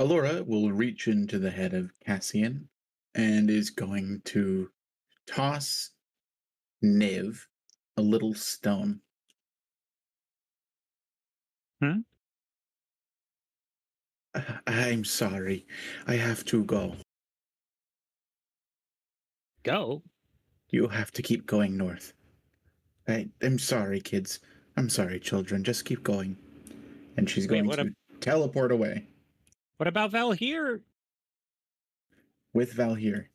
Allura will reach into the head of Cassian and is going to toss Niv a little stone. Hmm? I'm sorry. I have to go. Go? You have to keep going north. I'm sorry, kids. I'm sorry, children. Just keep going. And she's Wait, going to teleport away what about Valhir? with Valhir.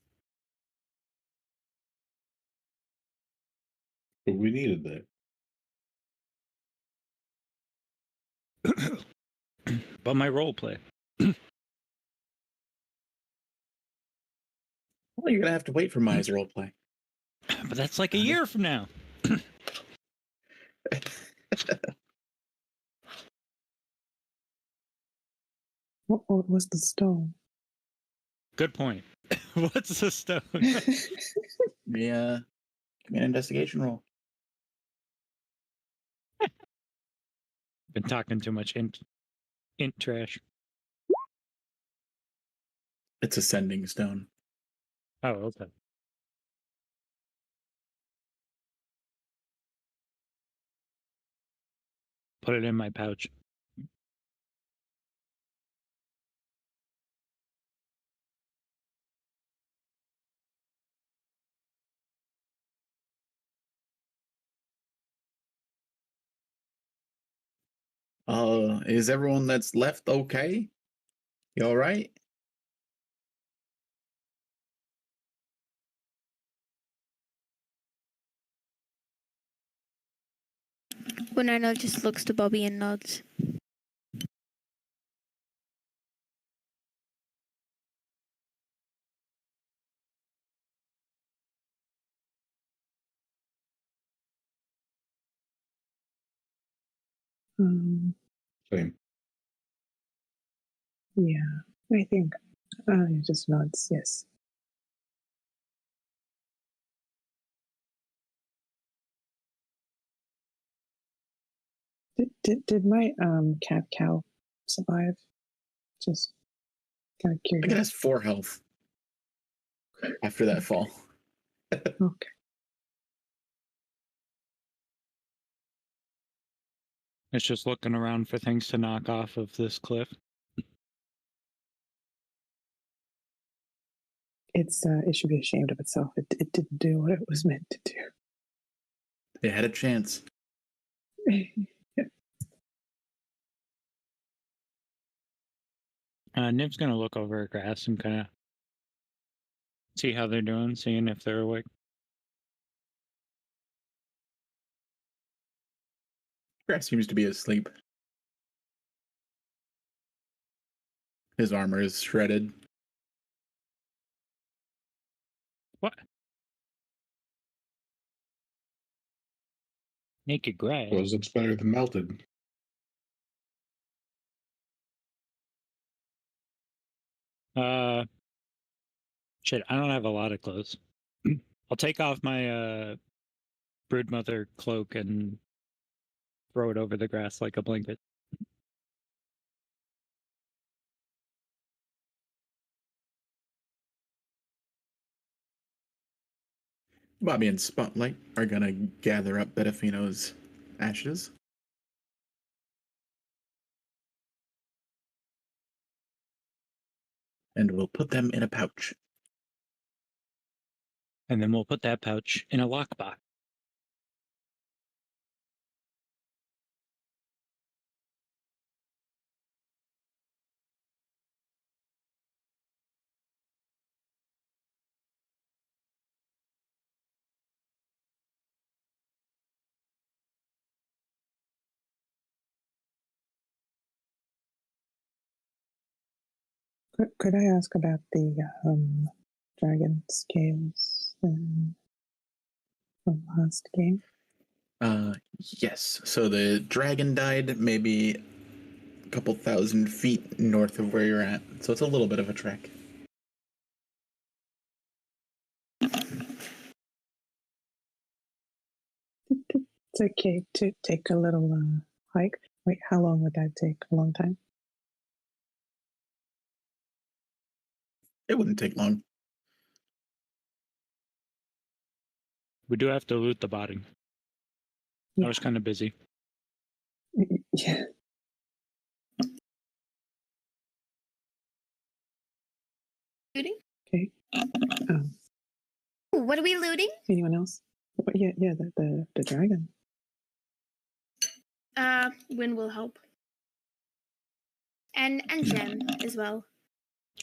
But we needed that. But my role play. Well, you're gonna have to wait for Maya's roleplay. But that's like a year from now. What was the stone? Good point. What's the stone? Yeah, give me an investigation roll. Been talking too much int trash. It's a sending stone. Oh, okay. Put it in my pouch. Is everyone that's left okay? You all right? Winona just looks to Bobby and nods. Same. Yeah, I think. He just nods. Yes. Did my cat cow survive? Just kind of I think it curious. has 4 health after that fall. Okay. It's just looking around for things to knock off of this cliff. It should be ashamed of itself. It didn't do what it was meant to do. It had a chance. Nib's gonna look over at Grass and kind of see how they're doing, seeing if they're awake. Grass seems to be asleep. His armor is shredded. What? Naked Grass? Was it's better than melted? Shit, I don't have a lot of clothes. I'll take off my broodmother cloak and throw it over the grass like a blanket. Bobby and Spotlight are gonna gather up Betafino's ashes. And we'll put them in a pouch. And then we'll put that pouch in a lockbox. Could I ask about the dragon scales from last game? Yes. So the dragon died maybe a couple thousand feet north of where you're at. So it's a little bit of a trek. It's okay to take a little hike. Wait, how long would that take? A long time? It wouldn't take long. We do have to loot the body. I Yeah. was kind of busy. Yeah. Looting? Okay. Ooh, what are we looting? Anyone else? But yeah, the dragon. Win will help. And Gem as well.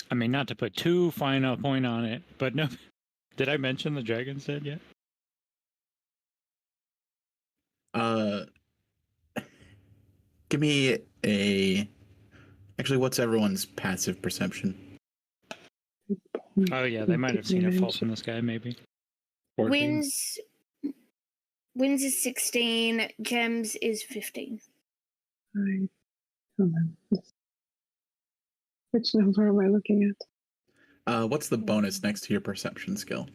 I mean, not to put too fine a point on it, but no. Did I mention the dragon's head yet? Give me a. Actually, what's everyone's passive perception? Oh yeah, they might have seen it fall from the sky, maybe. 14. Wins is 16. Gems is 15. Right. Hold on. Which number am I looking at? What's the bonus next to your perception skill?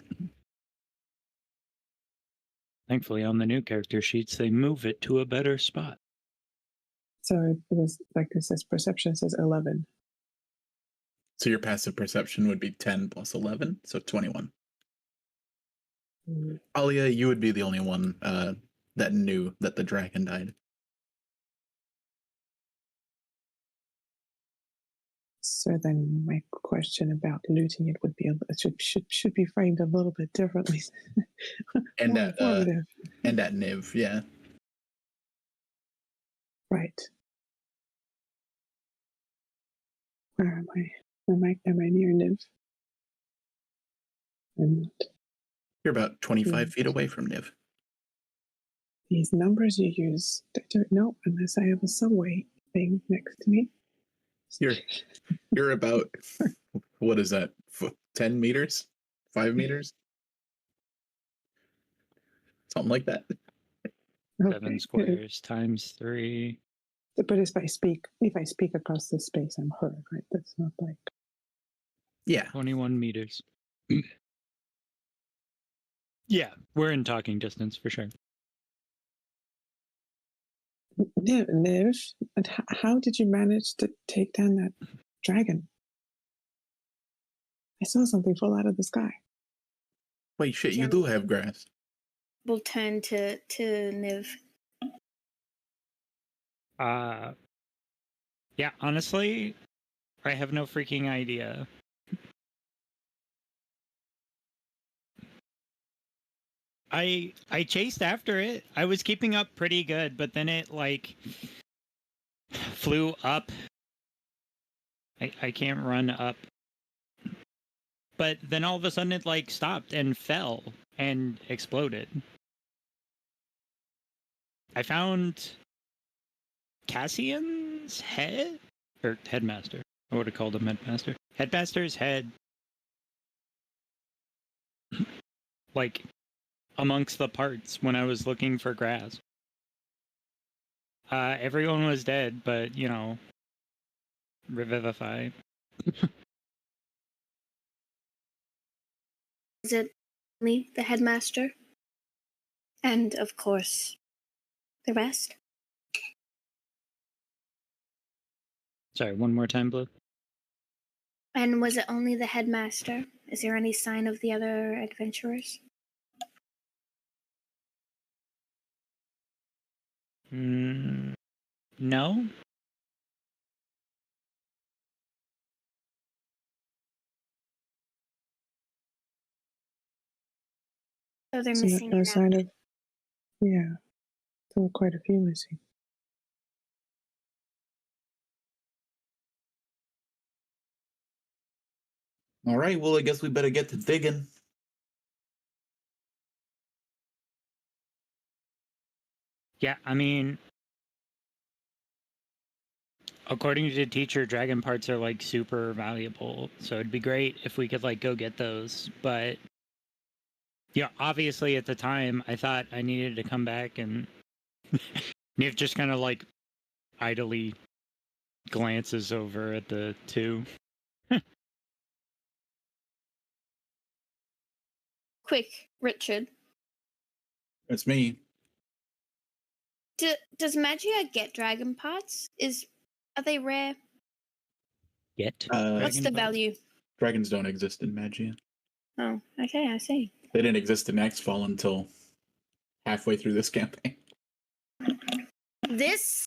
Thankfully, on the new character sheets, they move it to a better spot. So it was like this says perception says 11. So your passive perception would be 10 plus 11, so 21. Alia, you would be the only one that knew that the dragon died. So then my question about looting it would be should be framed a little bit differently. And More at informative. and at Niv, yeah. Right. Where am I? Am I near Niv? I'm not. You're about 25 Hmm. feet away from Niv. These numbers you use, I don't know unless I have a subway thing next to me. You're about, what is that, 10 meters? 5 meters? Something like that. 7 squares times 3. But if I speak across the space, I'm heard, right? That's not like. Yeah. 21 meters. Yeah, we're in talking distance for sure. Niv, and how did you manage to take down that dragon? I saw something fall out of the sky. Wait, shit, you do have grass. We'll turn to Niv. Yeah, honestly, I have no freaking idea. I chased after it. I was keeping up pretty good, but then it like flew up. I can't run up. But then all of a sudden it like stopped and fell and exploded. I found Cassian's head? Or headmaster. I would have called him headmaster. Headmaster's head. Like, amongst the parts when I was looking for grass. Everyone was dead, but, you know, revivify. Is it me, the headmaster? And, of course, the rest? Sorry, one more time, Blue. And was it only the headmaster? Is there any sign of the other adventurers? No. So they're So missing no an sign out. of. Yeah, there were quite a few missing. All right, well, I guess we better get to digging. Yeah, I mean, according to the teacher, dragon parts are like super valuable. So it'd be great if we could like go get those. But yeah, obviously at the time I thought I needed to come back and Niv just kind of like idly glances over at the two. Quick, Richard. It's me. Does Magia get dragon parts? Are they rare? Get Uh, What's the dragon parts? value? Dragons don't exist in Magia. Oh, okay, I see. They didn't exist in Xfall until halfway through this campaign. This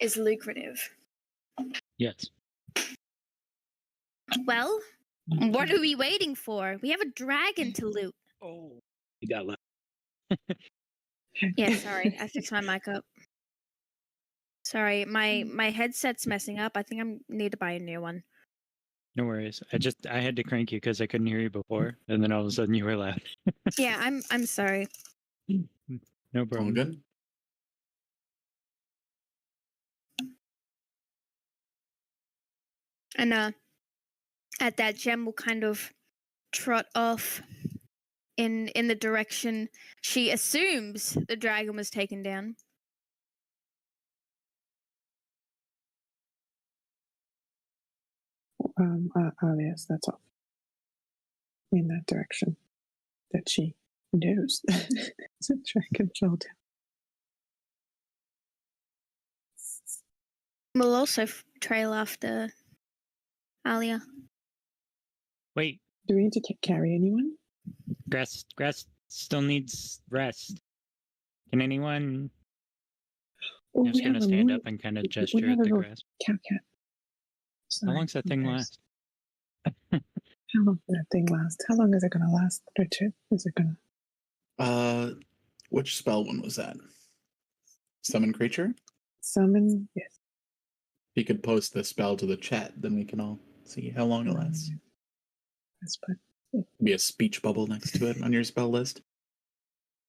is lucrative. Yes. Well, what are we waiting for? We have a dragon to loot. Oh, you got left. Yeah, sorry. I fixed my mic up. Sorry, my headset's messing up. I think I need to buy a new one. No worries. I had to crank you because I couldn't hear you before, and then all of a sudden you were loud. Yeah, I'm sorry. No All problem. good. And at that, Gem will kind of trot off in the direction she assumes the dragon was taken down. Yes, that's all. In that direction that she knows. It's a dragon fell down. We'll also trail after Alia. Wait, Do we need to carry anyone? Grass still needs rest. Can anyone? Oh, I'm just gonna stand up and kind of gesture at the grass. Cow cat. How long's that thing last? How long does that thing last? How long is it going to last, Richard? Is it going to Which spell one was that? Summon creature? summon? Yes. If you could post the spell to the chat, then we can all see how long it lasts. Let's put Be a speech bubble next to it on your spell list.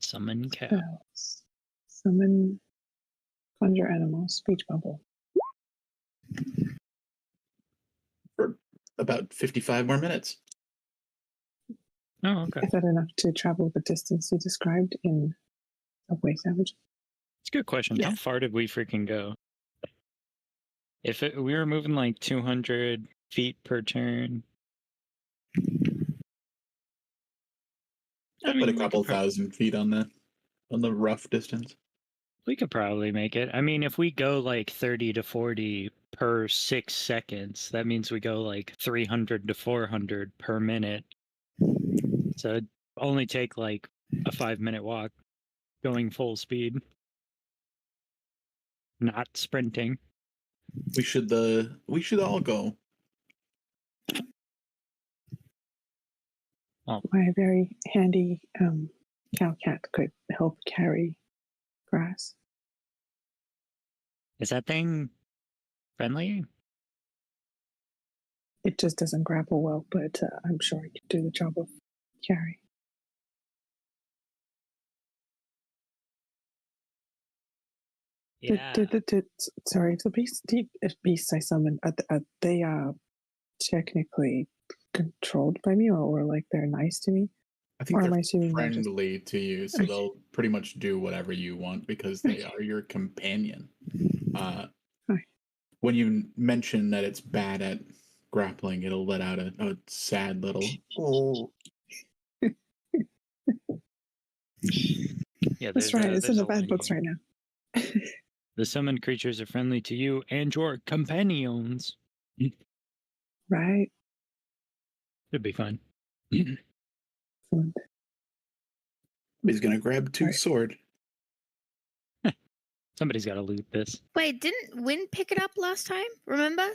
Summon cow. spells. Summon, conjure animal, speech bubble. For about 55 more minutes. Oh, okay. Is that enough to travel the distance you described in Subway Savage? It's a good question. How Yeah. far did we freaking go? We were moving like 200 feet per turn. I put mean, a we couple could prob- thousand feet on the rough distance. We could probably make it. I mean, if we go like 30 to 40 per 6 seconds, that means we go like 300 to 400 per minute. So it'd only take like a 5-minute walk going full speed. Not sprinting. We should all go. My very handy cow cat could help carry grass. Is that thing friendly? It just doesn't grapple well, but I'm sure it can do the job of carry. Yeah. Sorry, the beasts I summoned, are they technically controlled by me, or like they're nice to me? I think Or am I they're assuming they're just friendly to you, so Okay. they'll pretty much do whatever you want because they are your companion. Hi. When you mention that it's bad at grappling, it'll let out a sad little oh. Yeah, That's right. It's in there's the a bad line books here. right now. The summoned creatures are friendly to you and your companions. Right. It'd be fun. Excellent. He's gonna grab two Alright. sword. Somebody's got to loot this. Wait, didn't Win pick it up last time? Remember?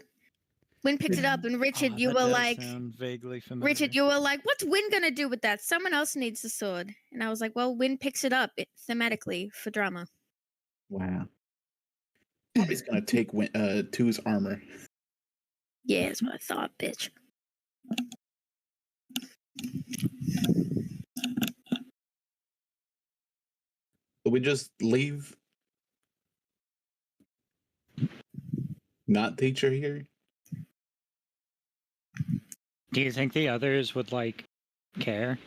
Win picked it up, and Richard, you were like, vaguely familiar. Richard, you were like, what's Win gonna do with that? Someone else needs the sword. And I was like, well, Win picks it up thematically for drama. Wow. He's gonna take two's armor. Yeah, that's what I thought, bitch. Will we just leave? Not teacher here? Do you think the others would like care?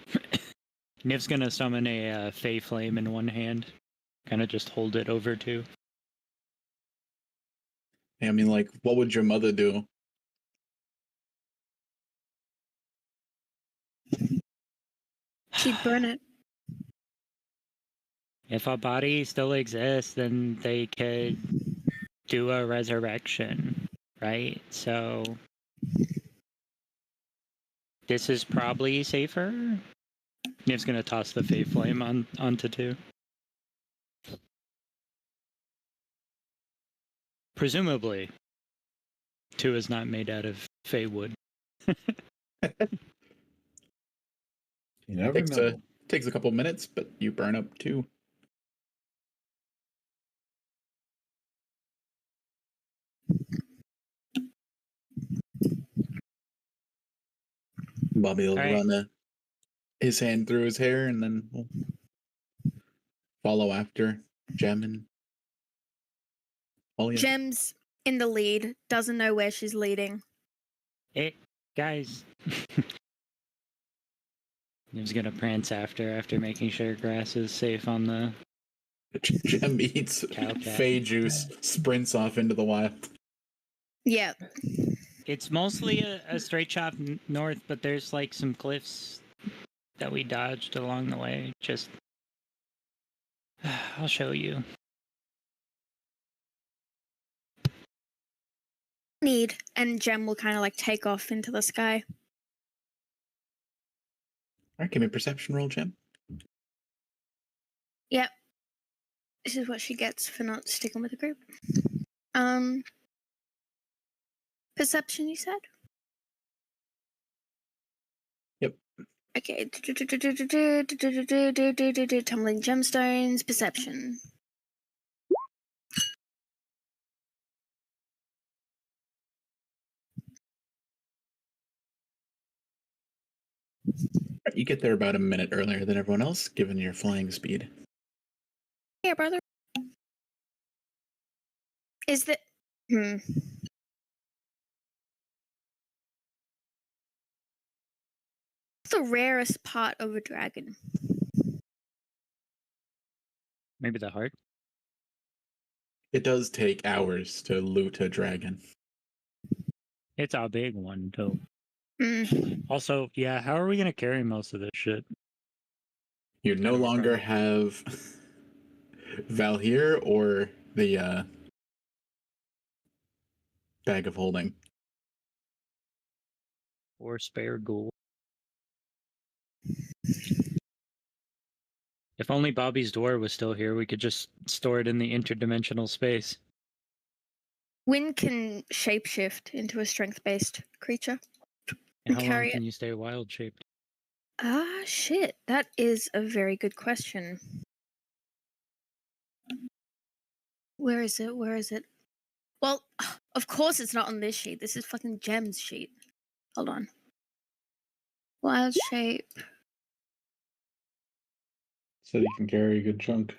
Niv's gonna summon a Fey Flame in one hand, kind of just hold it over two. I mean, like, what would your mother do? She'd burn it. If a body still exists, then they could do a resurrection, right? So This is probably safer. Niv's gonna toss the Fey Flame onto 2. Presumably, 2 is not made out of Fey wood. You never know. Takes a couple minutes, but you burn up 2. Bobby will All right. run his hand through his hair, and then we'll follow after Gem and Olya. Gem's in the lead, doesn't know where she's leading. Hey, guys. Niv's gonna prance after making sure grass is safe on the... Gem eats Cow cat. Fey juice, sprints off into the wild. Yeah. It's mostly a straight shot north, but there's like some cliffs that we dodged along the way. Just... I'll show you. Need. And Gem will kind of like take off into the sky. All right, give me a perception roll, Gem. Yep. This is what she gets for not sticking with the group. Perception, you said? Yep. Okay. Tumbling gemstones, perception. You get there about a minute earlier than everyone else, given your flying speed. Yeah, brother. Is that... the rarest part of a dragon? Maybe the heart? It does take hours to loot a dragon. It's a big one, too. Mm. Also, yeah, how are we gonna carry most of this shit? You no longer have Valhir or the bag of holding. Or spare gold. If only Bobby's door was still here, we could just store it in the interdimensional space. Wind can shapeshift into a strength-based creature. And how long carry can you stay wild shaped? Ah, shit. That is a very good question. Where is it? Where is it? Well, of course it's not on this sheet. This is fucking Gem's sheet. Hold on. Wild shape. So you can carry a good chunk.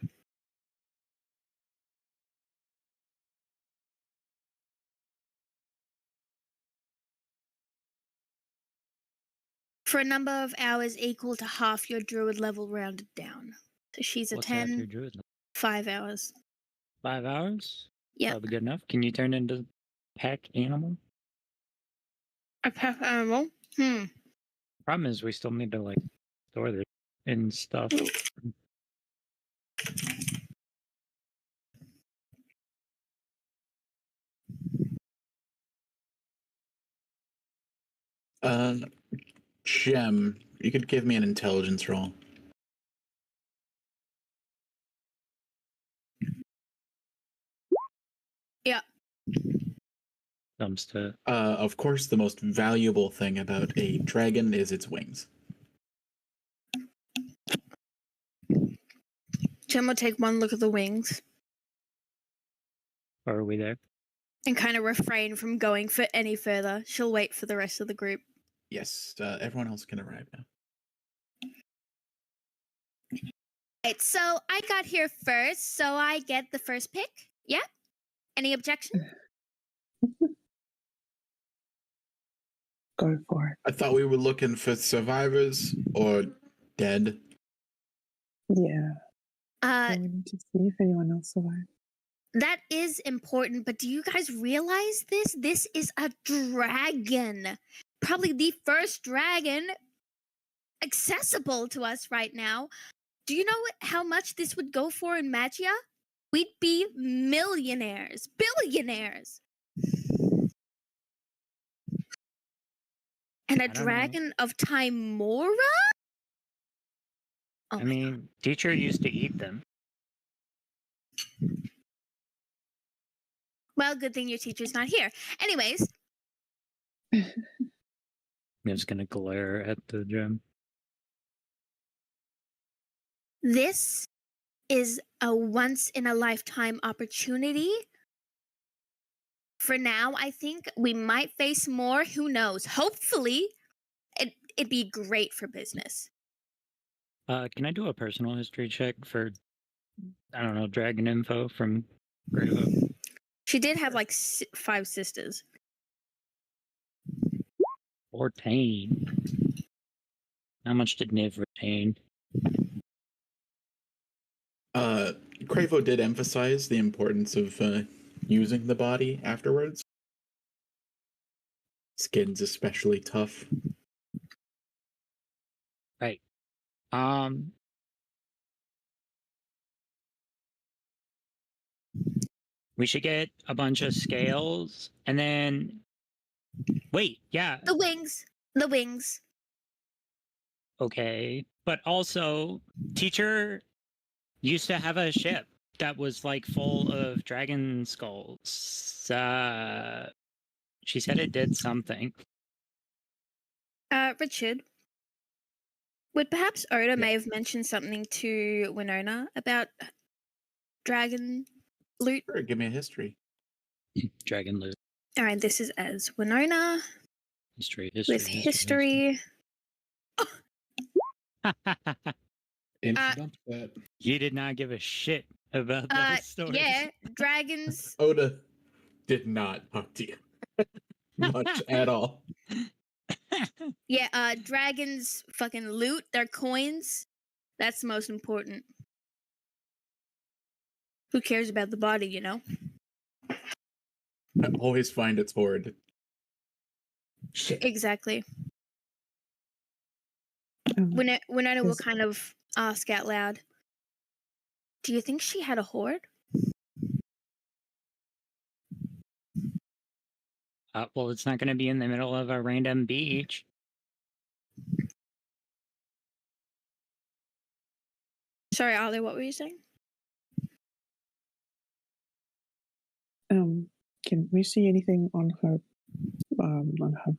For a number of hours equal to half your druid level rounded down. So she's a What's half your 10, druid level? 5 hours. 5 hours? Yep. That'll be good enough. Can you turn into pack animal? A pack animal? Problem is, we still need to like store this in stuff. Gem, you could give me an intelligence roll. Yeah. Comes to Of course, the most valuable thing about a dragon is its wings. Gem will take one look at the wings are we there? and kind of refrain from going for any further. She'll wait for the rest of the group. Yes, everyone else can arrive now. Right, so I got here first, so I get the first pick. Yeah? Any objection? Go for it. I thought we were looking for survivors or dead. Yeah. Uh, We need to see if anyone else survived. that is important, but do you guys realize this? This is a dragon. Probably the first dragon accessible to us right now. Do you know how much this would go for in Magia? We'd be millionaires, billionaires. And a I don't know. dragon of Timora? Oh I my mean, teacher used to eat them. Well, good thing your teacher's not here. Anyways, I'm just gonna glare at the gem. this is a once in a lifetime opportunity. For now, I think we might face more. Who knows? Hopefully, it'd be great for business. Can I do a personal history check for, I don't know, dragon info from Gravo? She did have like 5 sisters. 14. How much did Niv retain? Cravo did emphasize the importance of using the body afterwards. Skin's especially tough. Right. We should get a bunch of scales and then wait, yeah, The wings. okay. But also, teacher used to have a ship that was like full of dragon skulls. She said it did something. Richard, would perhaps Oda may have mentioned something to Winona about dragon loot? Sure, give me a history. Dragon loot. All right, this is as Winona History. with history. Dump that. You did not give a shit about those stories. Yeah, dragons. Oda did not talk to you much at all. Yeah, dragons fucking loot their coins. That's the most important. Who cares about the body, you know? I always find it's hoard. Shit. Exactly. Winona will kind of ask out loud, do you think she had a hoard? Well, it's not going to be in the middle of a random beach. Sorry, Ali, what were you saying? Can we see anything on her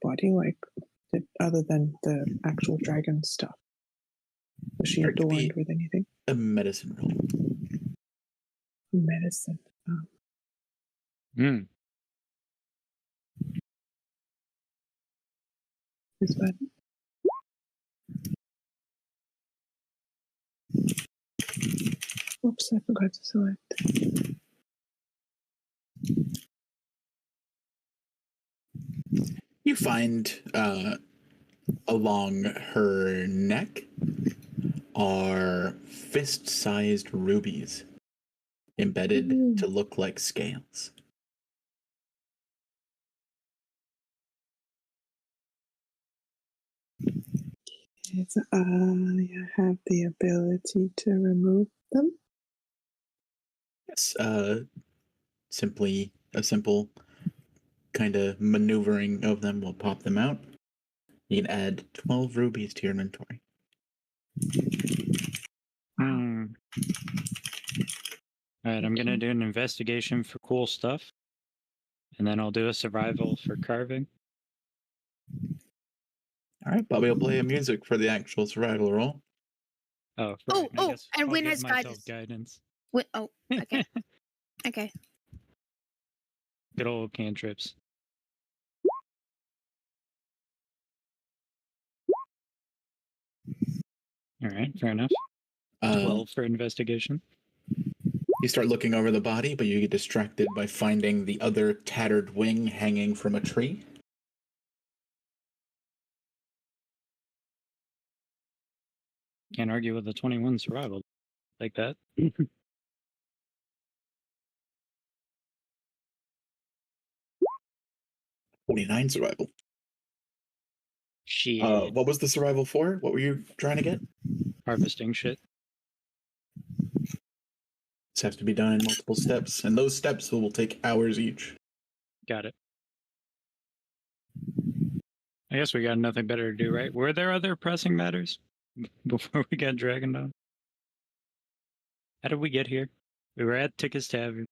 body, like other than the actual dragon stuff? Was she Or it could be adorned with anything? a medicine roll. Medicine. Hmm. Is that? Oops, I forgot to select. You find along her neck are fist-sized rubies embedded to look like scales. It's, I have the ability to remove them. Yes, simply a simple kind of maneuvering of them will pop them out. You can add 12 rubies to your inventory. Hmm. Alright, I'm gonna do an investigation for cool stuff. And then I'll do a survival for carving. All right, Bobby will play music for the actual survival roll. Oh, right. Oh, I oh, guess and I'll Win give has myself guidance. guidance. Oh, okay. Okay. Good old cantrips. Alright, fair enough. 12 for investigation. You start looking over the body, but you get distracted by finding the other tattered wing hanging from a tree. Can't argue with a 21 survival like that. 49 survival. Shit. What was the survival for? What were you trying to get? Harvesting shit. This has to be done in multiple steps, and those steps will take hours each. Got it. I guess we got nothing better to do, right? Were there other pressing matters before we got Dragon Dawn? How did we get here? We were at Tickus Tavern.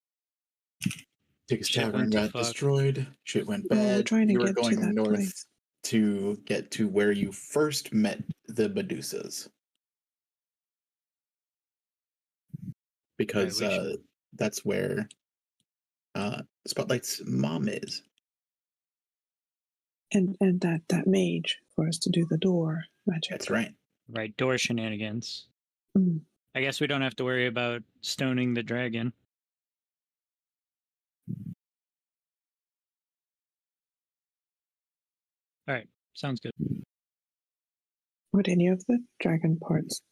Tickus Shit Tavern went to got fuck. destroyed. Shit went Well, bad. we're trying to You were get to going that north place. to get to where you first met the Medusas. Because Right, that's where Spotlight's mom is. And that mage for us to do the door magic. That's right. Right, door shenanigans. Mm. I guess we don't have to worry about stoning the dragon. All right, sounds good. Would any of the dragon parts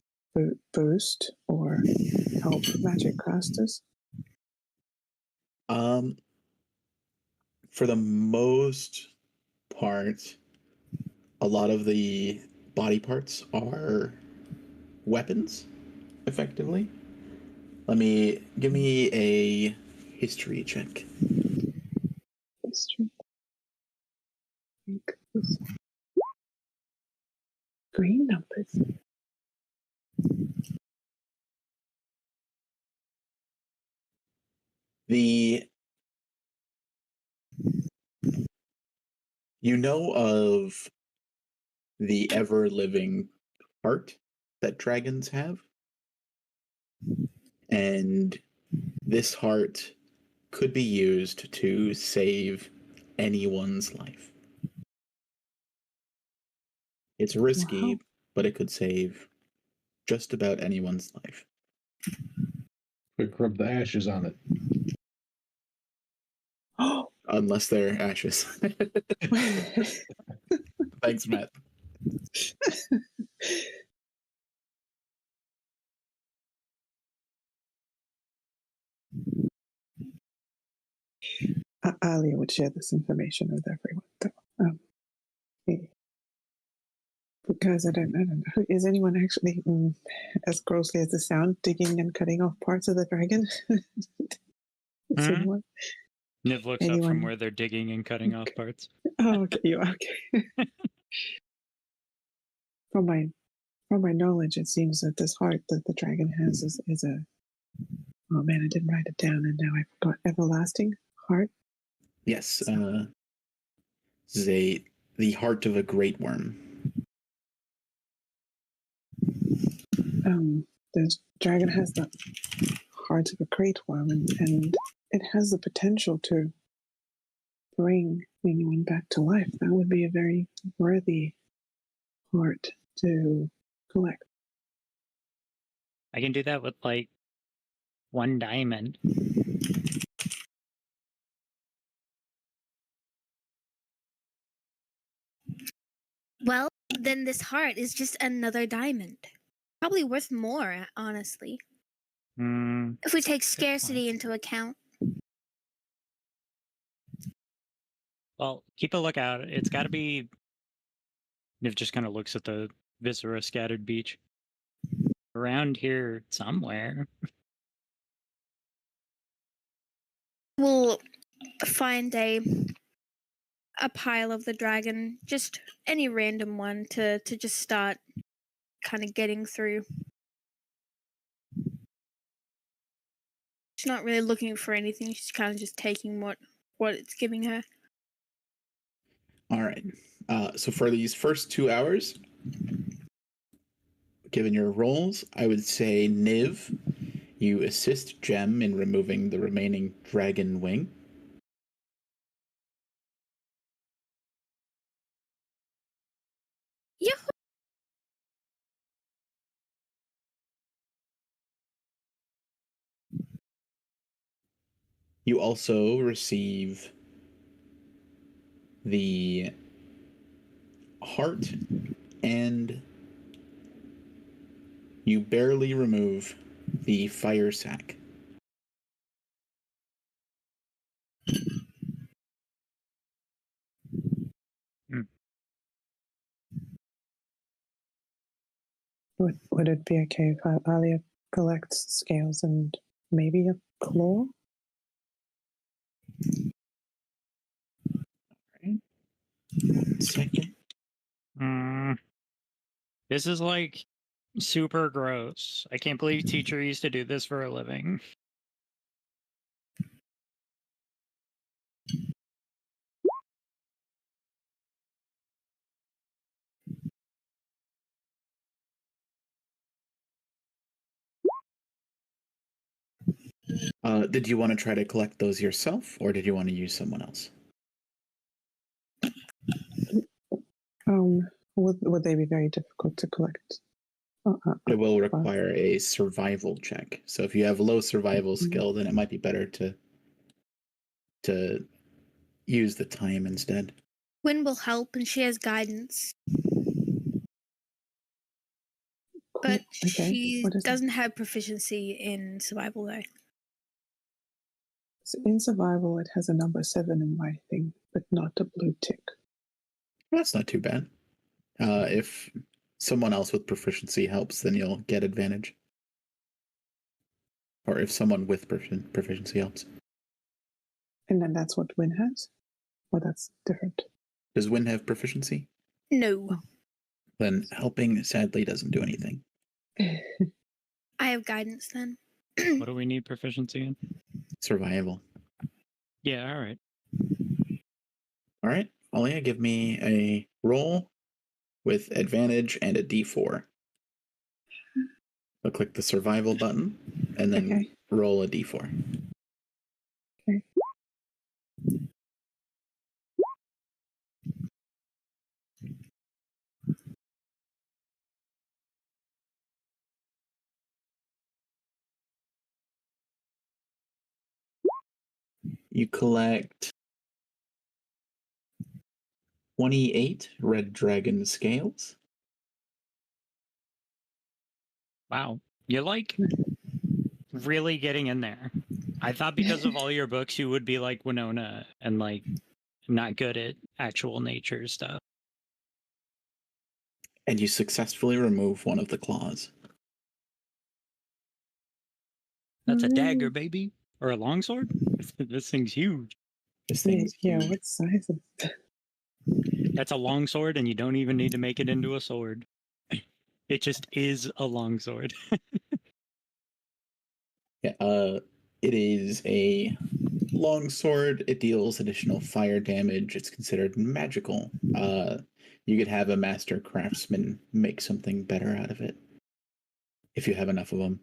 boost or help magic casters? For the most part, a lot of the body parts are weapons, effectively. Give me a history check. History. Green numbers. You know of the ever-living heart that dragons have? And this heart could be used to save anyone's life. It's risky, Wow. but it could save just about anyone's life. Quick rub the ashes on it. Oh, Unless they're ashes. Thanks, Matt. Alia would share this information with everyone, though. Because I don't know. Is anyone actually, as grossly as it sounds, digging and cutting off parts of the dragon? Is anyone? Niv looks up from where they're digging and cutting off parts. Oh, okay, you okay? From my knowledge, it seems that this heart that the dragon has is a. Oh man, I didn't write it down, and now I forgot. Everlasting heart. Yes, is the heart of a great worm. The dragon has the heart of a great worm, and it has the potential to bring anyone back to life. That would be a very worthy heart to collect. I can do that with like 1 diamond. Well, then this heart is just another diamond. Probably worth more, honestly. If we take scarcity into account. Well, keep a lookout. It's got to be. Niv just kind of looks at the viscera scattered beach. Around here somewhere. We'll find a pile of the dragon, just any random one to just start kind of getting through. She's not really looking for anything. She's kind of just taking what it's giving her. All right. So for these first 2 hours, given your roles, I would say Niv, you assist Gem in removing the remaining dragon wing. Yeah. You also receive the heart, and you barely remove the fire sac. Would it be okay if Alia collects scales and maybe a claw? Right. 1 second. This is like super gross. I can't believe teacher used to do this for a living. Did you want to try to collect those yourself, or did you want to use someone else? Would they be very difficult to collect? It will require a survival check. So if you have low survival skill, then it might be better to use the time instead. Win will help, and she has guidance, but she What is it? doesn't have proficiency in survival though. So in survival, it has a number 7 in my thing, but not a blue tick. That's not too bad. If someone else with proficiency helps, then you'll get advantage. Or if someone with proficiency helps. And then that's what Win has? Or that's different? Does Win have proficiency? No, Then helping sadly doesn't do anything. I have guidance then. What do we need proficiency in? Survival. Yeah, all right. All right, Alia, give me a roll with advantage and a d4. So click the survival button and then Okay. roll a d4. Okay. You collect 28 red dragon scales. Wow. You're like really getting in there. I thought because of all your books you would be like Winona and like not good at actual nature stuff. And you successfully remove one of the claws. That's a dagger, baby. Or a longsword? This thing's huge. This thing's Yeah, huge. what size is it? That's a longsword and you don't even need to make it into a sword. It just is a longsword. Yeah, it is a longsword. It deals additional fire damage. It's considered magical. You could have a master craftsman make something better out of it if you have enough of them.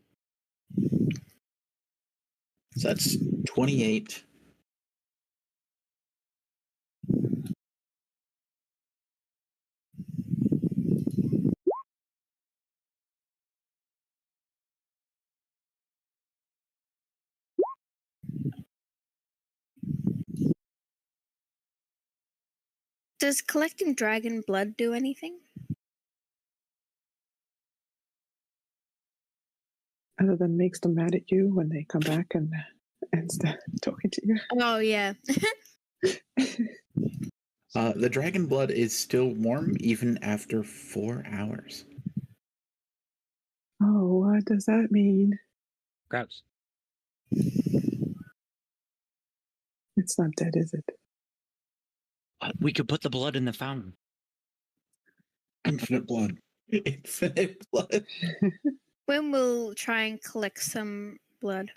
So that's 28. Does collecting dragon blood do anything? Other than makes them mad at you when they come back and start talking to you. Oh yeah. The dragon blood is still warm even after 4 hours. Oh, what does that mean? Gross. It's not dead, is it? We could put the blood in the fountain. Infinite blood. Infinite blood. When we'll try and collect some blood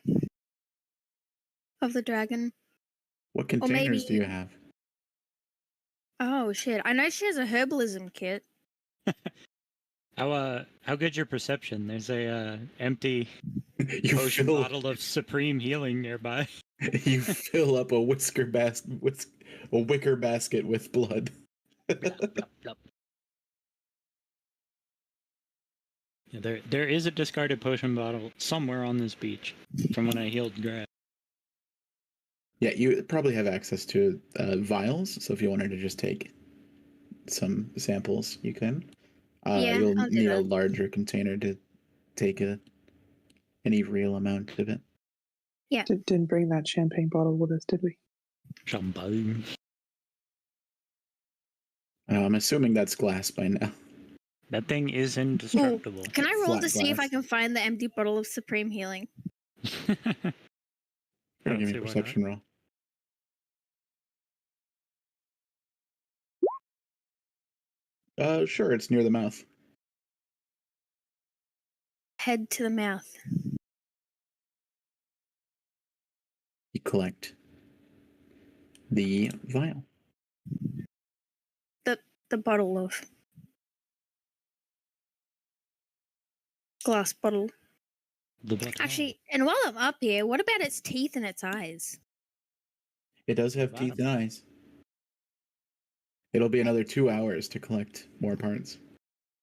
of the dragon. What containers do you maybe- have? Oh shit! I know she has a herbalism kit. How good's your perception? There's a empty You potion fill, bottle of supreme healing nearby. you fill up a wicker basket with blood. Yeah, there is a discarded potion bottle somewhere on this beach from when I healed grass. Yeah, you probably have access to vials, so if you wanted to just take some samples, you can. Yeah, You'll I'll do need a that. larger container to take any real amount of it. Didn't bring that champagne bottle with us, did we? Champagne. I'm assuming that's glass by now. That thing is indestructible. Can I roll Flat to see if I glass. can find the empty bottle of supreme healing? I Give don't me see a why not. perception roll. Sure, it's near the mouth. head to the mouth. You collect the vial. The bottle of glass bottle. The bottle. Actually, and while I'm up here, what about its teeth and its eyes? It does have teeth and eyes. It'll be another 2 hours to collect more parts.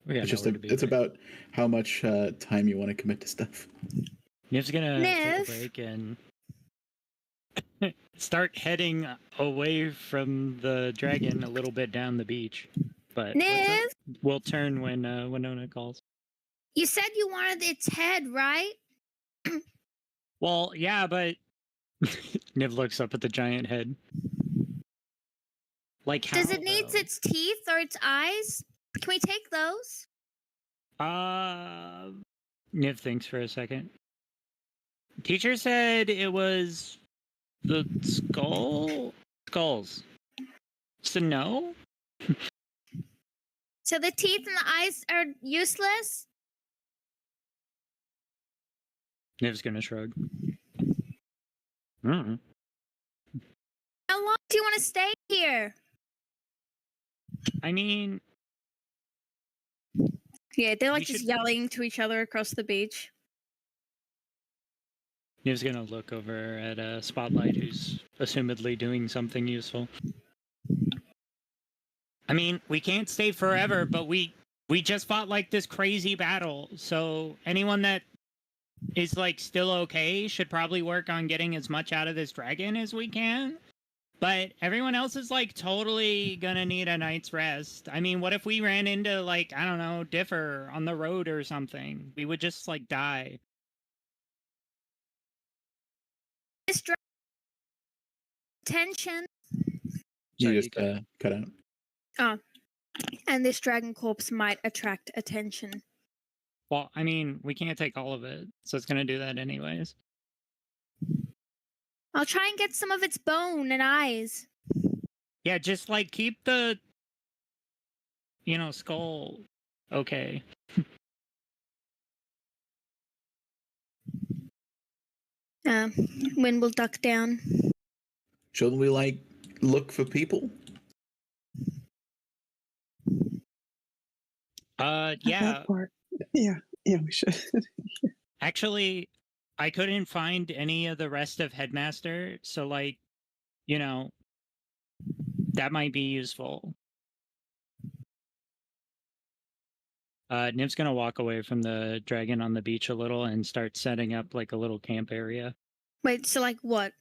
We It's got just nowhere to be it's right. about how much time you want to commit to stuff. Niv's gonna take a Niv? break and start heading away from the dragon a little bit down the beach. But Niv, we'll turn when Winona calls. you said you wanted its head, right? Well, yeah, but Niv looks up at the giant head. Like how? Does it need though? its teeth or its eyes? Can we take those? Niv thinks for a second. Teacher said it was the skulls. So no? So the teeth and the eyes are useless? Niv's gonna shrug. Mm-mm. How long do you want to stay here? I mean, Yeah, they're like We just should- yelling to each other across the beach. Niv's gonna look over at Spotlight, who's assumedly doing something useful. I mean, we can't stay forever, but we just fought like this crazy battle. So anyone that is like still okay should probably work on getting as much out of this dragon as we can. But everyone else is like totally gonna need a night's rest. I mean, what if we ran into like, I don't know, Differ on the road or something? We would just like die. This attention, You Sorry, just cut out. and this dragon corpse might attract attention. Well, I mean, we can't take all of it, so it's gonna do that anyways. I'll try and get some of its bone and eyes. Yeah, just like keep the, skull okay. Wind will duck down. Shouldn't we like look for people? At Yeah, that part, yeah, we should. actually, I couldn't find any of the rest of Headmaster, so like, that might be useful. Niv's gonna walk away from the dragon on the beach a little and start setting up like a little camp area. Wait, so like what?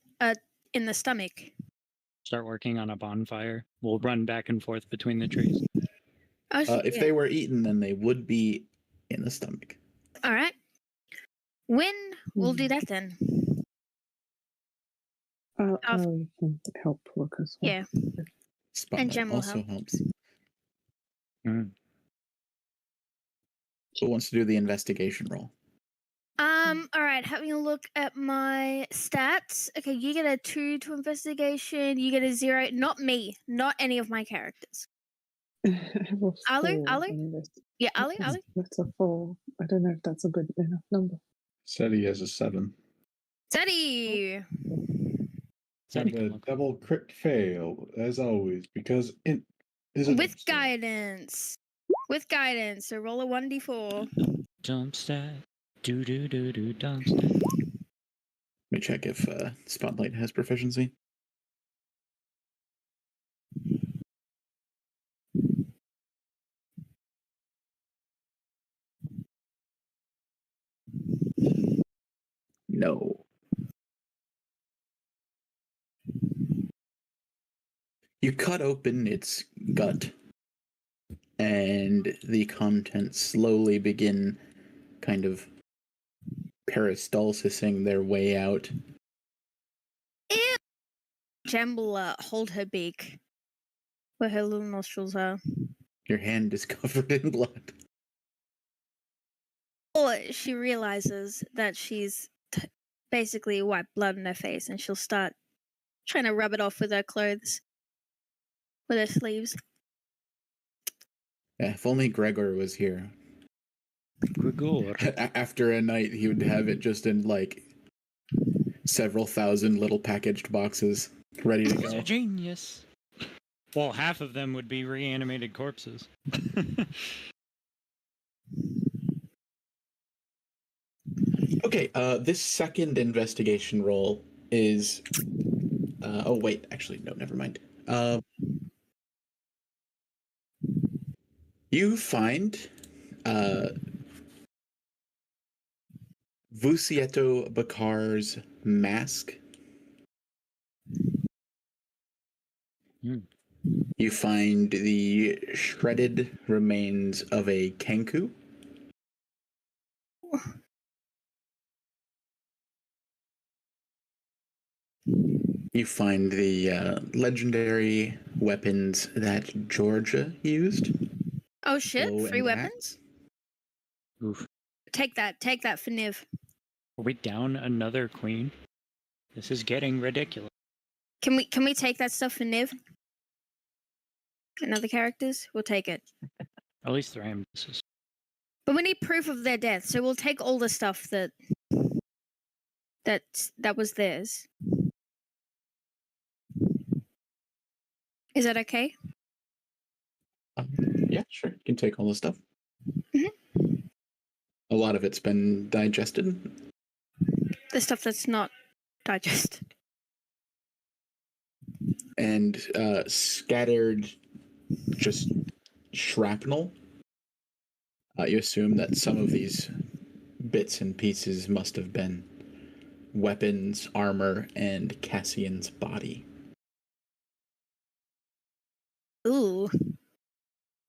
In the stomach. Start working on a bonfire. We'll run back and forth between the trees. Oh, If yeah. they were eaten, then they would be in the stomach. All right. When we'll do that then. You can help look as well. Yeah. Spotlight Jem will also help. helps. Mm. Who wants to do the investigation roll? All right, having a look at my stats. Okay, you get a 2 to investigation, you get a 0. Not me, not any of my characters. I have a Ali? 4 Ali? in this. Yeah, Ali, That's- Ali. That's a 4. I don't know if that's a good enough number. Said he has a 7. Teddy! Sandy And can a look. double crit fail, as always, because it is a With dumpster. guidance. With guidance, so roll a 1d4. Dump stack. Do do do do dump stack. Let me check if Spotlight has proficiency. No. You cut open its gut, and the contents slowly begin kind of peristalsising their way out. Ew! Jem will hold her beak where her little nostrils are. Your hand is covered in blood. Or she realizes that she's basically wiped blood on her face and she'll start trying to rub it off with her clothes, with her sleeves. Yeah, if only Gregor was here. Grigor. After a night, he would have it just in like several thousand little packaged boxes ready to He's a go. genius. Well, half of them would be reanimated corpses. Okay, this second investigation roll is. Oh wait, actually no, never mind. You find Vucieto Bakar's mask. Hmm. You find the shredded remains of a Kenku. You find the legendary weapons that Georgia used. Oh shit! Bow Free and weapons. Oof. Take that for Niv. Are we down another queen? This is getting ridiculous. Can we take that stuff for Niv? And other characters, we'll take it. At least the Rambuses. But we need proof of their death, so we'll take all the stuff that was theirs. Is that okay? Yeah, sure. You can take all the stuff. Mhm. A lot of it's been digested. The stuff that's not digested. And scattered just shrapnel. You assume that some of these bits and pieces must have been weapons, armor, and Cassian's body. Ooh.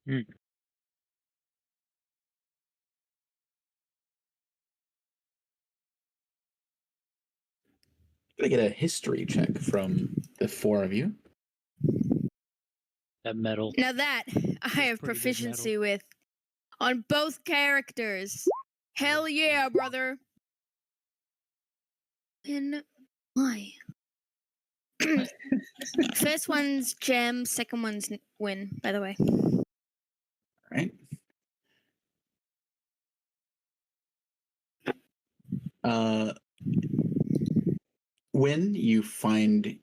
Gonna get a history check from the four of you. That metal. Now that I have pretty good proficiency with on both characters. Hell yeah, brother. In my first one's gem, second one's win, by the way. All right. When you find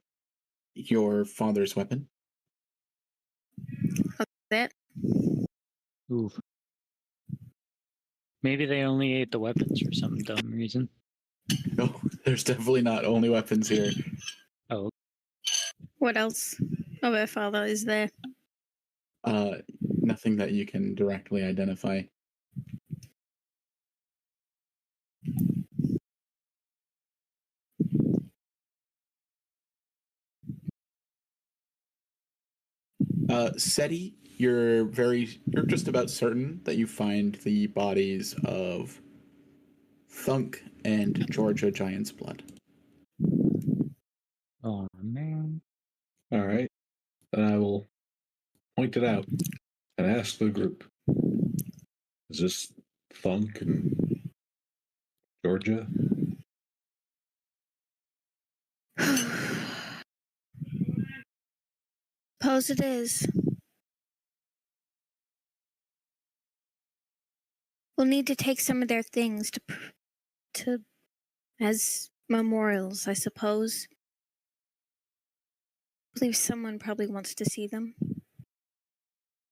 your father's weapon, That Oof. Maybe they only ate the weapons for some dumb reason. no, there's definitely not only weapons here. Oh, what else of her father is there? Nothing that you can directly identify. Seti, you're just about certain that you find the bodies of Thunk and Georgia Giant's Blood. oh man. All right. Then I will point it out and ask the group, is this Thunk and Georgia? Suppose it is. We'll need to take some of their things to as memorials, I suppose. I believe someone probably wants to see them.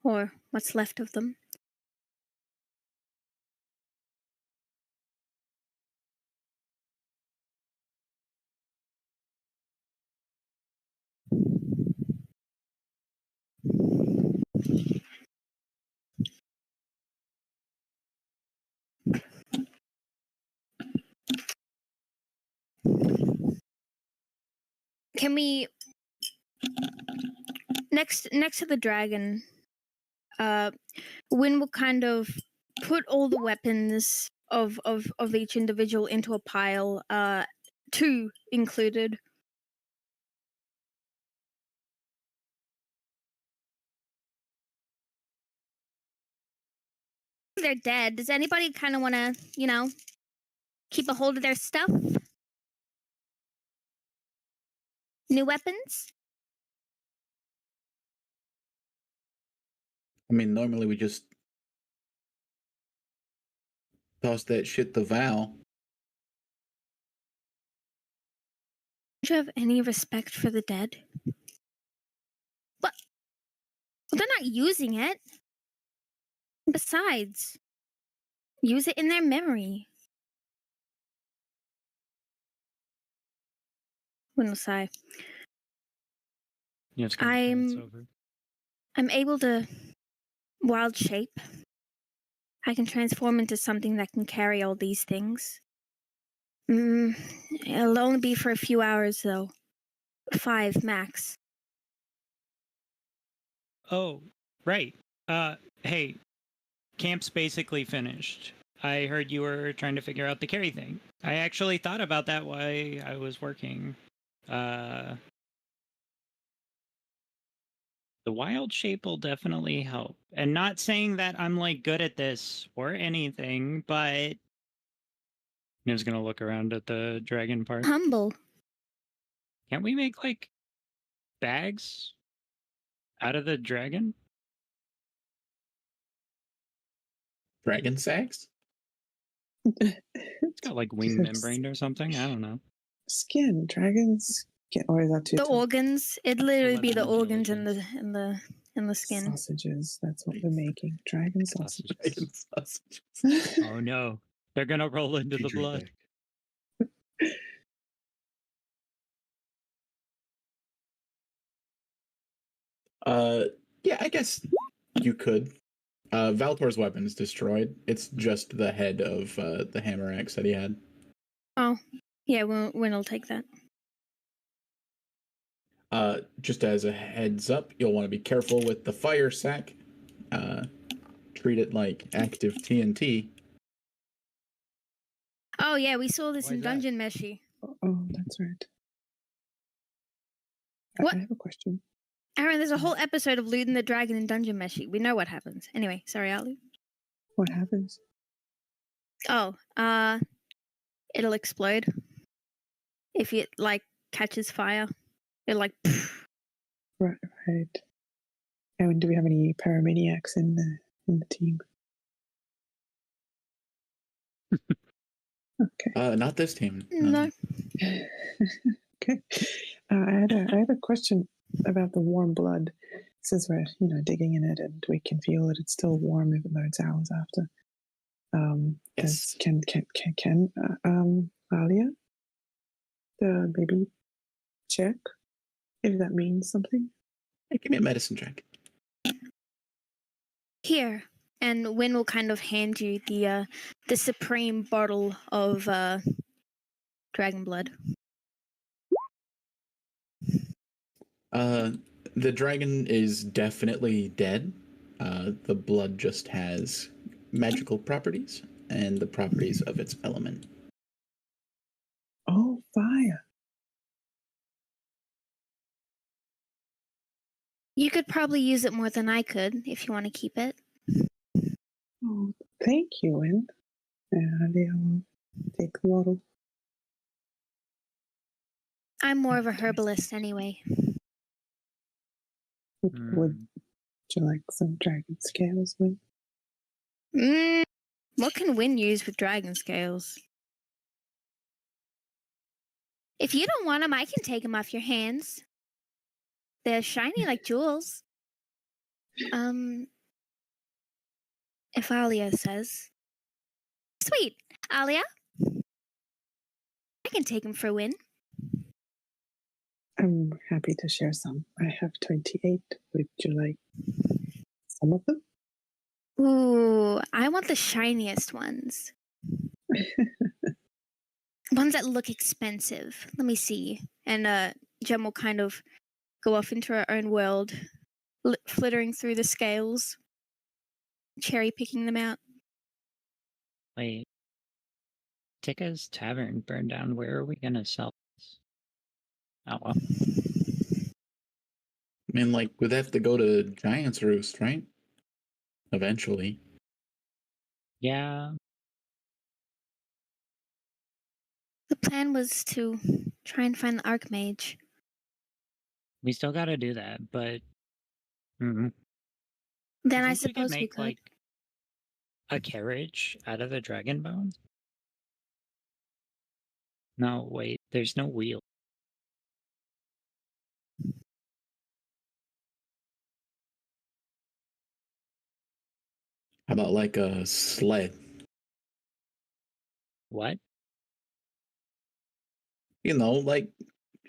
Or what's left of them. Can we next to the dragon, Wynn will kind of put all the weapons of each individual into a pile, two included. They're dead. Does anybody kind of want to, keep a hold of their stuff? New weapons? I mean, normally we just Toss that shit to Val. Do you have any respect for the dead? What? Well, they're not using it. Besides, use it in their memory. Wouldn't sigh. Yeah, it's gonna glance over. I'm able to wild shape. I can transform into something that can carry all these things. It'll only be for a few hours, though. 5 max. Oh, right. Hey, camp's basically finished. I heard you were trying to figure out the carry thing. I actually thought about that while I was working. The wild shape will definitely help. And not saying that I'm like good at this or anything, but I'm just gonna look around at the dragon part. Humble. Can't we make like bags out of the dragon? Dragon sacks? It's got like wing Yes. membrane or something. I don't know. Skin, dragons. Or is that too The tough? organs. It'd literally be the Leather organs and delicious. the skin. Sausages. That's what we're making. Dragon sausages. Dragon sausages. Oh no. They're gonna roll into the Feature blood. back. Yeah, I guess you could. Valtor's weapon is destroyed. It's just the head of the hammer axe that he had. Oh, yeah, Win will take that. Just as a heads up, you'll want to be careful with the fire sack. Treat it like active TNT. Oh, yeah, we saw this Why in is that? Dungeon Meshi. Oh, that's right. What? I have a question. Aaron, there's a whole episode of Looting the Dragon in Dungeon Meshi. We know what happens. Anyway, sorry, Ali. What happens? Oh, it'll explode. If it, like, catches fire. It'll, like, Right. And do we have any paramaniacs in the team? Okay. Not this team. no. Okay. I had a question about the warm blood. Since we're digging in it and we can feel that it's still warm even though it's hours after. Yes. Can Alia maybe check if that means something? Hey, give me a medicine check. Here. And Win will kind of hand you the supreme bottle of dragon blood. The dragon is definitely dead. The blood just has magical properties and the properties of its element. Oh, fire. You could probably use it more than I could if you want to keep it. Oh, thank you, Win. Alia will take the bottle. I'm more of a herbalist anyway. Would you like some dragon scales, Win? What can Win use with dragon scales? If you don't want them, I can take them off your hands. They're shiny like jewels. If Alia says. Sweet, Alia. I can take them for Win. I'm happy to share some. I have 28. Would you like some of them? Ooh, I want the shiniest ones. Ones that look expensive. Let me see. And Jem will kind of go off into her own world, flittering through the scales, cherry picking them out. Wait. Tika's tavern burned down. Where are we gonna sell this? Oh well. I mean, like, we'd have to go to Giant's Roost, right? Eventually. Yeah. The plan was to try and find the Archmage. We still gotta do that, but Then I think we could suppose we make could. like a carriage out of the dragon bones? No, wait, there's no wheel. How about like a sled? What? You know, like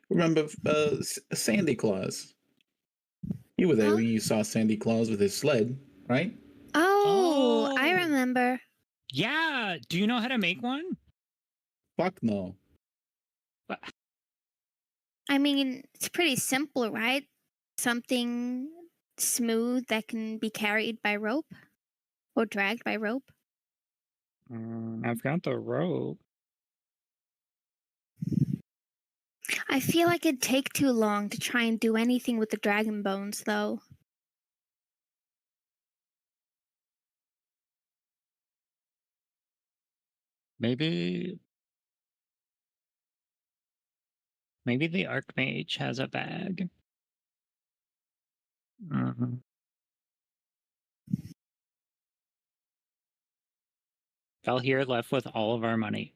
remember Sandy Claus? You were there Huh? when you saw Sandy Claus with his sled, right? Oh, I Oh. remember. Yeah, do you know how to make one? Fuck no. I mean, it's pretty simple, right? Something smooth that can be carried by rope or dragged by rope. I've got the rope. I feel like it'd take too long to try and do anything with the dragon bones, though. Maybe the Archmage has a bag. Mhm. Valhir left with all of our money.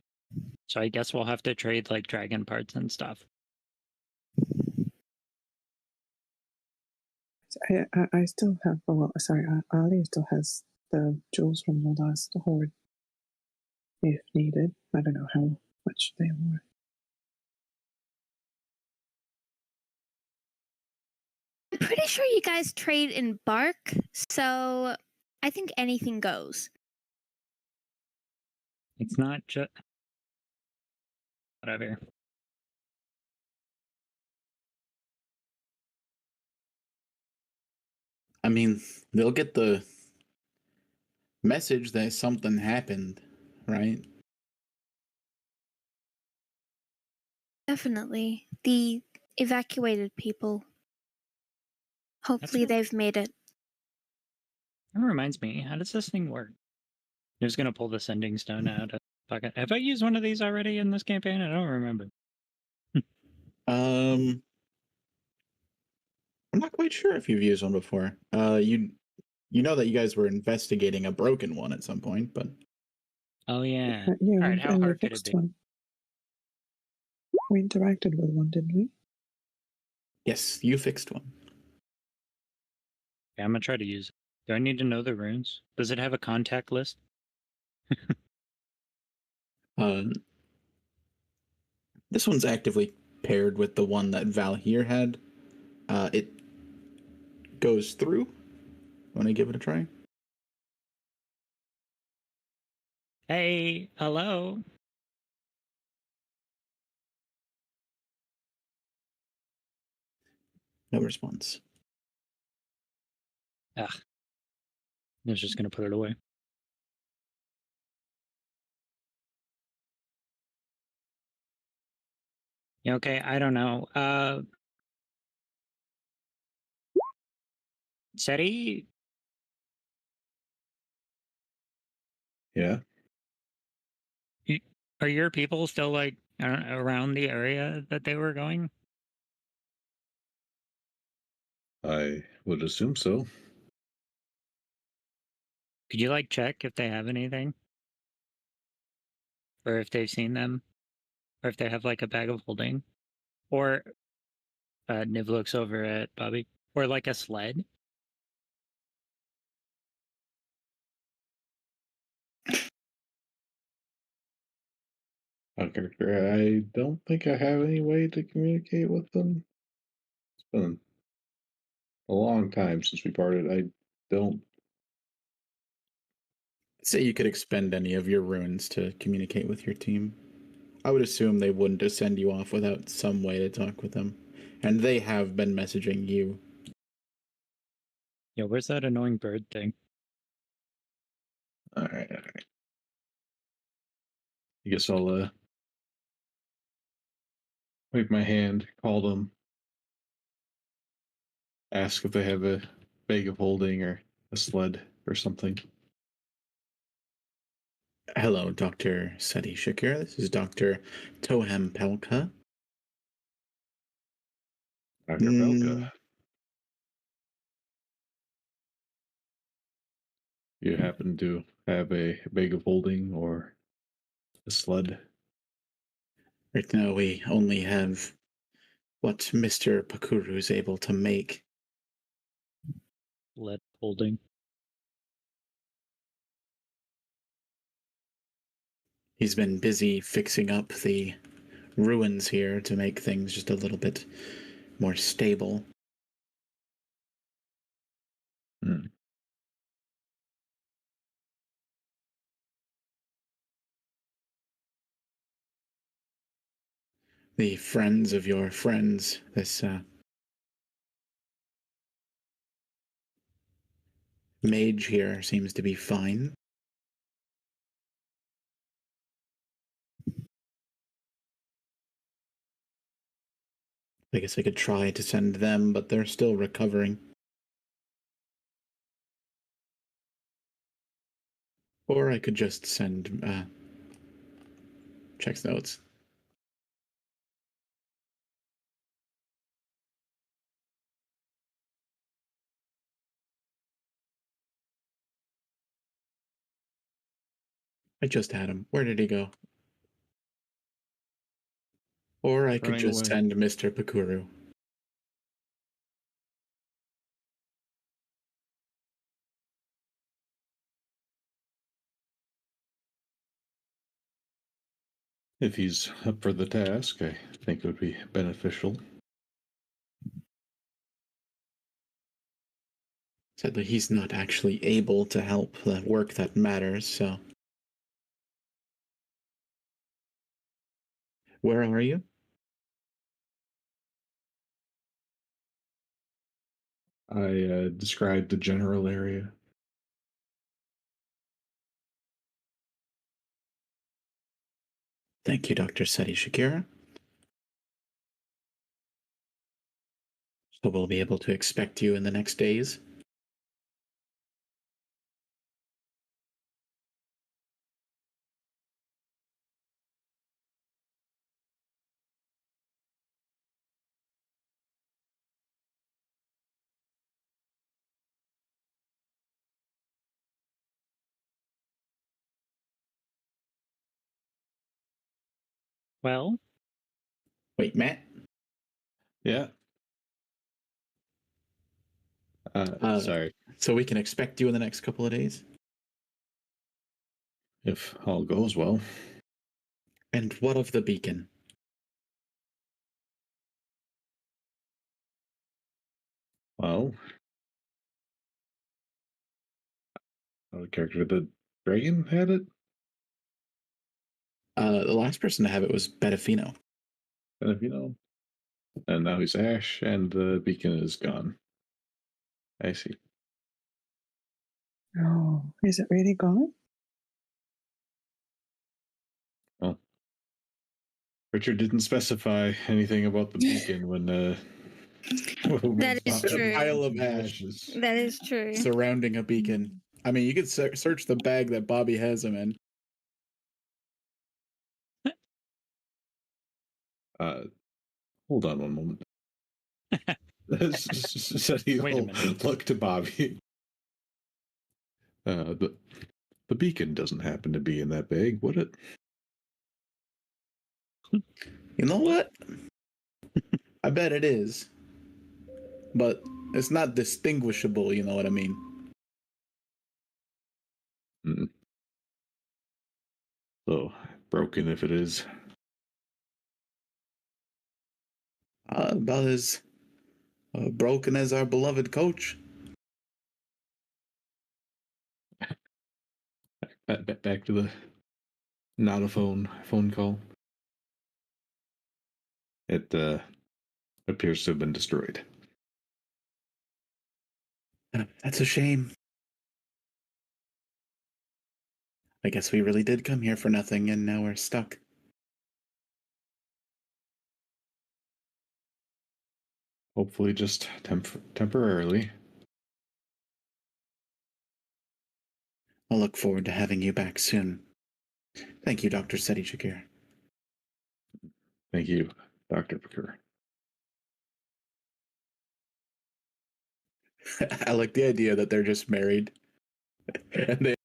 So I guess we'll have to trade like dragon parts and stuff. I still have. Well, sorry, Ali still has the jewels from the last hoard, if needed. I don't know how much they were. I'm pretty sure you guys trade in bark, so I think anything goes. It's not just whatever. I mean, they'll get the message that something happened, right? Definitely. The evacuated people. Hopefully right. they've made it. That reminds me, how does this thing work? I'm just gonna pull the sending stone out. Have I used one of these already in this campaign? I don't remember. I'm not quite sure if you've used one before. You know that you guys were investigating a broken one at some point, but Oh yeah. Yeah, All right, how and we hard could it fixed be? one. We interacted with one, didn't we? yes, you fixed one. Yeah, I'm gonna try to use it. Do I need to know the runes? Does it have a contact list? Uh, this one's actively paired with the one that Valhir had. It goes through. Want to give it a try? Hey, hello. No response. Ugh. I was just gonna put it away. Yeah, okay, I don't know. Seti, Yeah. are your people still like around the area that they were going? I would assume so. Could you like check if they have anything? Or if they've seen them? Or if they have like a bag of holding? Or Niv looks over at Bobby. Or like a sled? Okay, I don't think I have any way to communicate with them. It's been a long time since we parted. I don't. Say you could expend any of your runes to communicate with your team. I would assume they wouldn't just send you off without some way to talk with them. And they have been messaging you. Yeah, where's that annoying bird thing? All right. I guess I'll wave my hand, call them, ask if they have a bag of holding or a sled or something. Hello, Dr. Seti Shakir. This is Dr. Tohem Pelka. Dr. Mm. Belka. You happen to have a bag of holding or a sled? Right now, we only have what Mr. Pakuru is able to make. Lead holding. He's been busy fixing up the ruins here to make things just a little bit more stable. Hmm. The friends of your friends, this mage here seems to be fine. I guess I could try to send them, but they're still recovering. Or I could just send checks notes. I just had him. Where did he go? Or I could Running just away. send Mr. Pakuru. If he's up for the task, I think it would be beneficial. Sadly, he's not actually able to help the work that matters, so. Where are you? I described the general area. Thank you, Dr. Seti Shakira. So we'll be able to expect you in the next days. Well, Wait, Matt? Yeah. Sorry. So we can expect you in the next couple of days? If all goes well. And what of the beacon? Well, the character, the dragon, had it. The last person to have it was Betafino. And if you know, and now he's Ash, and the beacon is gone. I see. Oh, is it really gone? Well, Richard didn't specify anything about the beacon when That is A true. pile of ash That is true. surrounding a beacon. I mean, you could search the bag that Bobby has him in. Hold on one moment. So he'll Wait a minute. look to Bobby. The beacon doesn't happen to be in that bag, would it? You know what? I bet it is. But it's not distinguishable, you know what I mean? Mm. So broken if it is. About as broken as our beloved coach. Back to the not a phone call. It appears to have been destroyed. That's a shame. I guess we really did come here for nothing, and now we're stuck. Hopefully just temporarily. I'll look forward to having you back soon. Thank you, Dr. Seti Shakir. Thank you, Dr. Bakur. I like the idea that they're just married. And they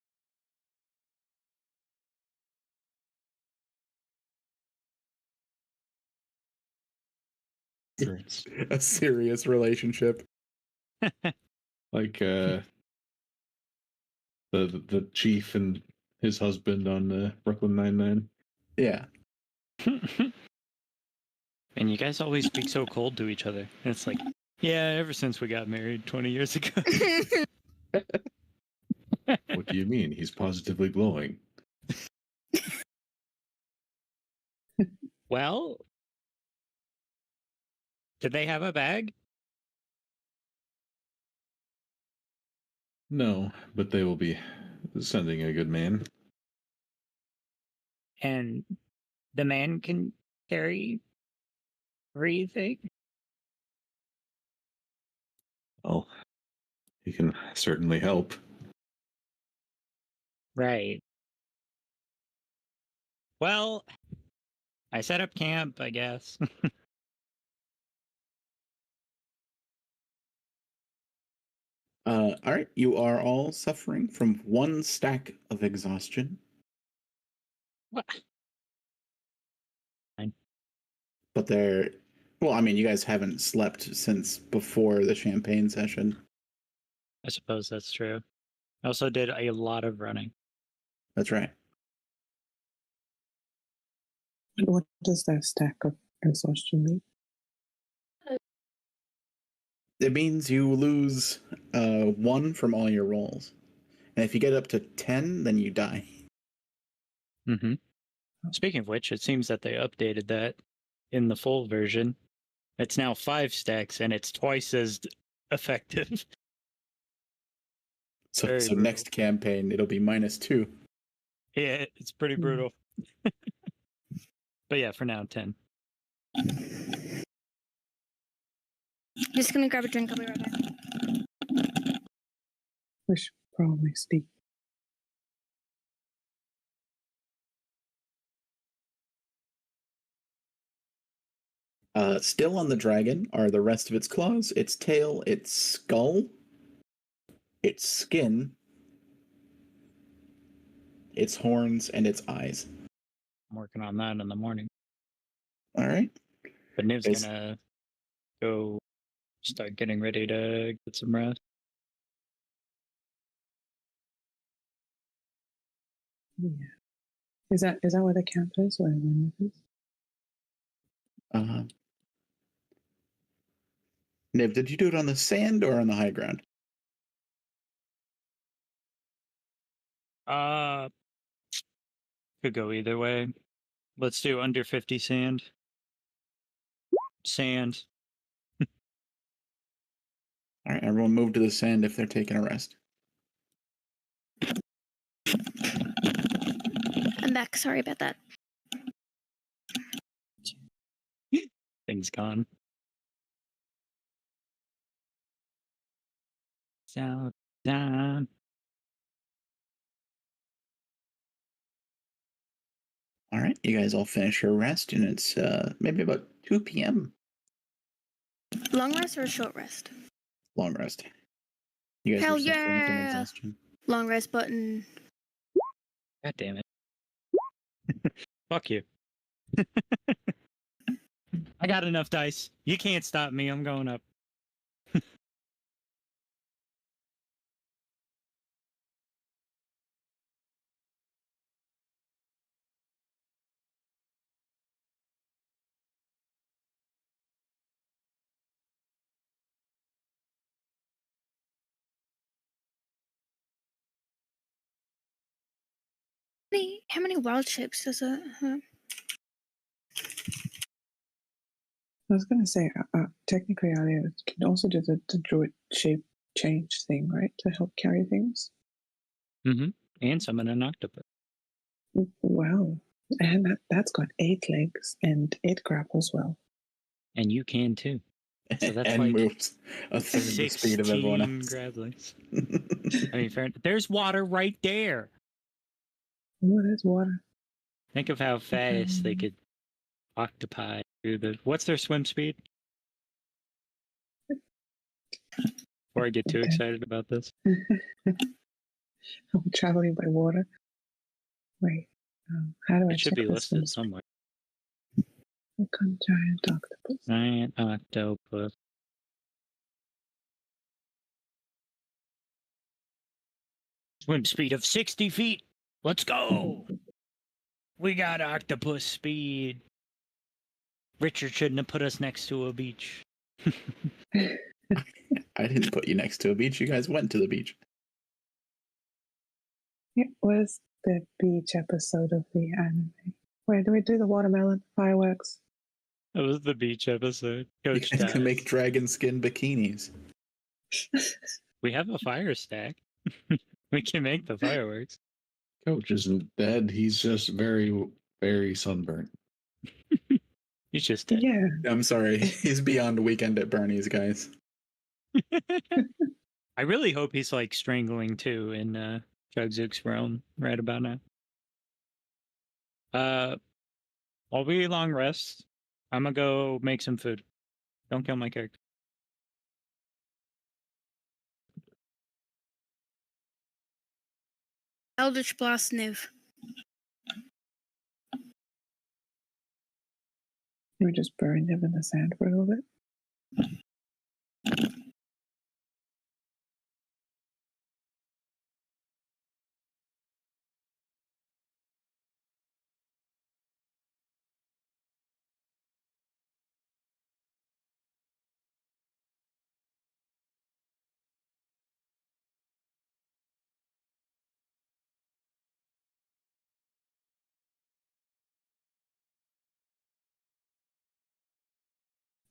a serious relationship. Like the chief and his husband on Brooklyn Nine-Nine. Yeah. And you guys always speak so cold to each other. And it's like, yeah, ever since we got married 20 years ago. What do you mean? He's positively glowing. Well, did they have a bag? No, but they will be sending a good man. And the man can carry everything? Oh, he can certainly help. Right. Well, I set up camp, I guess. All right. You are all suffering from 1 stack of exhaustion. What? But well, I mean, you guys haven't slept since before the champagne session. I suppose that's true. I also did a lot of running. That's right. What does that stack of exhaustion mean? It means you lose 1 from all your rolls. And if you get up to 10, then you die. Mm-hmm. Speaking of which, it seems that they updated that in the full version. It's now 5 stacks, and it's twice as effective. So, Very so brutal. next campaign, it'll be -2. Yeah, it's pretty brutal. But yeah, for now, 10. Just gonna grab a drink. I'll be right back. We should probably speak. Still on the dragon are the rest of its claws, its tail, its skull, its skin, its horns, and its eyes. I'm working on that in the morning. All right. But Niv's Is- gonna go start getting ready to get some rest. Yeah. Is that where the camp is, where the is? Niv, did you do it on the sand or on the high ground? Could go either way. Let's do under 50 sand. Sand. All right, everyone move to the sand if they're taking a rest. I'm back. Sorry about that. Thing's gone. So down. All right, you guys all finish your rest, and it's maybe about 2 p.m. Long rest or a short rest? Long rest. You guys Hell are suffering from yeah! exhaustion. Long rest button. God damn it. Fuck you. I got enough dice. You can't stop me. I'm going up. How many wild shapes does it have? I was going to say, technically, Alia can also do the druid shape change thing, right, to help carry things. Mm-hmm. And summon an octopus. Wow, and that's got 8 legs and it grapples well. And you can too. So that's and like moves a third the speed of everyone 16 else. grablings. I mean, there's water right there. Oh, there's water. Think of how fast they could octopi through the. What's their swim speed? Before I get too Okay. excited about this. I'm traveling by water. Wait, how do I It should check be this? listed somewhere. Icon giant octopus. Giant octopus. Swim speed of 60 feet. Let's go. We got octopus speed. Richard shouldn't have put us next to a beach. I didn't put you next to a beach. You guys went to the beach. It was the beach episode of the anime. Wait, do we do the watermelon fireworks? That was the beach episode. You Coach guys can dies. make dragon skin bikinis. We have a fire stack. We can make the fireworks. Coach isn't dead. He's just very, very sunburnt. He's just dead. Yeah. I'm sorry. He's beyond weekend at Bernie's, guys. I really hope he's like strangling too in Jugzook's realm right about now. While we long rest, I'm gonna go make some food. Don't kill my character. Eldritch Blast Niv. You would just bury them in the sand for a little bit.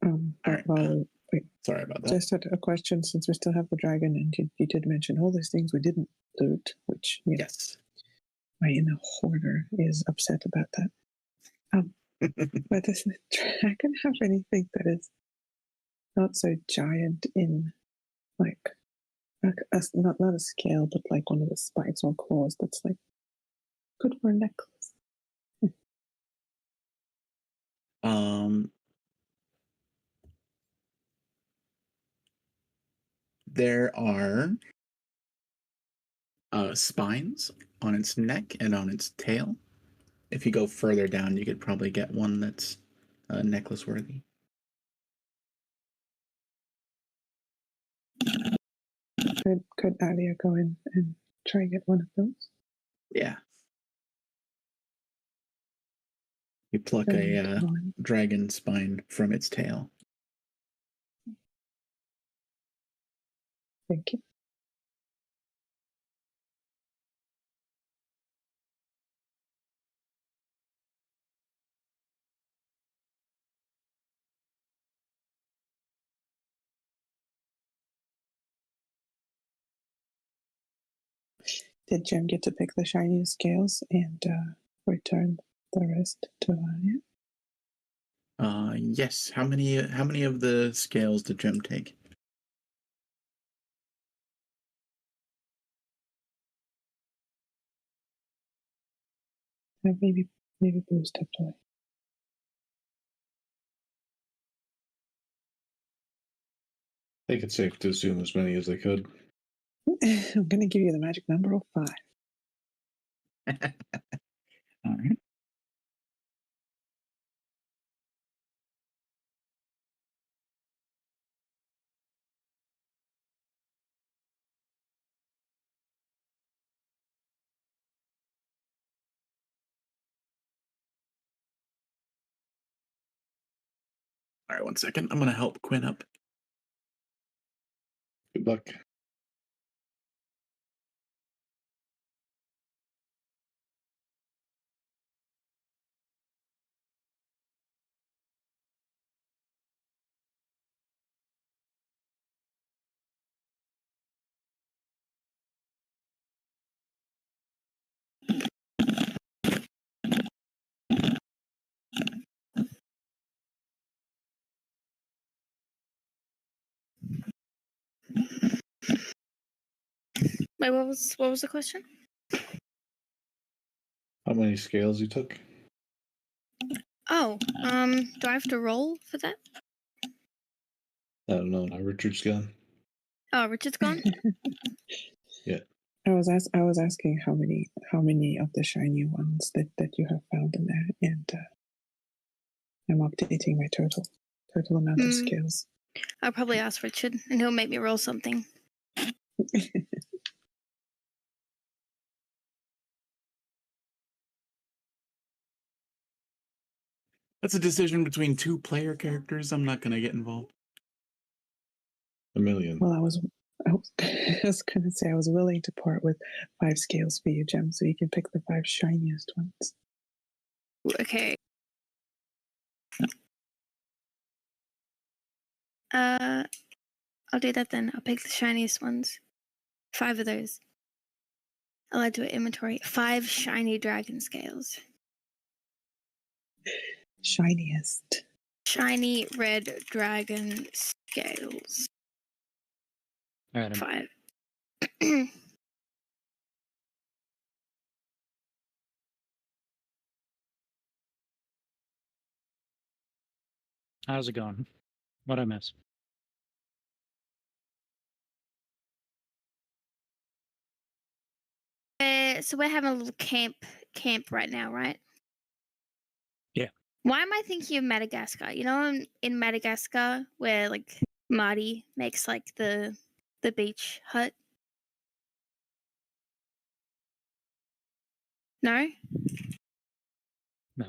Alright. Well, wait, Sorry about that. just had a question since we still have the dragon, and you did mention all those things we didn't loot, which Yes. my inner hoarder is upset about that. But does the dragon have anything that is not so giant in, like not a scale, but like one of the spikes or claws that's like good for a necklace? There are spines on its neck and on its tail. If you go further down, you could probably get one that's necklace worthy. Could Alia go in and try and get one of those? Yeah. You pluck And a one. dragon spine from its tail. Thank you. Did Jem get to pick the shiniest scales and return the rest to Alia? Yes. How many of the scales did Jim take? Maybe Blue stepped away. I think it's safe to assume as many as they could. I'm going to give you the magic number of 5. All right. All right, 1 second. I'm going to help Quinn up. Good luck. Wait, what was the question? How many scales you took? Oh, do I have to roll for that? I don't know. Now Richard's gone. Oh, Richard's gone? Yeah. I was asking how many of the shiny ones that you have found in there, and I'm updating my total amount of scales. I'll probably ask Richard, and he'll make me roll something. That's a decision between two player characters. I'm not going to get involved. A million. Well, I was going to say I was willing to part with 5 scales for you, Gem, so you can pick the 5 shiniest ones. Okay. I'll do that then. I'll pick the shiniest ones. 5 of those. I'll add to an inventory. 5 shiny dragon scales. Shiniest. Shiny red dragon scales. All right. 5. How's it going? What'd I miss? So we're having a little camp right now, right? Yeah. Why am I thinking of Madagascar? You know, in Madagascar, where like Marty makes like the beach hut. No. No.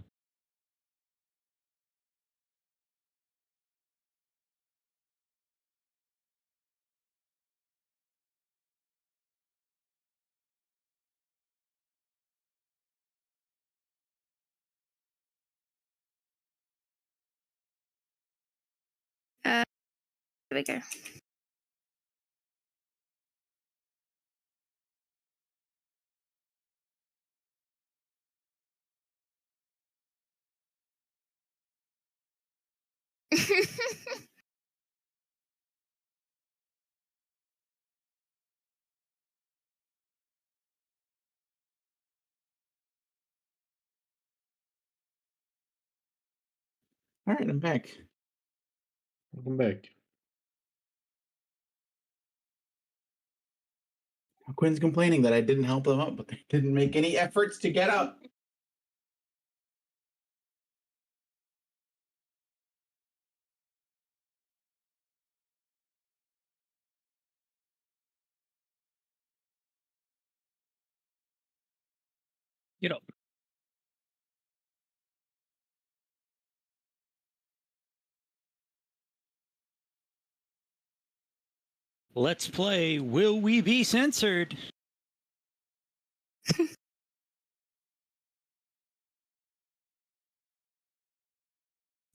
Here we go. All right, I'm back. Welcome back. Quinn's complaining that I didn't help them up, but they didn't make any efforts to get up. Get up. Let's play Will We Be Censored?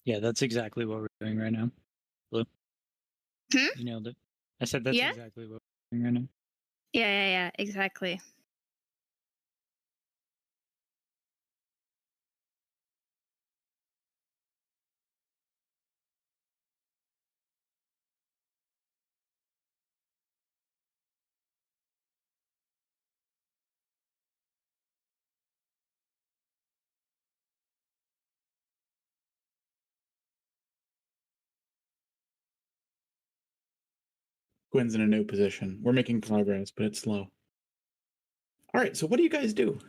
Yeah, that's exactly what we're doing right now. Blue. Hmm? You nailed it. I said that's Yeah? exactly what we're doing right now. Yeah, exactly. Quinn's in a new position. We're making progress, but it's slow. All right, so what do you guys do?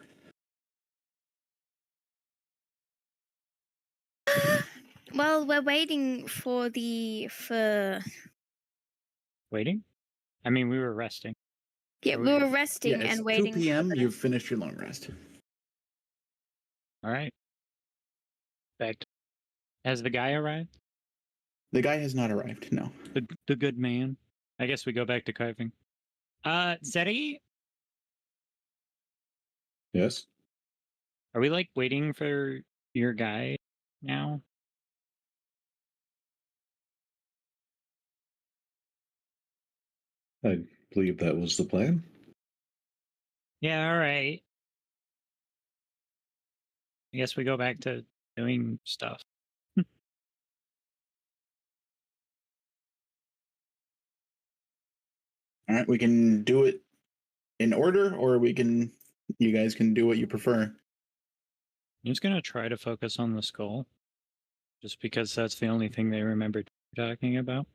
Well, we're waiting for Waiting? I mean, we were resting. yeah, Are we we- were resting Yeah, it's and waiting 2 p.m. for the... You've finished your long rest. All right. Back. Has the guy arrived? The guy has not arrived. No. The good man. I guess we go back to carving. Zeddy, Yes. are we like waiting for your guy now? I believe that was the plan. Yeah, all right. I guess we go back to doing stuff. All right, we can do it in order, or you guys can do what you prefer. I'm just gonna try to focus on the skull, just because that's the only thing they remember talking about.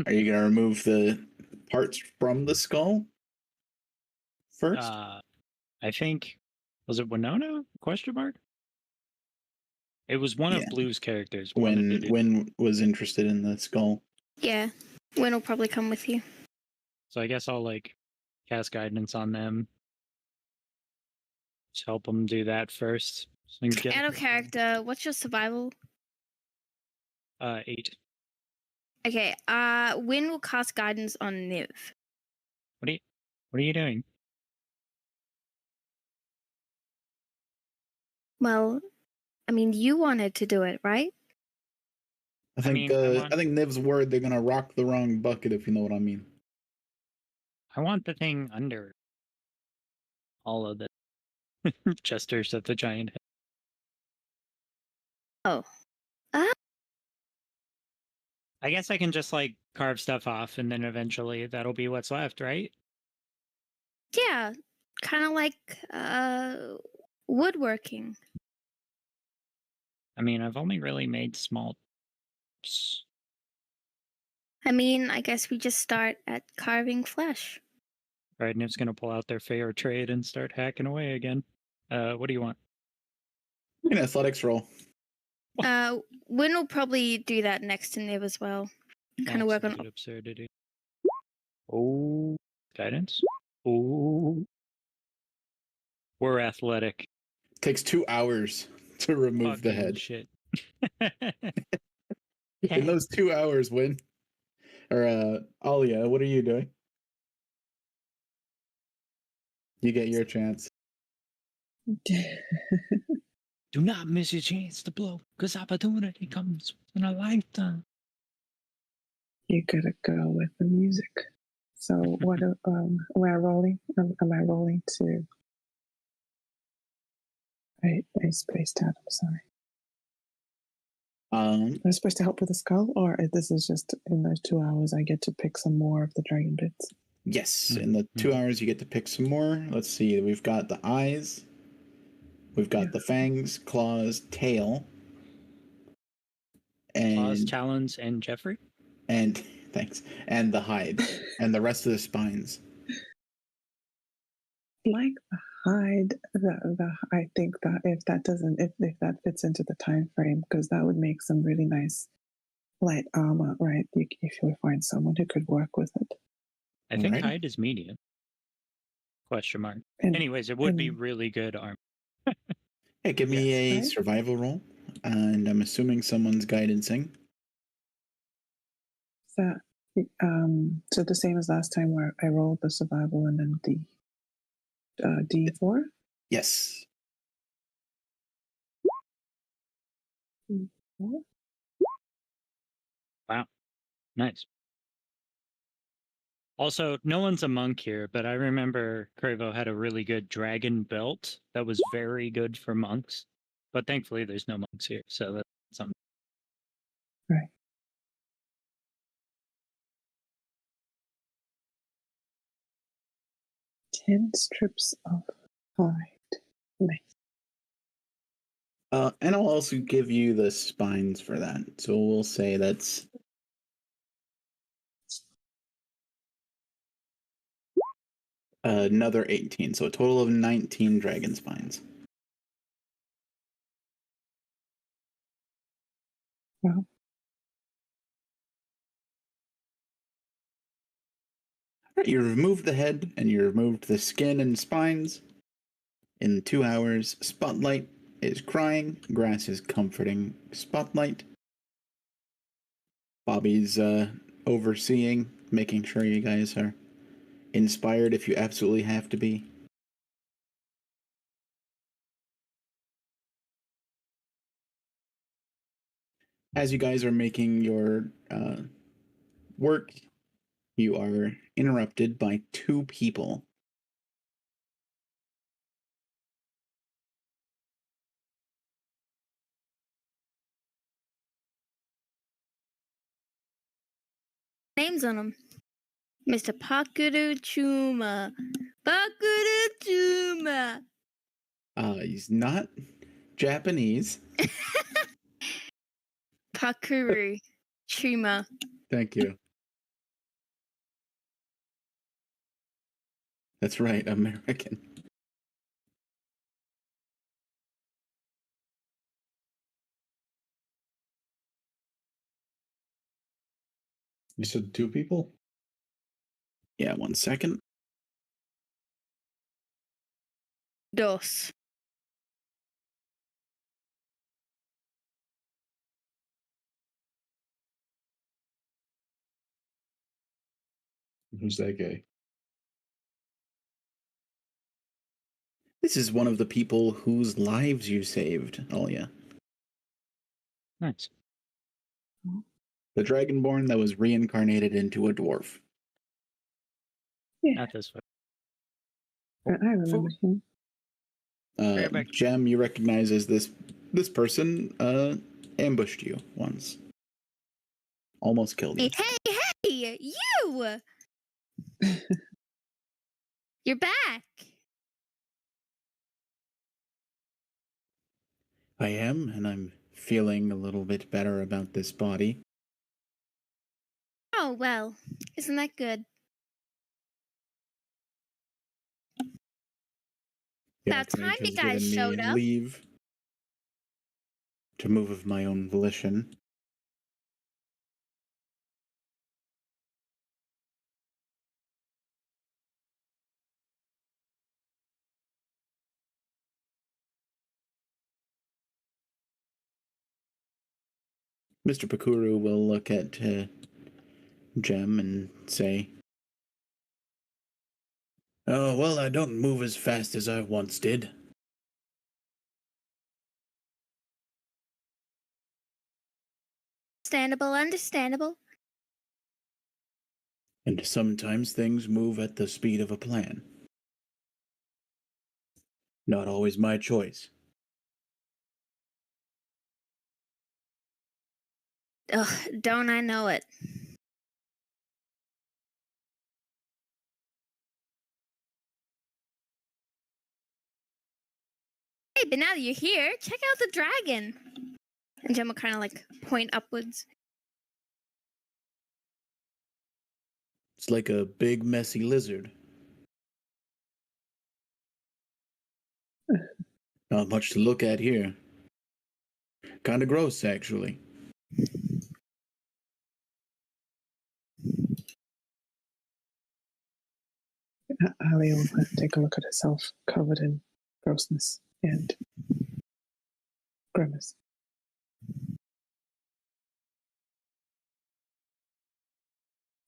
Are you going to remove the parts from the skull? first. I think, was it Winona? Question mark. It was one of Yeah. Blue's characters. wanted to do- When was interested in the skull. Yeah. Win will probably come with you. So I guess I'll like cast guidance on them. Just help them do that first. So I can get Out of character, what's your survival? 8. Okay, Win will cast guidance on Niv. What are you doing? Well, I mean, you wanted to do it, right? I think I think Niv's worried they're gonna rock the wrong bucket, if you know what I mean. I want the thing under all of the gestures of the giant head. Oh. I guess I can just like carve stuff off and then eventually that'll be what's left, right? Yeah, kind of like woodworking. I mean, I've only really made small. I mean, I guess we just start at carving flesh. Right, Niv's gonna pull out their fair trade and start hacking away again. What do you want? An athletics roll. Win will probably do that next to Niv as well. Kind of work on. Absolute absurdity. Oh, guidance. Oh, we're athletic. Takes 2 hours to remove the Fucking head. Shit. In those 2 hours, Win or Alia, what are you doing? You get your chance. Do not miss your chance to blow, because opportunity comes in a lifetime. You gotta go with the music. So what? Am I rolling? Am I rolling to? I spaced out. I'm sorry. Am I supposed to help with the skull, or this is just in those 2 hours I get to pick some more of the dragon bits? Yes, in the 2 hours you get to pick some more. Let's see. We've got the eyes. We've got the fangs, claws, tail, and Claws, talons, and Jeffrey. And thanks. And the hide and the rest of the spines. Like the hide, I think that if that fits into the time frame, because that would make some really nice light armor, right? If you find someone who could work with it. I think Right. hide is medium. Question mark. And, Anyways, it would be really good armor. Hey, give me a right? survival roll. And I'm assuming someone's guidancing. so the same as last time where I rolled the survival and then the D4. Yes. Wow. Nice. Also, no one's a monk here, but I remember Cravo had a really good dragon belt that was very good for monks. But thankfully, there's no monks here, so that's something. Right. Ten strips of hide. Nice. And I'll also give you the spines for that. So we'll say that's another 18. So a total of 19 dragon spines. Wow. You removed the head and you removed the skin and spines. In 2 hours, Spotlight is crying. Grass is comforting Spotlight. Bobby's overseeing, making sure you guys are inspired if you absolutely have to be. As you guys are making your work, you are interrupted by 2 people. Names on them. Mr. Pakuru Chuma. Pakuru Chuma. He's not Japanese. Pakuru Chuma. Thank you. That's right, American. You said 2 people? Yeah, 1 second. Dos. Who's that guy? This is one of the people whose lives you saved, Alia. Nice. The Dragonborn that was reincarnated into a dwarf. Yeah, Not this way. I remember him. Right back. Gem, you recognize as this person ambushed you once. Almost killed you. Hey, you! You're back. I am, and I'm feeling a little bit better about this body. Oh, well, isn't that good? The About time Archmage you has guys given showed me up. leave to move of my own volition. Mr. Pakuru will look at Gem and say, "Oh, well, I don't move as fast as I once did. Understandable. And sometimes things move at the speed of a plan. Not always my choice." Ugh, don't I know it? Hey, but now that you're here, check out the dragon. And Jem will kind of like point upwards. It's like a big, messy lizard. Not much to look at here. Kinda gross, actually. Ali will take a look at herself, covered in grossness and grimace.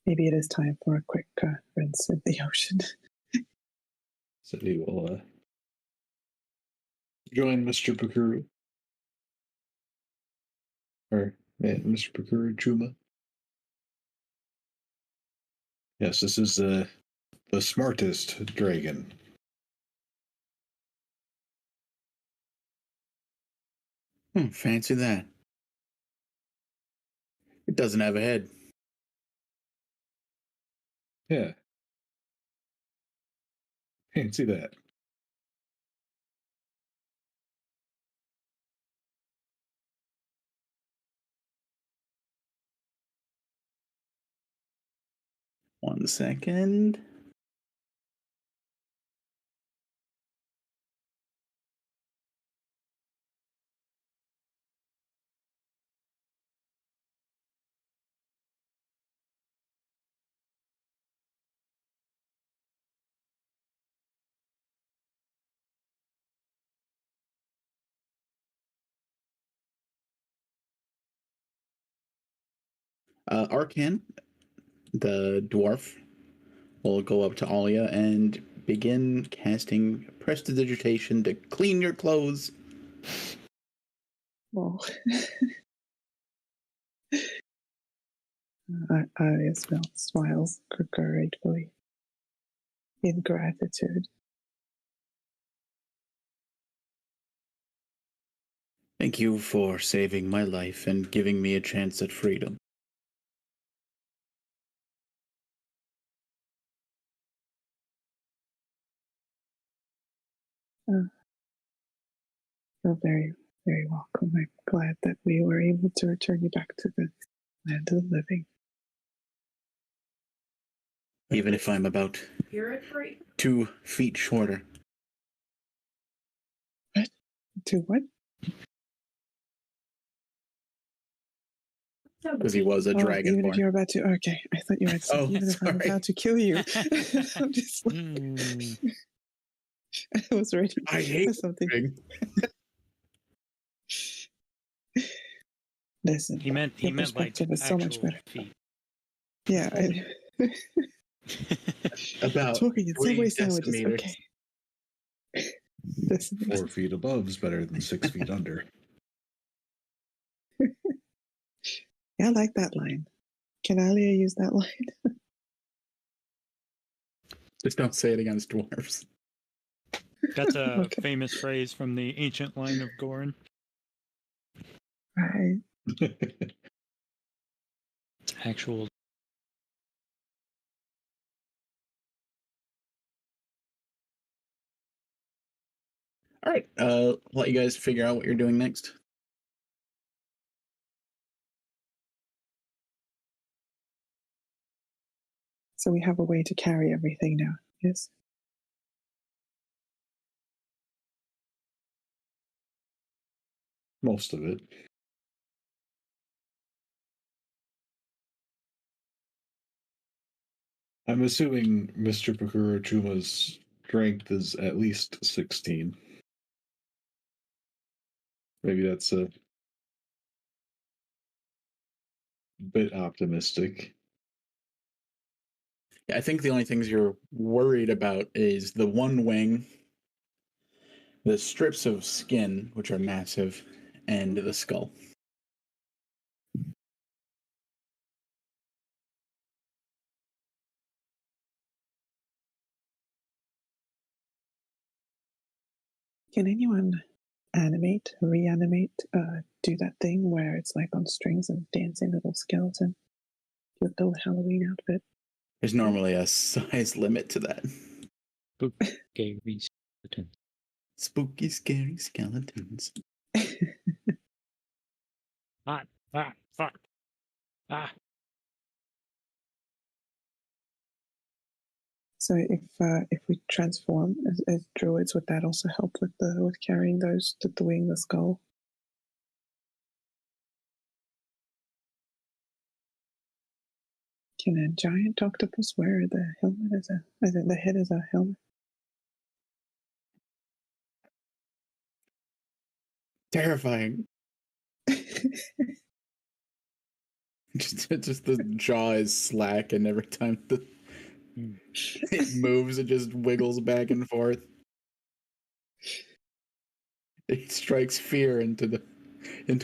Maybe it is time for a quick rinse in the ocean. So he will join Mr. Pakuru. Or Mr. Pakuru Chuma. Yes, this is the smartest dragon. Fancy that. It doesn't have a head. Yeah. Fancy that. One second. Arcan, the dwarf, will go up to Alia and begin casting prestidigitation to clean your clothes. Well, Alia smiles gratefully in gratitude. Thank you for saving my life and giving me a chance at freedom. You're very, very welcome. I'm glad that we were able to return you back to the land of the living. even if I'm about 2 feet shorter. To what? Because he was a Oh, even if dragonborn. you're about to. Okay, I thought you had said, Oh, even if I'm sorry. about to kill you. I'm just like, Hmm. I was ready I hate for something. moving. Listen, He meant your like perspective is so much actual better. feet. Yeah, About talking in 3 Subway sandwiches. decimeters. Okay. Listen, 4 feet above is better than 6 feet under. yeah, I like that line. Can Alia use that line? Just don't say it against dwarves. That's a Okay. famous phrase from the ancient line of Gorin. Right. It's actual. All right. Let you guys figure out what you're doing next. So we have a way to carry everything now. Yes. Most of it. I'm assuming Mr. Pakura Chuma's strength is at least 16. Maybe that's a bit optimistic. Yeah, I think the only things you're worried about is the one wing, the strips of skin, which are massive, and the skull. Can anyone animate, reanimate, do that thing where it's like on strings and dancing little skeleton? Do a little Halloween outfit. There's normally a size limit to that. Scary skeleton. Spooky, scary skeletons. Fuck. Ah. So if we transform as druids, would that also help with carrying those, the wing, the skull? Can a giant octopus wear the helmet as the head as a helmet? Terrifying. Just the jaw is slack, and every time it moves, it just wiggles back and forth. It strikes fear into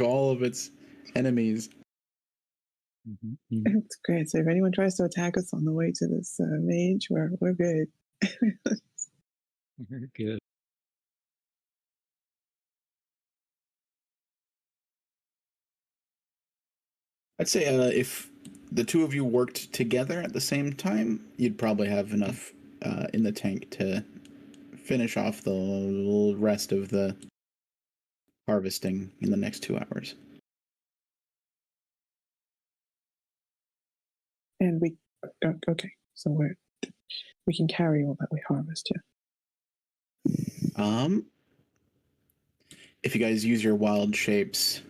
all of its enemies. It's great. So if anyone tries to attack us on the way to this mage, we're good. Very good. I'd say if the two of you worked together at the same time, you'd probably have enough in the tank to finish off the rest of the harvesting in the next 2 hours. And we okay. So we can carry all that we harvest. Yeah. If you guys use your wild shapes,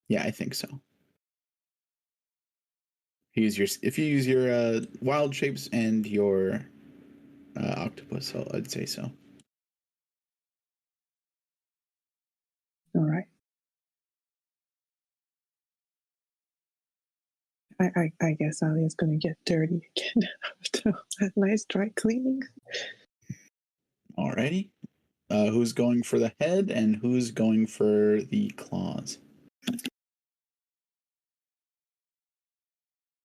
yeah, I think so. If you use your wild shapes and your octopus, I'd say so. All right. I guess Alia's going to get dirty again after that nice dry cleaning. Alrighty. Who's going for the head and who's going for the claws?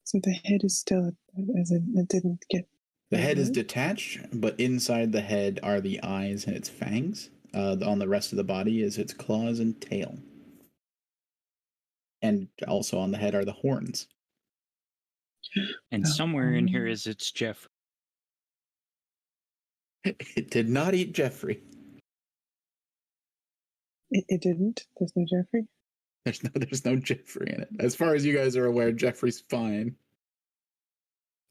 So the head is still, as in it didn't get. The head is removed? detached, but inside the head are the eyes and its fangs. On the rest of the body is its claws and tail. And also on the head are the horns. And somewhere in here is its Jeff. It did not eat Jeffrey. It didn't. There's no Jeffrey. There's no Jeffrey in it. As far as you guys are aware, Jeffrey's fine.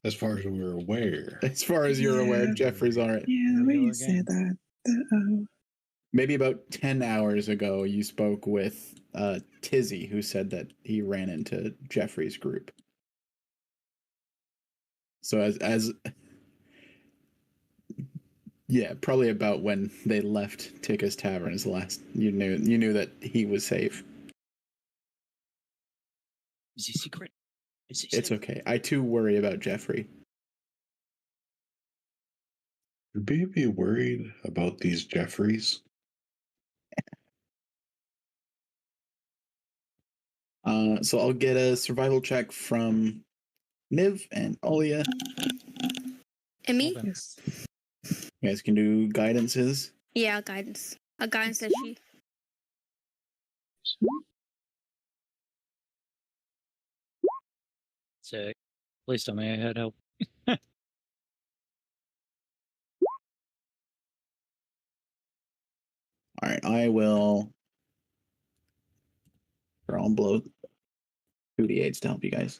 as far as we're aware. As far as you're aware, Yeah. Jeffrey's all right. Yeah, the There way we go you say again. that Maybe about 10 hours ago, you spoke with Tizzy, who said that he ran into Jeffrey's group. So as yeah, probably about when they left Tikka's Tavern is the last you knew that he was safe. Is he secret? Is he It's safe? okay. I too worry about Jeffrey. Should we be worried about these Jeffreys? So I'll get a survival check from Niv and Alia. And me? Hold on. yes. You guys can do guidances. Yeah, guidance. A guidance that she. Sick. Please tell me I had help. All right, I will. I'll blow 2d8s to help you guys.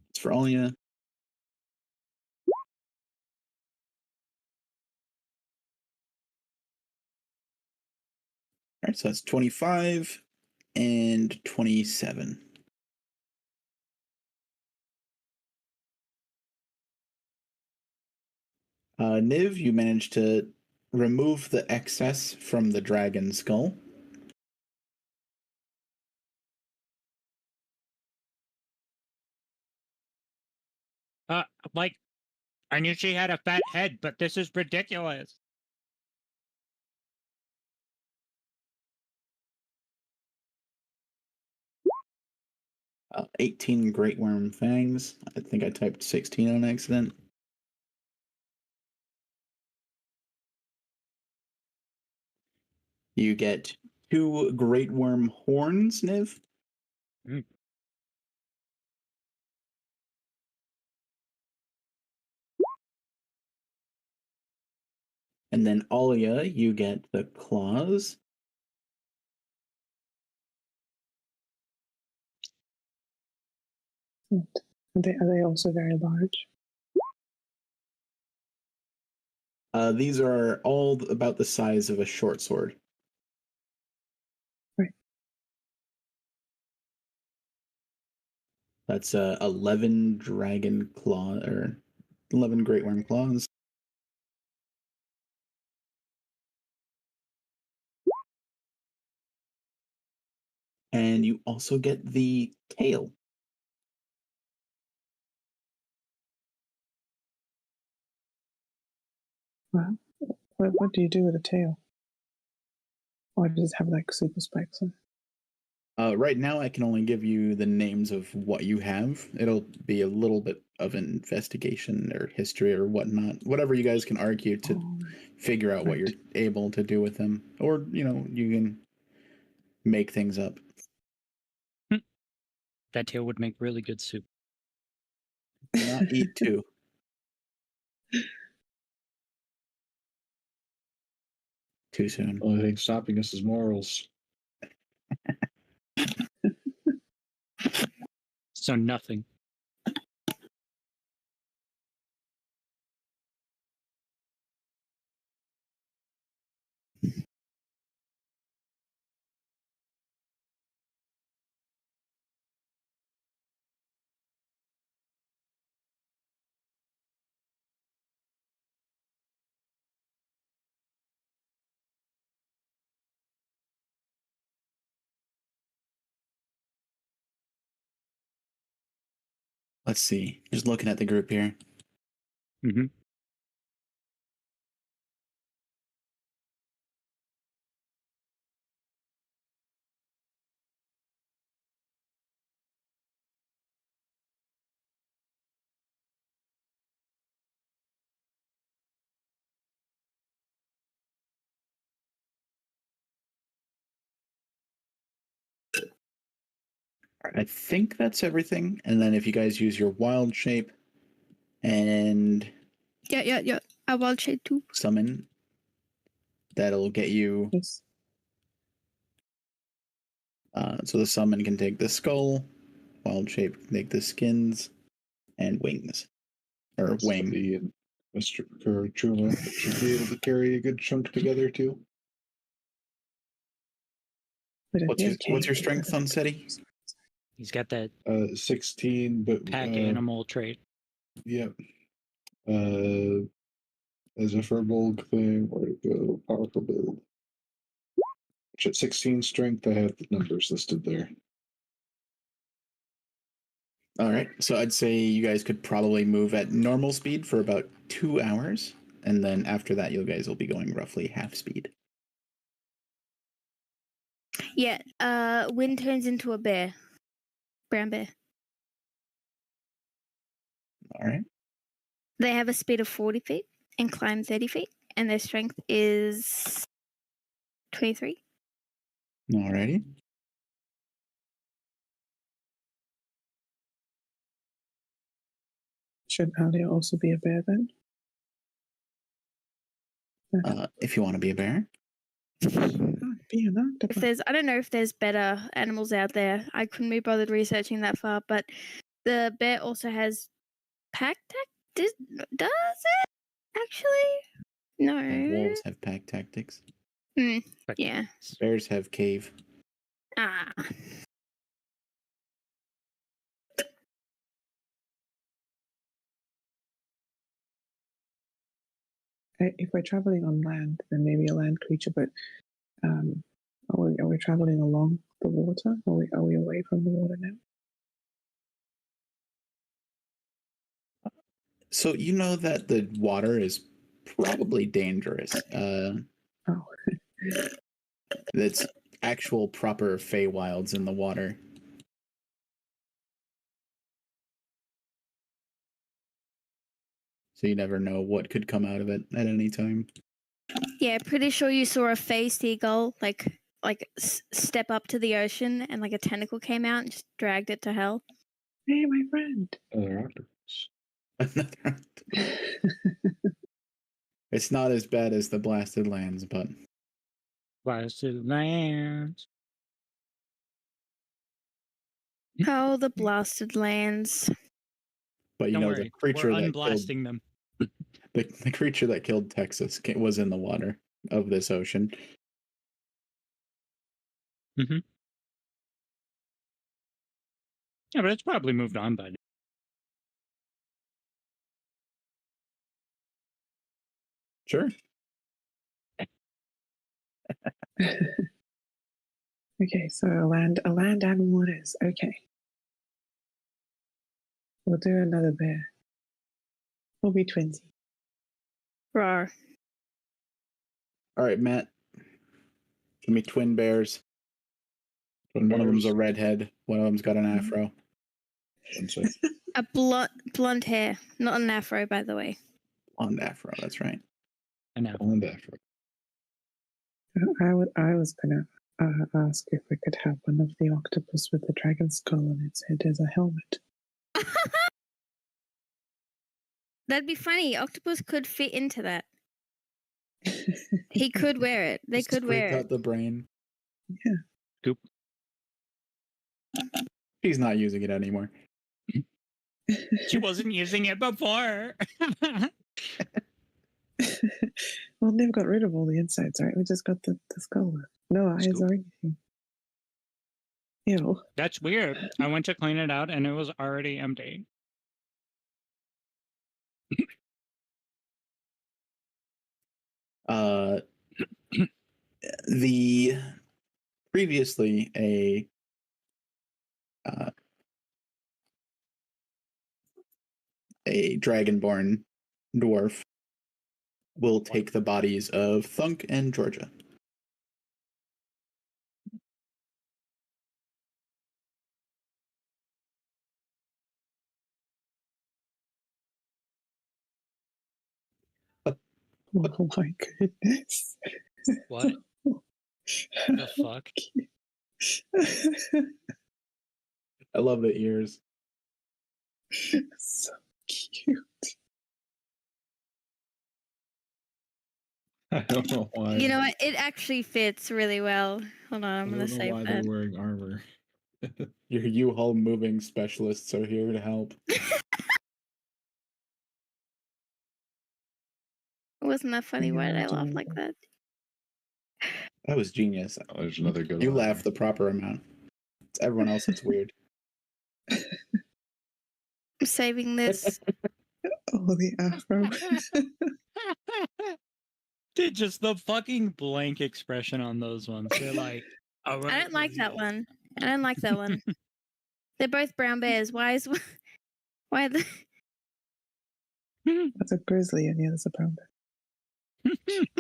It's for Alia. All right, so that's 25 and 27. Niv, you managed to remove the excess from the dragon skull. Like, I knew she had a fat head, but this is ridiculous. Uh, 18 great worm fangs. I think I typed 16 on accident. You get 2 great worm horns, Niv. Mm. And then Alia, you get the claws. Are they also very large? These are all about the size of a short sword. Right. That's 11 dragon claw or 11 great worm claws. And you also get the tail. Wow. What do you do with a tail? Or does it have like super spikes on it? Right now, I can only give you the names of what you have. It'll be a little bit of an investigation or history or whatnot. Whatever you guys can argue to Oh, figure out what right. you're able to do with them. Or, you can make things up. That tail would make really good soup. Do not eat 2. Too soon. Only thing stopping us is morals. So nothing. Let's see. Just looking at the group here. Mm-hmm. I think that's everything. And then if you guys use your wild shape and Yeah. I wild shade too. summon, that'll get you. Yes. So the summon can take the skull, wild shape can take the skins, and wings. Or wing. Steady and Mr. Chuma should be able to carry a good chunk together too. But it What's is your okay. strength on SETI? He's got that 16, but pack animal trait. Yep. As a Furbolg thing, where to go? Powerful build. Which at 16 strength, I have the numbers listed there. All right. So I'd say you guys could probably move at normal speed for about 2 hours. And then after that, you guys will be going roughly half speed. Yeah. Wind turns into a bear. Brown bear. All right. They have a speed of 40 feet and climb 30 feet, and their strength is 23. All righty. Should Alia also be a bear then? If you want to be a bear. Be an If octopus. there's, I don't know if there's better animals out there. I couldn't be bothered researching that far, but the bear also has pack tactics. Does it actually? No. Wolves have pack tactics. But Yeah. Bears have cave. Ah. If we're traveling on land, then maybe a land creature. But are we traveling along the water? Are we away from the water now? So you know that the water is probably dangerous. Oh, That's actual proper Feywilds in the water. So you never know what could come out of it at any time. Yeah, pretty sure you saw a fey seagull like step up to the ocean and like a tentacle came out and just dragged it to hell. hey, my friend. Another octopus. Another. It's not as bad as the Blasted Lands, but Blasted lands. Oh, the blasted lands. you Don't know worry, the creature we're that killed unblasting them. the creature that killed Texas was in the water of this ocean. Yeah, but it's probably moved on by now. Sure. Okay, so a land and waters. Okay. We'll do another bear. We'll be twinsy. Rawr. All right, Matt. Give me twin bears. One of them's a redhead. One of them's got an afro. A blonde hair, not an afro, by the way. Blonde afro. That's right. I know. On afro. I was gonna ask if I could have one of the octopus with the dragon skull on its head as a helmet. That'd be funny. Octopus could fit into that. He could wear it. They Just could wear scrape it. out the brain. Yeah. Goop. He's not using it anymore. She wasn't using it before. Well, they've got rid of all the insides, right? We just got the skull left. No eyes Scoop. or anything. Ew. That's weird. I went to clean it out and it was already empty. The previously a dragonborn dwarf will take the bodies of Thunk and Georgia. Oh my goodness. What? The fuck? I love the ears. So cute. I don't know why. You know what? It actually fits really well. Hold on, I I'm gonna don't know why save they're that. wearing armor. Your U-Haul moving specialists are here to help. Wasn't that funny? Why did I laugh Yeah, like that? That was genius. Oh, there's another good You one. laugh the proper amount. It's everyone else that's weird. I'm saving this. Oh, the afro. Dude, just the fucking blank expression on those ones. They're like, I don't like that one. I don't like that one. They're both brown bears. Why is why are the That's a grizzly, and the other's a brown bear.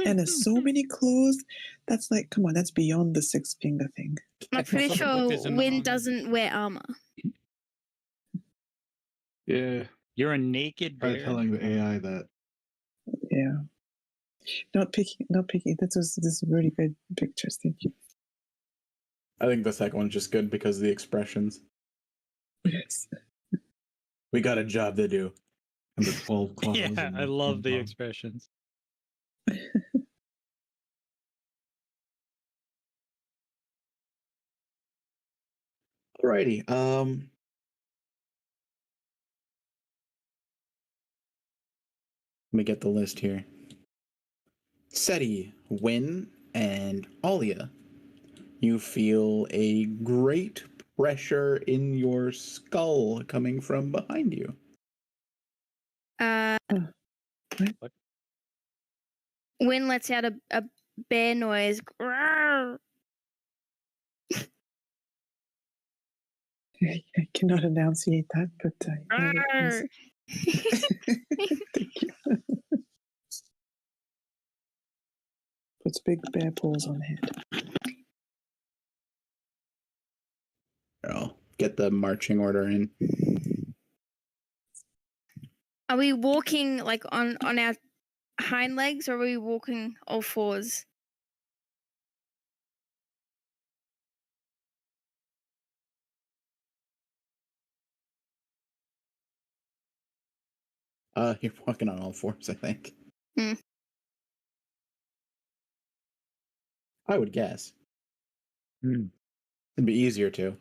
And there's so many claws. That's like, come on, that's beyond the 6-finger thing. I'm pretty What sure is in Win armor? doesn't wear armor. Yeah, You're a naked try bear. telling the AI that. Yeah. Not picky. This is really good pictures. Thank you. I think the second one's just good because of the expressions. Yes. We got a job to do. And the 12 claws. Yeah, and I love the ping-pong. expressions. Alrighty. Let me get the list here. Seti, Win, and Alia. You feel a great pressure in your skull coming from behind you. Win lets out a bear noise. Growl. I cannot enunciate that, but yeah, it Arr. is. Thank you. Puts big bear paws on head. I'll get the marching order in. Are we walking like on our hind legs, or are we walking all fours? You're walking on all fours, I think. Hmm. I would guess. Hmm. It'd be easier to.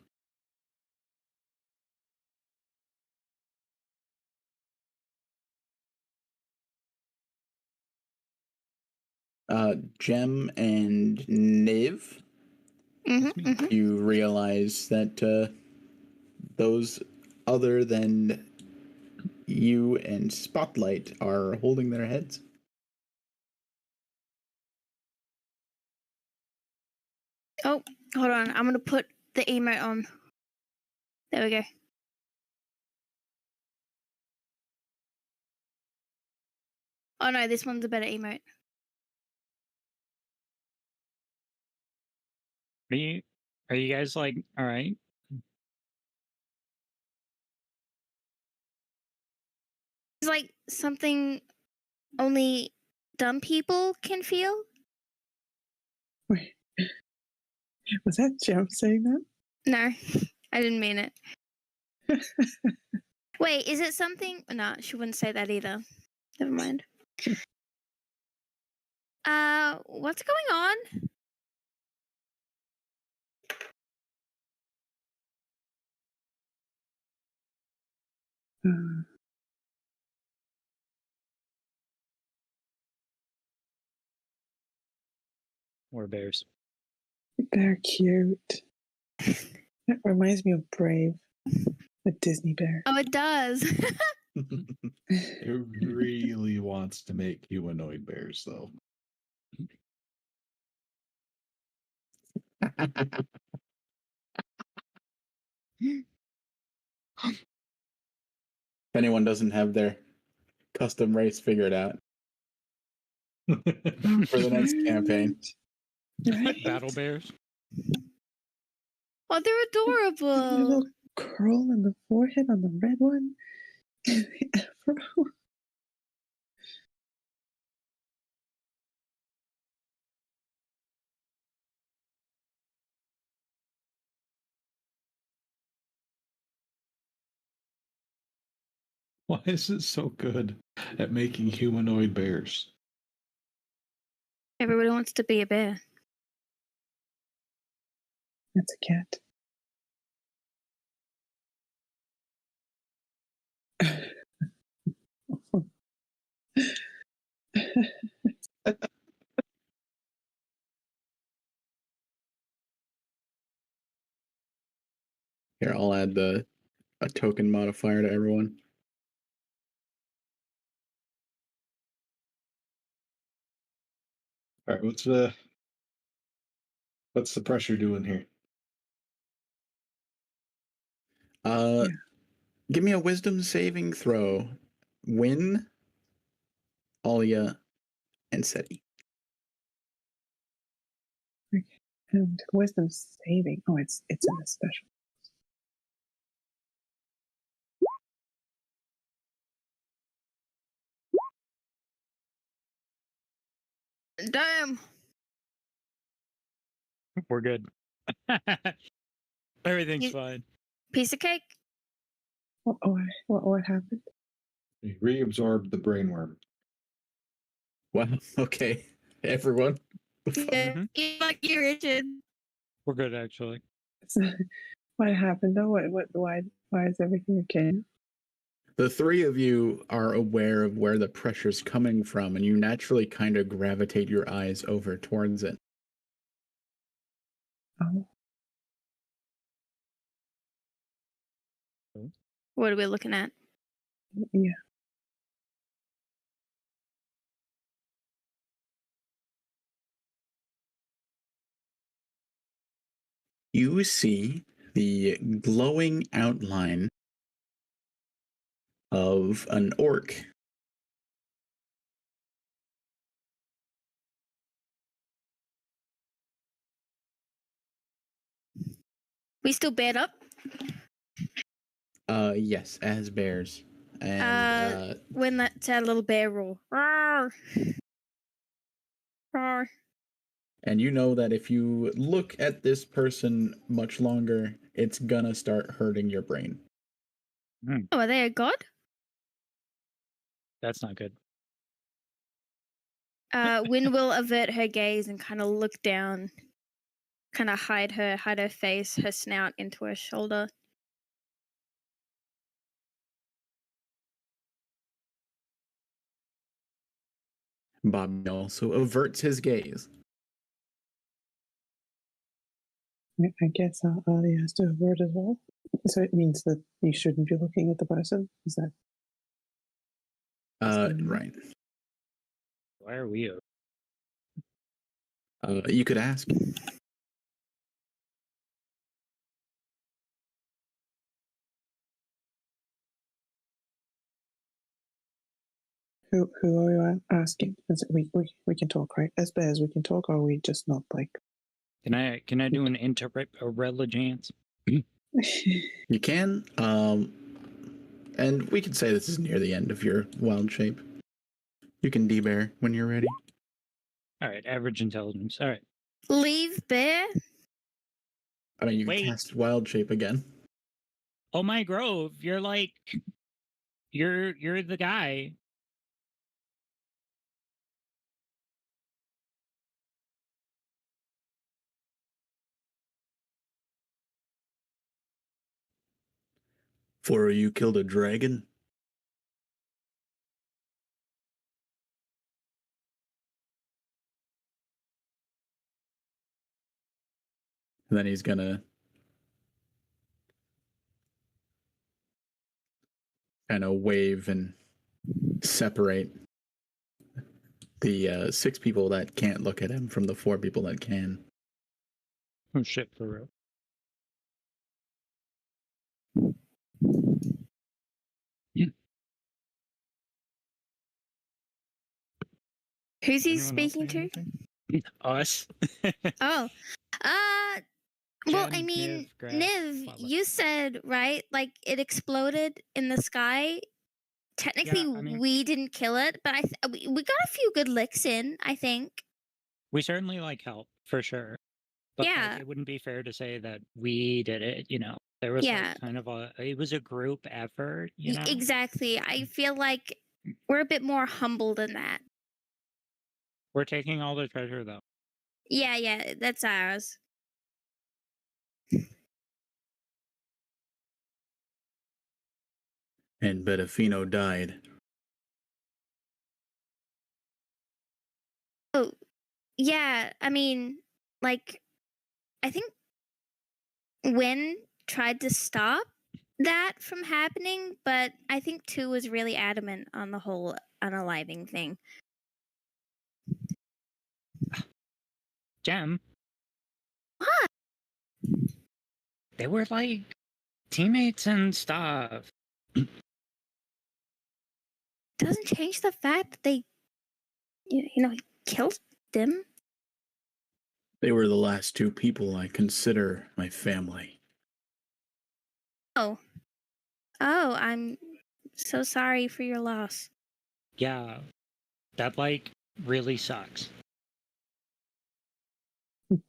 Gem and Niv, Mm-hmm, you realize that those other than you and Spotlight are holding their heads. Oh, hold on. I'm gonna put the emote on. There we go. Oh no, this one's a better emote. Are you guys like, all right? It's like something only dumb people can feel. Wait, was that Gem saying that? No, I didn't mean it. Wait, is it something? No, she wouldn't say that either. Never mind. What's going on? Uh, Or bears? they're cute. That reminds me of Brave, the Disney bear. Oh, it does. It really wants to make humanoid bears, though. If anyone doesn't have their custom race figured out for the next campaign. Right? Battle bears? Oh, they're A adorable. little curl in the forehead on the red one. And the afro. Why is it so good at making humanoid bears? Everybody wants to be a bear. That's a cat. Here, I'll add a token modifier to everyone. All right, what's the pressure doing here? Yeah. Give me a wisdom saving throw. Win, Alia, and Seti. And wisdom saving. Oh, it's in a special. Damn. We're good. Everything's You- fine. Piece of cake. What happened? You reabsorbed the brainworm. Wow. Okay, everyone. Yeah, Mhm. you like you, Richard. We're good, actually. What happened? though? Why is everything okay? The three of you are aware of where the pressure's coming from, and you naturally kind of gravitate your eyes over towards it. Oh, What are we looking at? yeah. You see the glowing outline of an orc. We still bed up? Yes, as bears. And When that's our little bear roar. Roar. Roar. and you know that if you look at this person much longer, it's gonna start hurting your brain. Oh, are they a god? That's not good. Wynn will avert her gaze and kind of look down, kind of hide her face, her snout into her shoulder. Bobby also averts his gaze. I guess Ali has to avert as well. So it means that you shouldn't be looking at the person. Is that? Right. Why are we? You could ask. Who are you asking? Is it, we can talk, right? As bears, we can talk, or are we just not like? Can I do an intelligence? You can. And we can say this is near the end of your wild shape. You can debear when you're ready. All right, average intelligence. All right. Leave bear? I mean, you can Wait. cast wild shape again. Oh my Grove, you're like, you're the guy. For you killed a dragon. And then he's gonna kind of wave and separate the 6 people that can't look at him from the 4 people that can. Oh shit, for real. Who's he Anyone else speaking say to? anything? Us. Oh, well, I Jen, mean, Niv, Graf, Niv, Baba. you said, right? Like, it exploded in the sky. Technically, I mean- we didn't kill it, but we got a few good licks in, I think. We certainly like help for sure. But like, Yeah. it wouldn't be fair to say that we did it. You know, there was Yeah. like kind of it was a group effort. You know, Exactly. I feel like we're a bit more humble than that. We're taking all the treasure, though. Yeah, that's ours. And Bedafino died. Oh, yeah. I mean, like, I think Win tried to stop that from happening, but I think 2 was really adamant on the whole unaliving thing. Gem, What? they were like teammates and stuff. Doesn't change the fact that they, you know, he killed them. They were the last 2 people I consider my family. Oh, I'm so sorry for your loss. Yeah, that like really sucks.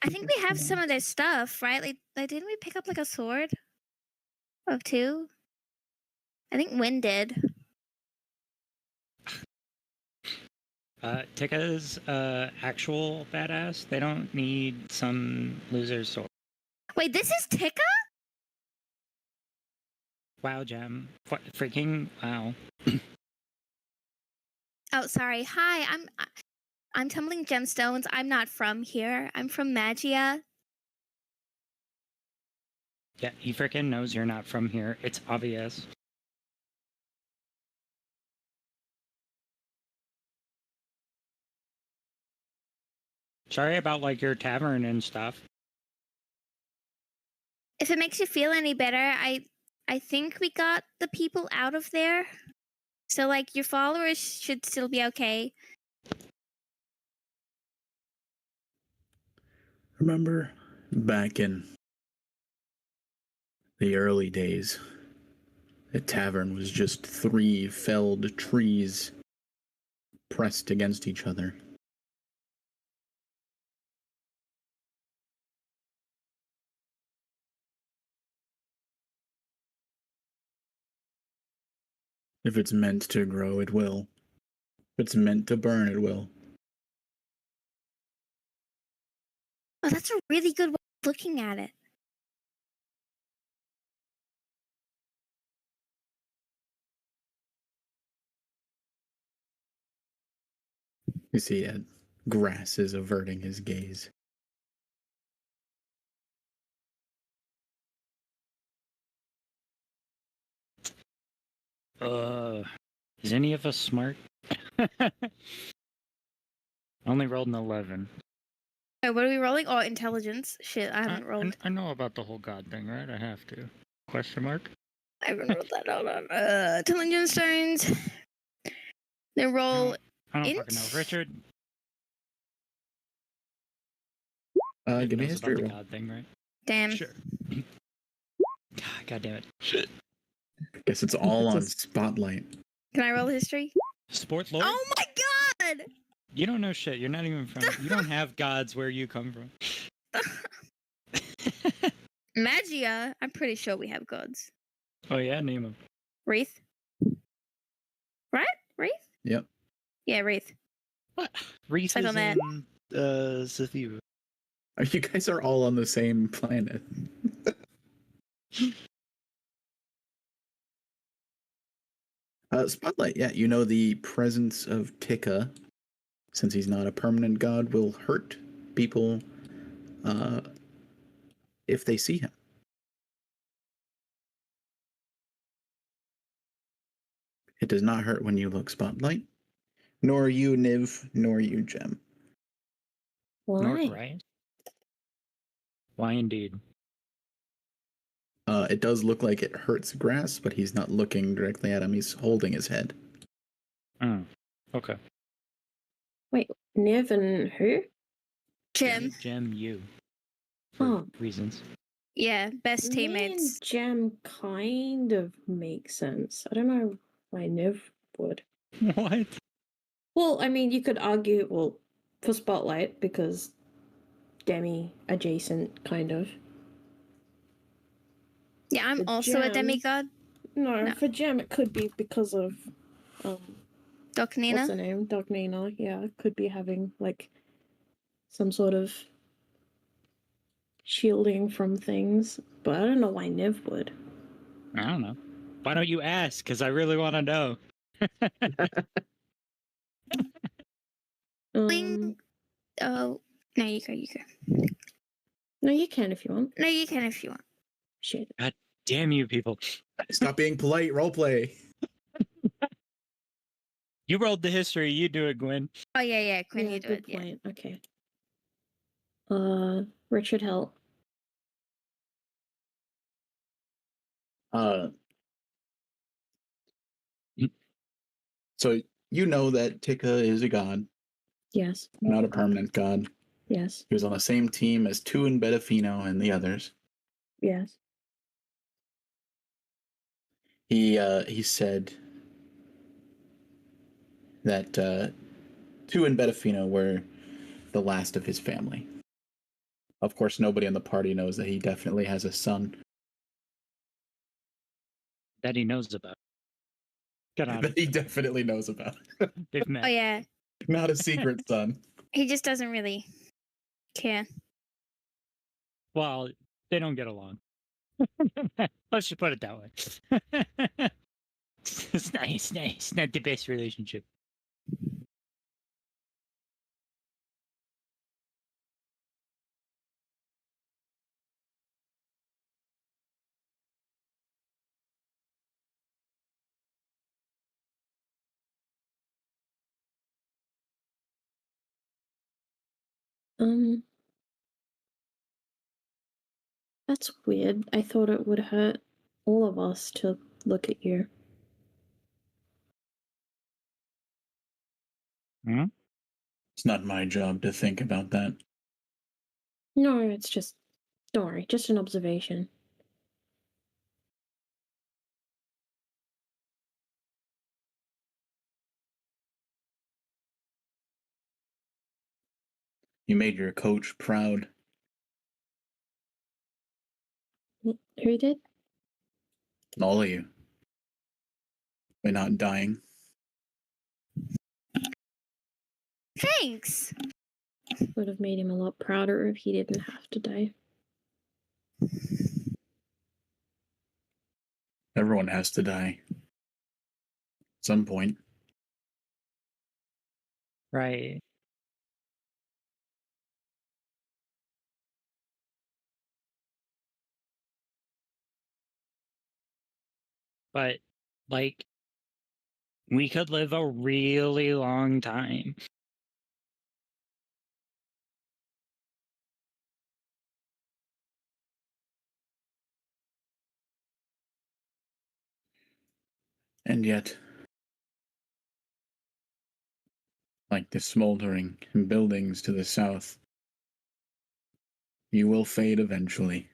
I think we have some of their stuff, right? Like didn't we pick up like a sword of 2? I think Win did. Tikka's actual badass. They don't need some loser's sword. Wait, this is Tikka? Wow, Gem. Freaking wow. Oh, sorry. Hi, I'm Tumbling Gemstones. I'm not from here. I'm from Magia. Yeah, he freaking knows you're not from here. It's obvious. Sorry about like your tavern and stuff. If it makes you feel any better, I think we got the people out of there. So like your followers should still be okay. Remember back in the early days, the tavern was just 3 felled trees pressed against each other. If it's meant to grow, it will. If it's meant to burn, it will. Oh, that's a really good way of looking at it. You see, grass is averting his gaze. Is any of us smart? Only rolled an 11. Oh, what are we rolling? Oh, intelligence. Shit, I haven't rolled. I know about the whole god thing, right? I have to. Question mark? I haven't rolled that. Hold on. Intelligence stones. Then roll. I don't Int? fucking know. Richard? Give me a knows history about the roll. god thing, right? Damn. Sure. God damn it. Guess it's all on Just- Spotlight. Can I roll history? Sport lord? Oh my god! You don't know shit. You're not even from. You don't have gods where you come from. Magia. I'm pretty sure we have gods. Oh yeah, name them. Wreath. Right? Wreath? Yep. Yeah, Wreath. What? Reese Click is on that. in Sathiva. You guys are all on the same planet. Spotlight, yeah, you know the presence of Tikka, since he's not a permanent god, will hurt people if they see him. It does not hurt when you look, Spotlight. Nor you, Niv, nor you, Gem. North, right? Why indeed? It does look like it hurts Grass, but he's not looking directly at him. He's holding his head. Oh, okay. Wait, Niv and who? Jim. Gem you. For Oh. reasons. Yeah, best Me and teammates. Gem kind of makes sense. I don't know why Niv would. What? Well, I mean, you could argue, well, for Spotlight, because Demi adjacent, kind of. Yeah, I'm The also a Gem. demigod. No, No. for Gem, it could be because of what's Nina. her name? Doc Nina. Yeah, could be having like some sort of shielding from things, but I don't know why Niv would. I don't know. Why don't you ask? Because I really want to know. Bling. Oh, no, you go. No, you can if you want. No, you can if you want. Shit. Damn you people. Stop being polite. Roleplay. You rolled the history. You do it, Gwen. Oh yeah, Quinn, Yeah, you do good it. Yeah. point. Okay. Richard Hell. So you know that Tika is a god, Yes. not a permanent god. Yes. He was on the same team as Tu and Bedafino and the others. Yes. He said that Tu and Bedafino were the last of his family. Of course, nobody in the party knows that he definitely has a son. That he knows about. Get on. That he definitely knows about. They've met. Oh yeah, Not a secret son. he just doesn't really care. Well, they don't get along. Let's just put it that way. It's nice. Not the best relationship. That's weird. I thought it would hurt all of us to look at you. It's not my job to think about that. No, it's just, don't worry, just an observation. You made your coach proud. Who did? All of you. By not dying. Thanks. Would have made him a lot prouder if he didn't have to die. Everyone has to die. At some point. Right. But, like, we could live a really long time. And yet, like the smoldering buildings to the south, you will fade eventually.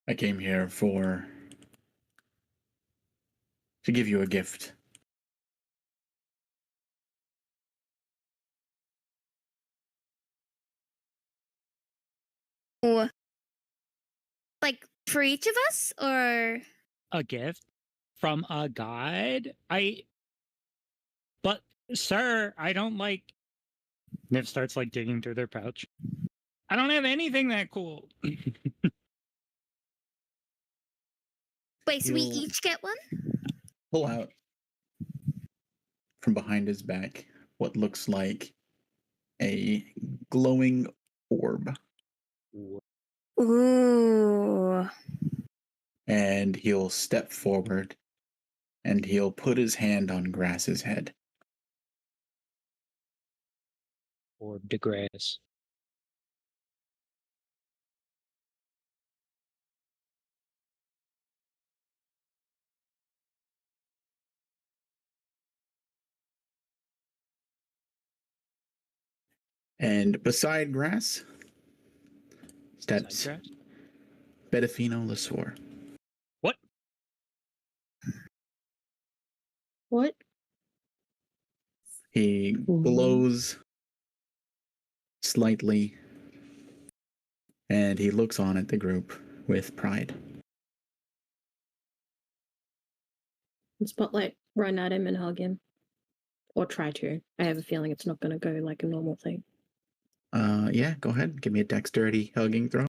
I came here to give you a gift. Ooh. Like for each of us, or A gift from a god? But, sir, I don't like. Niv starts, like, digging through their pouch. I don't have anything that cool. wait, so we You'll- each get one? Pull out from behind his back what looks like a glowing orb. Ooh. And he'll step forward and he'll put his hand on Grass's head. Or de grass. And beside Grass steps Grass? Bedafino Lasor. What? What? He glows slightly and he looks on at the group with pride. And Spotlight run at him and hug him. Or try to. I have a feeling it's not going to go like a normal thing. Yeah, go ahead. Give me a dexterity hugging throw.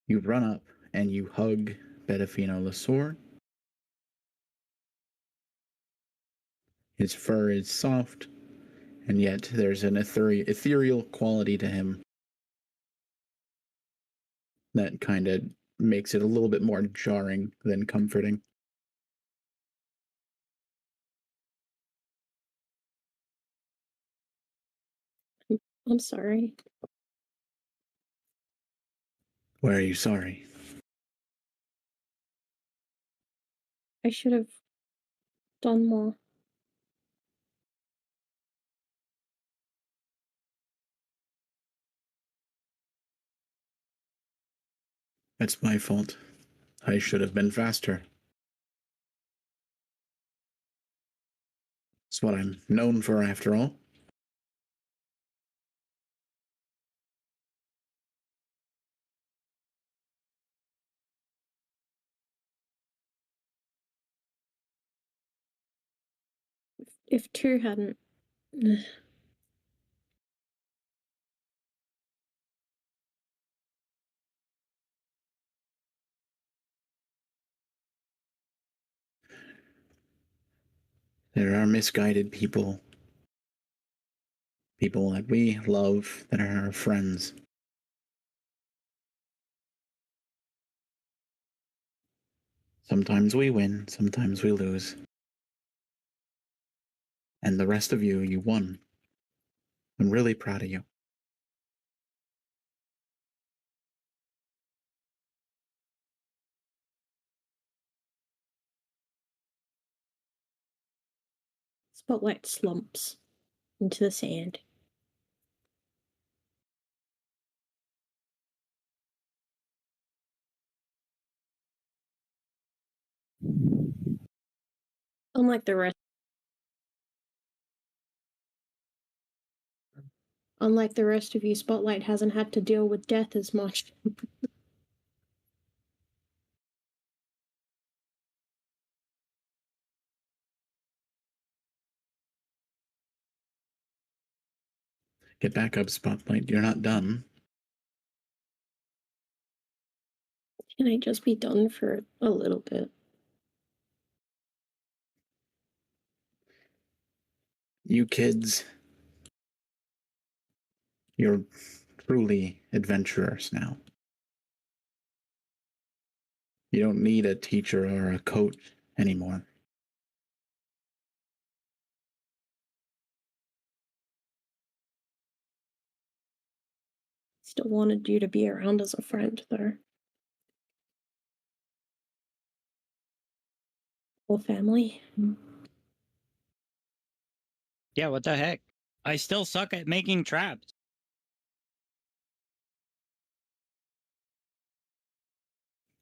You run up and you hug Bedafino Lasor. His fur is soft, and yet there's an ethereal quality to him that kind of makes it a little bit more jarring than comforting. I'm sorry. Why are you sorry? I should have done more. That's my fault. I should have been faster. It's what I'm known for, after all. If 2 hadn't. There are misguided people. People that we love that are our friends. Sometimes we win, sometimes we lose. And the rest of you, you won. I'm really proud of you. Spotlight slumps into the sand. Unlike the rest of you, Spotlight hasn't had to deal with death as much. Get back up, Spotlight. You're not done. Can I just be done for a little bit? You kids, you're truly adventurers now. You don't need a teacher or a coach anymore. Still wanted you to be around as a friend, though. Or family. Yeah, what the heck? I still suck at making traps.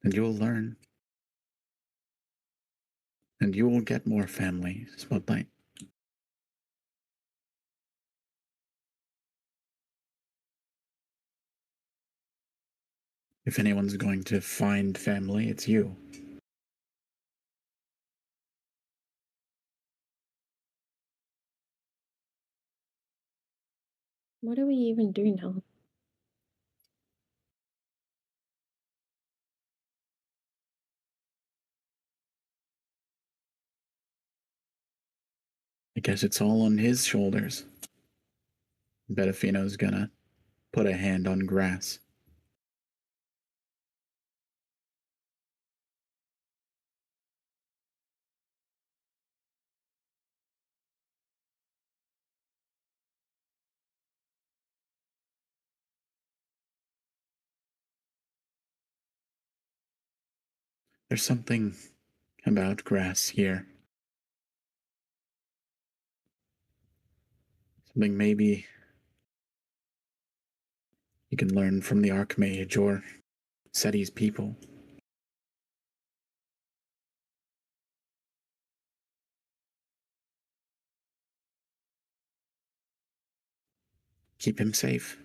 And you'll learn. And you will get more family, Spotlight. If anyone's going to find family, it's you. What do we even do now? I guess it's all on his shoulders. Bedafino's gonna put a hand on Grass. There's something about Grass here. Something maybe you can learn from the Archmage or Seti's people. Keep him safe.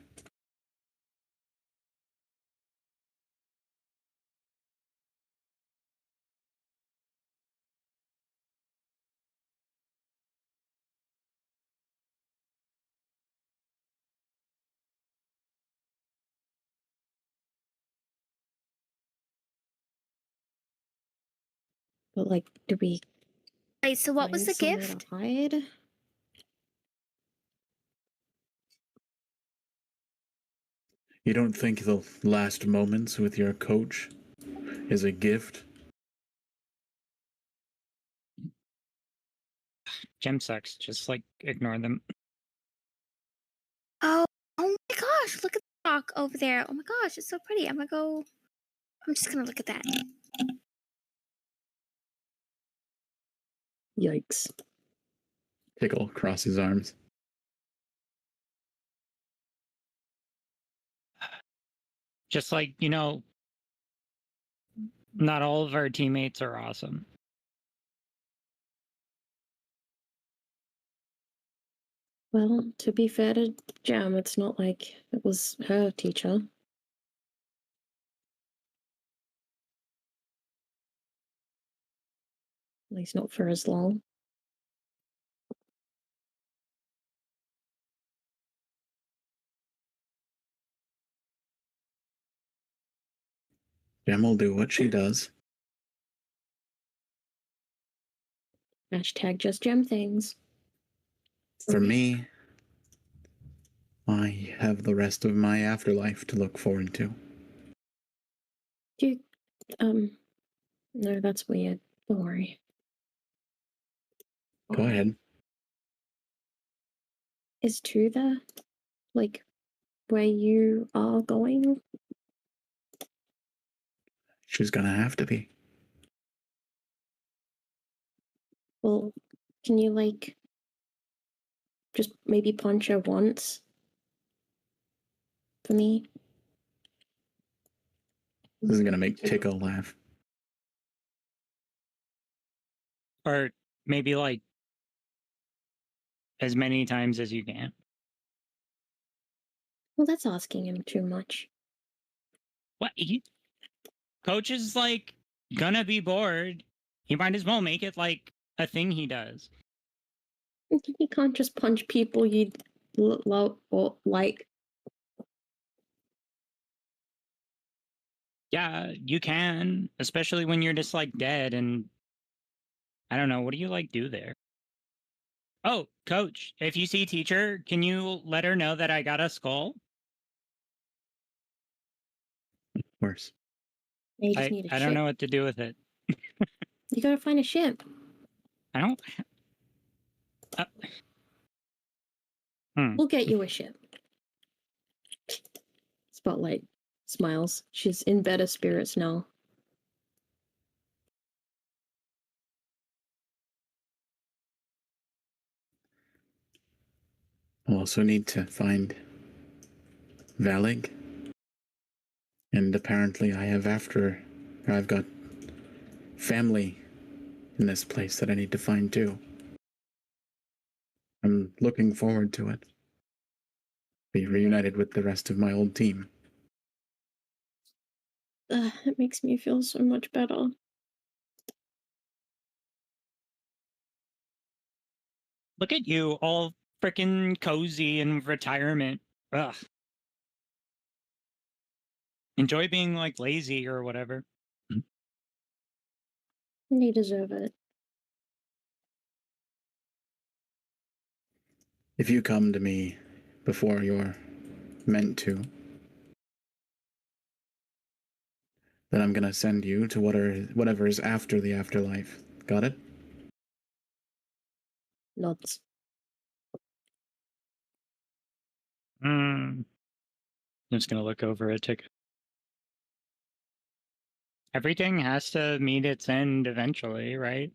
But like, do we Wait, so what was the find somewhere gift? to hide? You don't think the last moments with your coach is a gift? Gem sucks. Just like ignore them. Oh my gosh, look at the rock over there. Oh my gosh, it's so pretty. I'm just gonna look at that. Yikes. Tickle crosses arms. Just like, not all of our teammates are awesome. Well, to be fair to Jam, it's not like it was her teacher. At least not for as long. Gem will do what she does. Hashtag just Gem things. For me, I have the rest of my afterlife to look forward to. Do you, no, that's weird. Don't worry. Go ahead. Is 2 there? Like, where you are going? She's gonna have to be. Well, can you, like, just maybe punch her once? For me? This is gonna make Tickle laugh. Or maybe like as many times as you can. Well, that's asking him too much. What? Coach is like gonna be bored. He might as well make it like a thing he does. You can't just punch people you love or like. Yeah, you can, especially when you're just like dead and I don't know, what do you like do there? Oh, coach, if you see teacher, can you let her know that I got a skull? Worse. You just need a I ship. don't know what to do with it. You gotta find a ship. I don't. We'll get you a ship. Spotlight smiles. She's in better spirits now. I'll also need to find Valig. And apparently I've got family in this place that I need to find too. I'm looking forward to it. Be reunited with the rest of my old team. It makes me feel so much better. Look at you, all freaking cozy in retirement. Ugh. Enjoy being like lazy or whatever. They deserve it. If you come to me before you're meant to, then I'm gonna send you to whatever is after the afterlife. Got it? Nods. I'm just gonna look over a ticket. Everything has to meet its end eventually, right?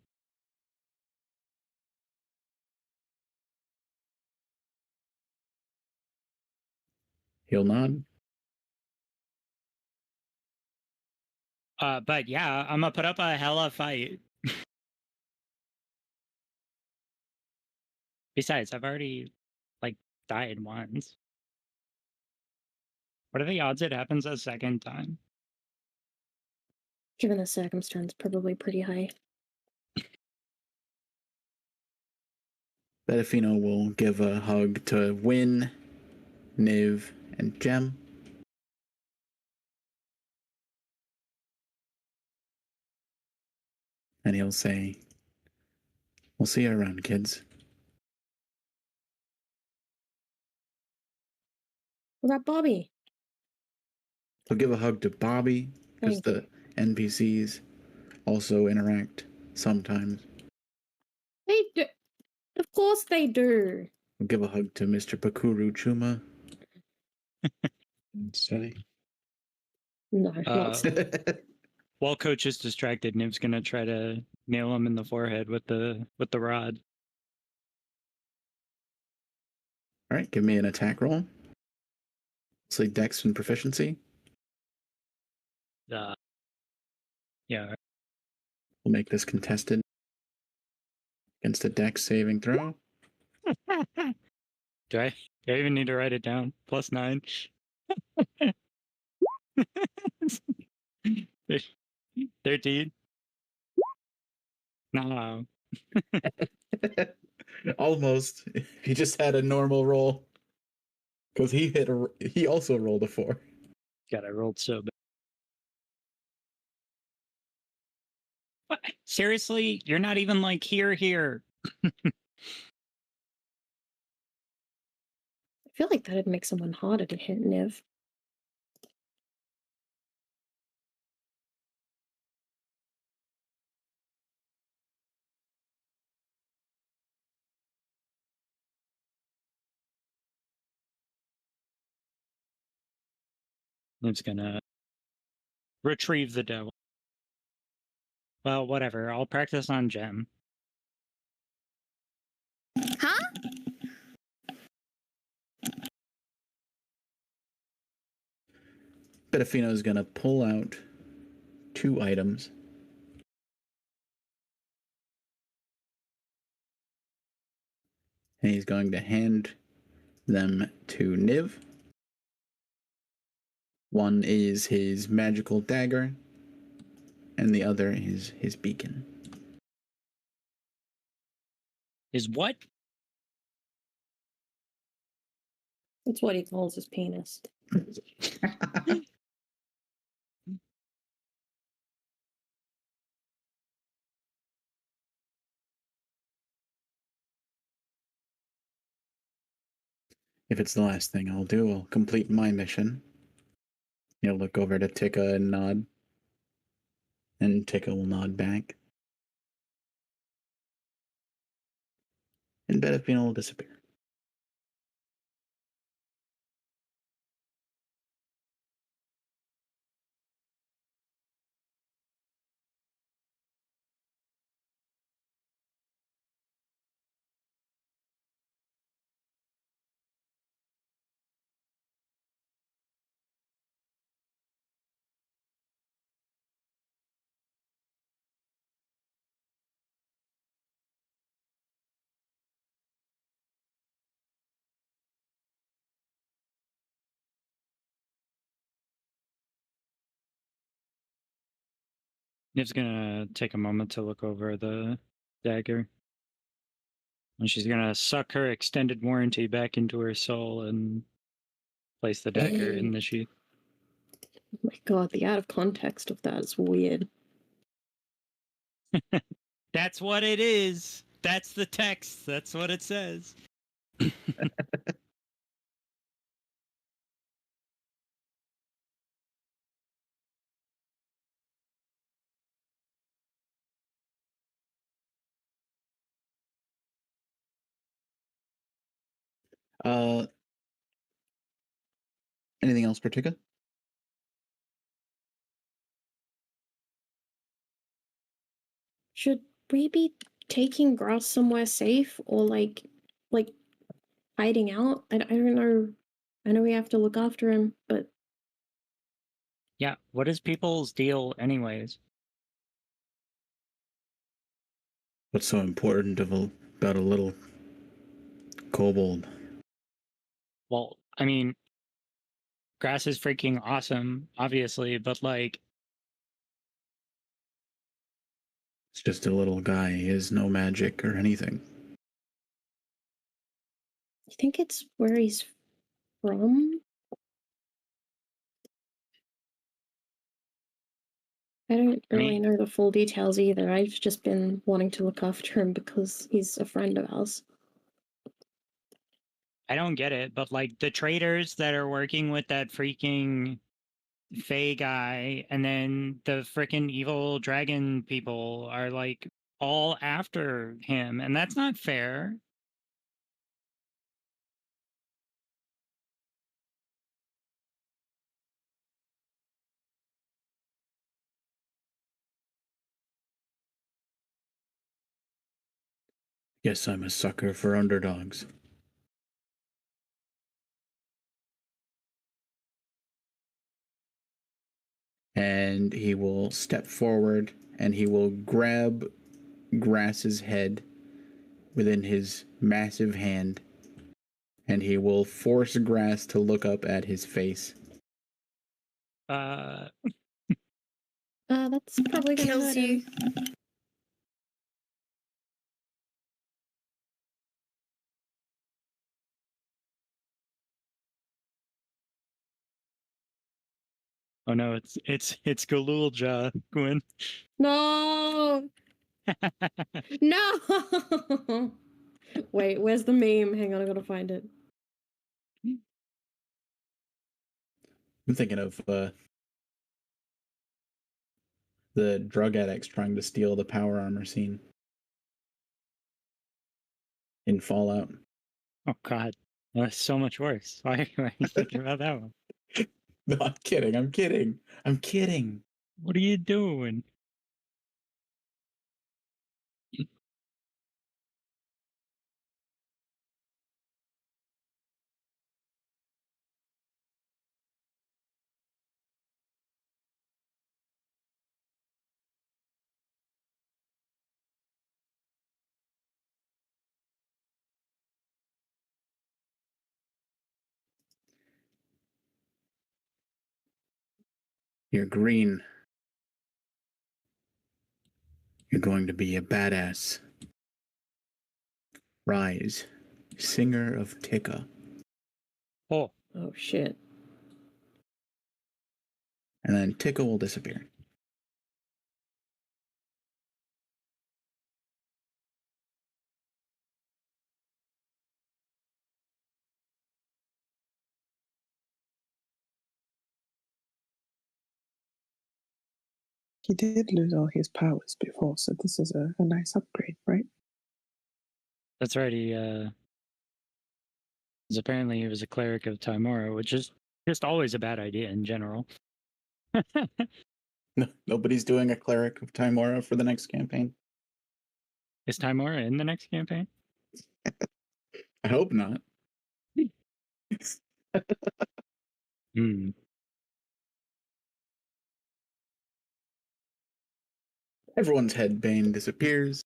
He'll nod. But yeah, I'm gonna put up a hella fight. Besides, I've already like died once. What are the odds it happens a second time? Given the circumstance, probably pretty high. Bedafino will give a hug to Win, Niv, and Gem. And he'll say, "We'll see you around, kids." What about Bobby? He'll give a hug to Bobby because Thank the NPCs also interact sometimes. They do. Of course they do. He'll give a hug to Mr. Pakuru Chuma. Steady. No, Uh, not While Coach is distracted, Niv's gonna try to nail him in the forehead with the rod. All right, give me an attack roll. Say Dex and proficiency. Yeah. We'll make this contested against a Dex saving throw. Do I even need to write it down? +9. 13. No. Almost. He just had a normal roll because he also rolled a 4. God, I rolled so bad. What? Seriously? You're not even like here. I feel like that'd make someone harder to hit, Niv. Niv's gonna retrieve the devil. Well, whatever. I'll practice on Gem. Huh? Betafino's gonna pull out 2 items. And he's going to hand them to Niv. One is his magical dagger, and the other is his beacon. Is what? That's what he calls his penis. If it's the last thing I'll do, I'll complete my mission. He'll look over to Tika and nod. And Tika will nod back. And Betafino will disappear. Niv's gonna take a moment to look over the dagger. And she's gonna suck her extended warranty back into her soul and place the dagger in the sheath. Oh my god, the out of context of that is weird. That's what it is. That's the text. That's what it says. Anything else, Partika? Should we be taking Grass somewhere safe or like hiding out? I don't know. I know we have to look after him, but Yeah, what is people's deal anyways? What's so important about a little kobold? Well, I mean, Grass is freaking awesome, obviously, but like, It's just a little guy. He has no magic or anything. you think it's where he's from? I don't I really mean- know the full details either. I've just been wanting to look after him because he's a friend of ours. I don't get it, but like the traders that are working with that freaking Fey guy and then the freaking evil dragon people are like all after him, and that's not fair. Yes, I'm a sucker for underdogs. And he will step forward and he will grab Grass's head within his massive hand, and he will force Grass to look up at his face. That's probably gonna Kills hurt you. him. Oh no, it's Galulja, Gwyn. No! No! Wait, where's the meme? Hang on, I gotta find it. I'm thinking of the drug addicts trying to steal the power armor scene in Fallout. Oh god, that's so much worse. Why are you thinking about that one? No, I'm kidding. I'm kidding. I'm kidding. What are you doing? You're green. You're going to be a badass. Rise, singer of Tika. Oh, Oh shit. And then Tika will disappear. He did lose all his powers before, so this is a nice upgrade, right? that's right. He 'cause apparently he was a cleric of Timora, which is just always a bad idea in general. No, nobody's doing a cleric of Timora for the next campaign. Is Timora in the next campaign? I hope not. Hmm. Everyone's headbane disappears.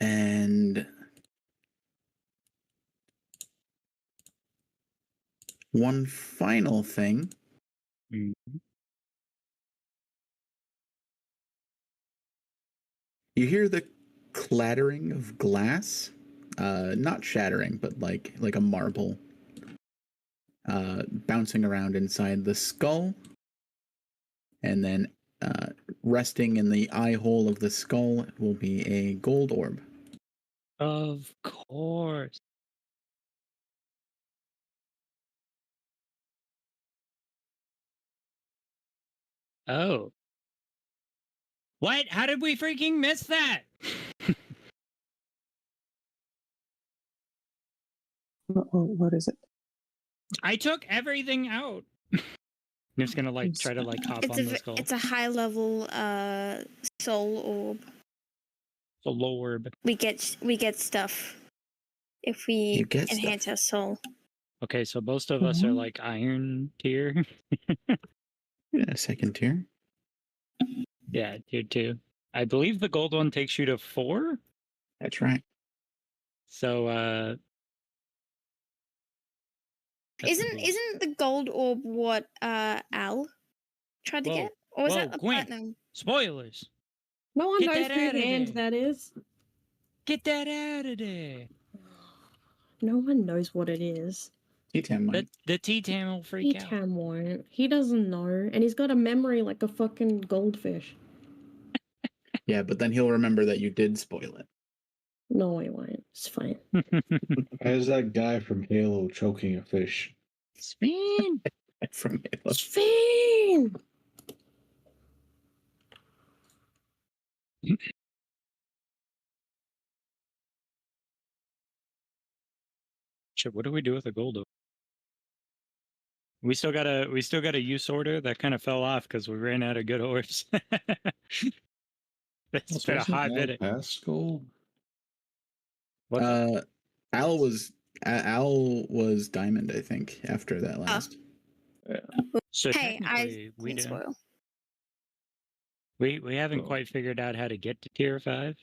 And one final thing. Mhm. You hear the clattering of glass, not shattering, but like a marble, bouncing around inside the skull, and then resting in the eye hole of the skull will be a gold orb. Of course. Oh. What? How did we freaking miss that? What is it? I took everything out. I'm just gonna like try to like hop It's on the skull. it's a high level soul orb. The orb. We get stuff if we You get enhance stuff. our soul. Okay, so most of us are Mhm. like iron tier. Yeah, second tier. Yeah, tier 2. I believe the gold one takes you to 4. That's right. So that's a boost. Isn't the gold orb what Al tried to Whoa, get? Or was whoa, that the Gwen. platinum? Spoilers. No one Get knows that who outta hand there. that is. Get that out of there. No one knows what it is. T10 might. The T-Tam will freak out. Etam won't. He doesn't know. And he's got a memory like a fucking goldfish. Yeah, but then he'll remember that you did spoil it. No, he won't. It's fine. As that guy from Halo choking a fish. Spin. From Halo. It's fine. Shit, what do we do with the gold orb? We still got a use order that kind of fell off because we ran out of good orbs. It's been a hot minute. Past gold? What? Al was diamond, I think, after that last. So Hey, I technically, we can don't. spoil. We haven't Oh. quite figured out how to get to tier 5.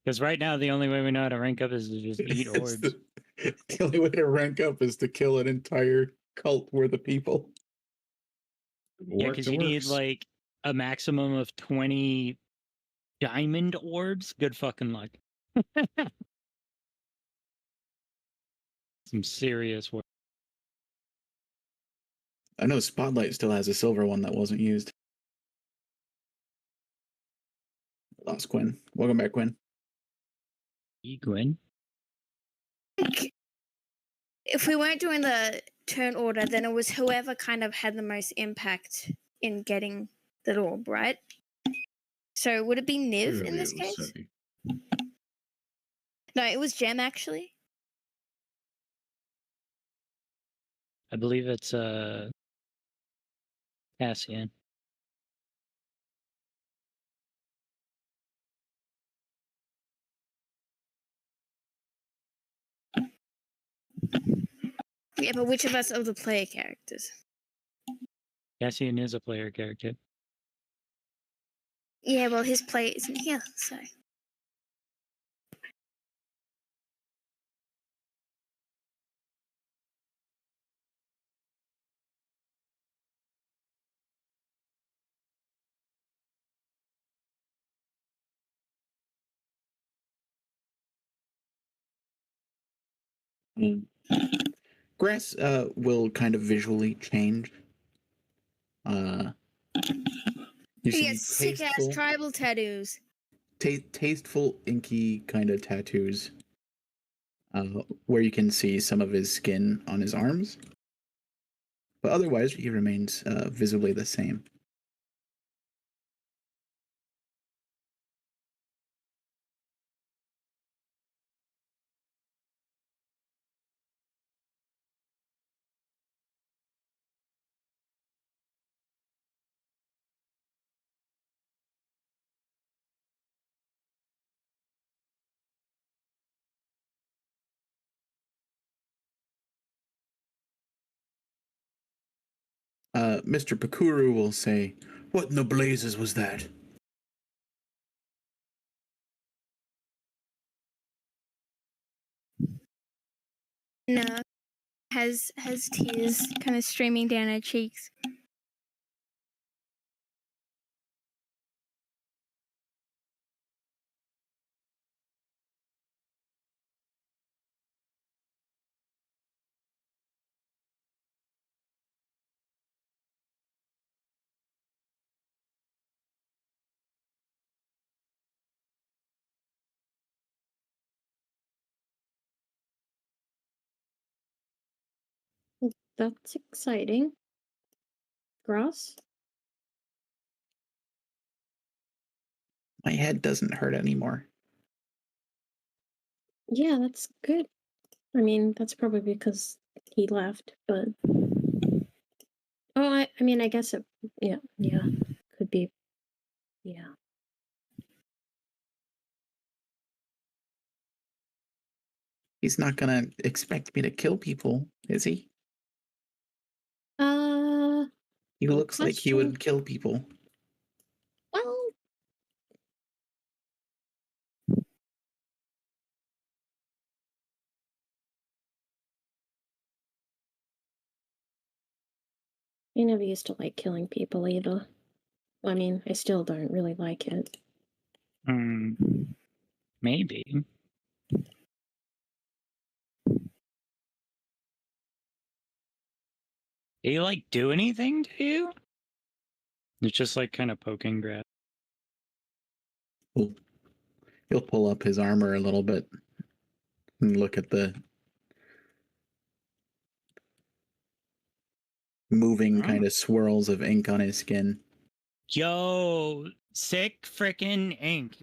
Because right now the only way we know how to rank up is to just eat It's orbs. the only way to rank up is to kill an entire cult worth of people. Yeah, because you need like a maximum of 20 diamond orbs. Good fucking luck. Some serious work. I know Spotlight still has a silver one that wasn't used. Lost Quinn. Welcome back, Quinn. Gwen. If we weren't doing the turn order, then it was whoever kind of had the most impact in getting the orb, right? So would it be Niv in this case? No, it was Gem actually. I believe it's Cassian. Yeah, but which of us are the player characters? Cassian is a player character. Yeah, well, his play isn't here, so. Grass will kind of visually change. You He see has sick ass tasteful, tribal tattoos. tasteful, inky kind of tattoos, where you can see some of his skin on his arms. But otherwise, he remains visibly the same. Mr. Pakuru will say, "What in the blazes was that?" No, has tears kind of streaming down her cheeks. That's exciting. Grass? My head doesn't hurt anymore. Yeah, that's good. I mean, that's probably because he left, but I mean, I guess it yeah, could be. Yeah. He's not gonna expect me to kill people, is he? Uh He looks like he would question. kill people. Well, I never used to like killing people either. I mean, I still don't really like it. Maybe. Do you like do anything to you? It's just like kind of poking grass. He'll pull up his armor a little bit and look at the moving kind of swirls of ink on his skin. Yo, sick frickin' ink.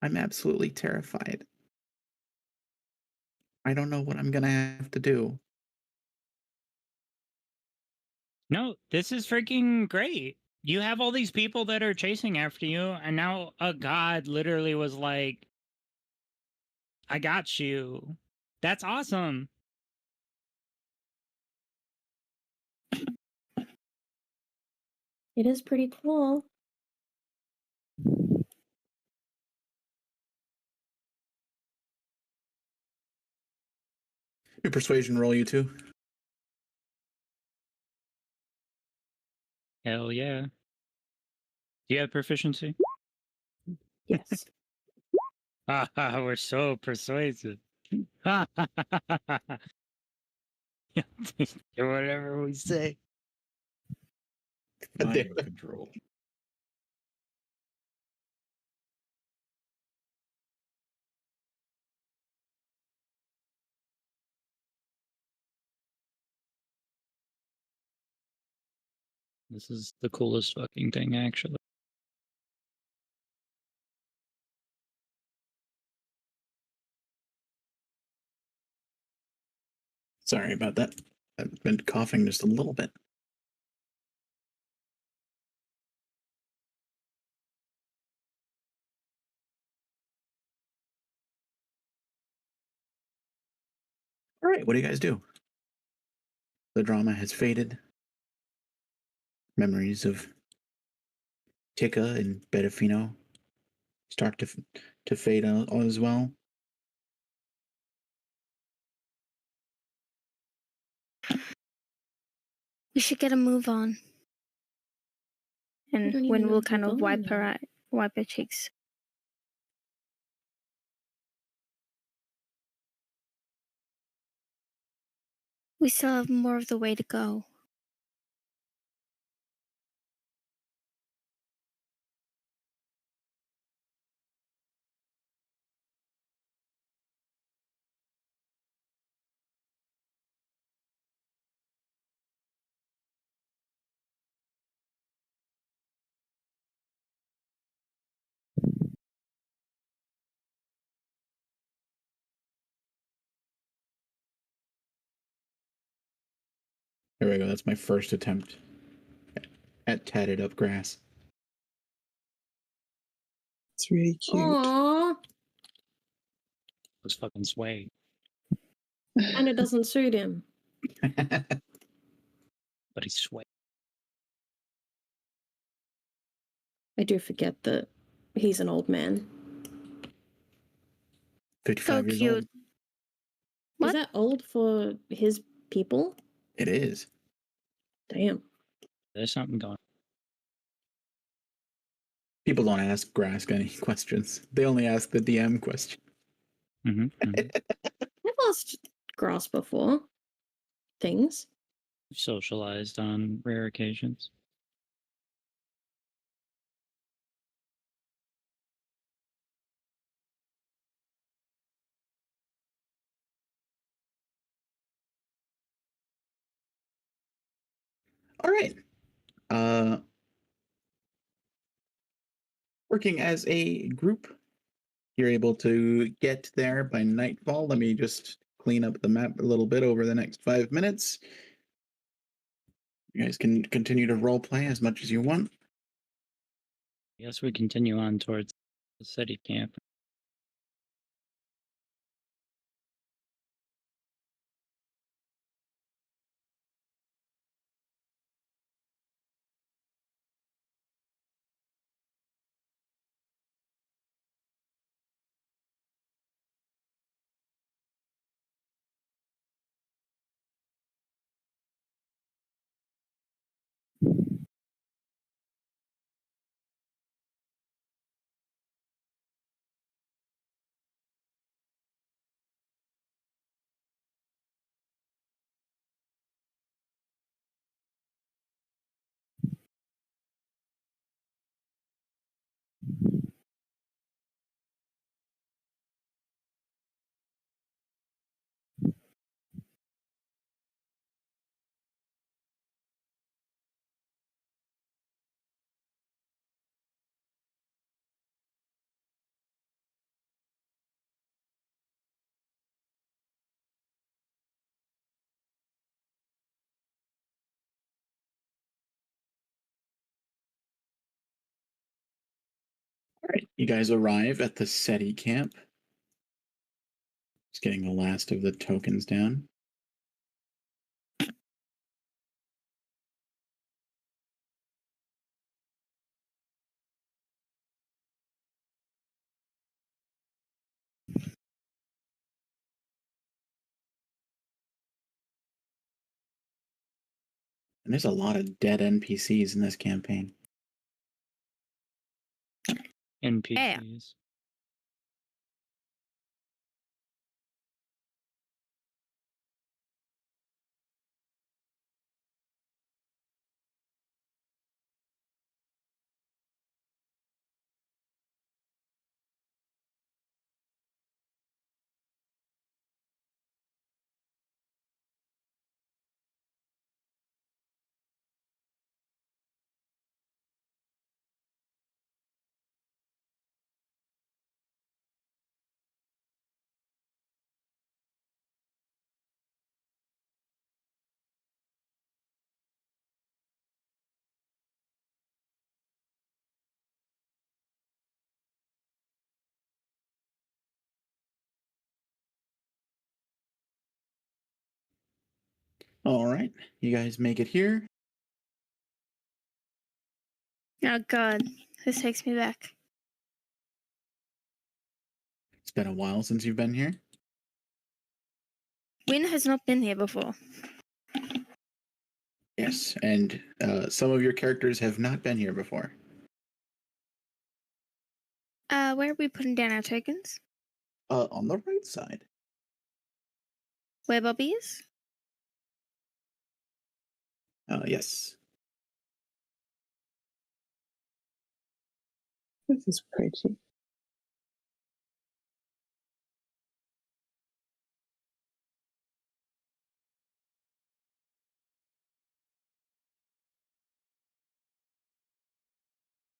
I'm absolutely terrified. I don't know what I'm gonna have to do. No, this is freaking great. You have all these people that are chasing after you, and now a god literally was like, I got you. That's awesome. It is pretty cool. Your persuasion roll, you two. Hell yeah. Do you have proficiency? Yes. Haha, we're so persuasive. Whatever we say. Mind control. This is the coolest fucking thing, actually. Sorry about that. I've been coughing just a little bit. All right, what do you guys do? The drama has faded. Memories of Tika and Bedafino start to fade as well. We should get a move on. And don't even when know we'll if kind we're of wipe going wipe her cheeks. We still have more of the way to go. There we go. That's my first attempt at tatted up grass. It's really cute. Aww. Let's fucking sway. And it doesn't suit him. But he's sway. I do forget that he's an old man. 55 So years cute. old. What? Is that old for his people? It is. Damn. There's something going on. People don't ask Grask any questions. They only ask the DM question. I've asked Grass before. Things. Socialized on rare occasions. All right. Working as a group, you're able to get there by nightfall. Let me just clean up the map a little bit over the next 5 minutes. You guys can continue to role play as much as you want. I guess we continue on towards the city camp. All right, you guys arrive at the SETI camp. Just getting the last of the tokens down. And there's a lot of dead NPCs in this campaign. NPCs. All right, you guys make it here. Oh god, this takes me back. It's been a while since you've been here. Win has not been here before. Yes, and some of your characters have not been here before. Where are we putting down our tokens? On the right side. Where Bobby is? Yes. This is pretty.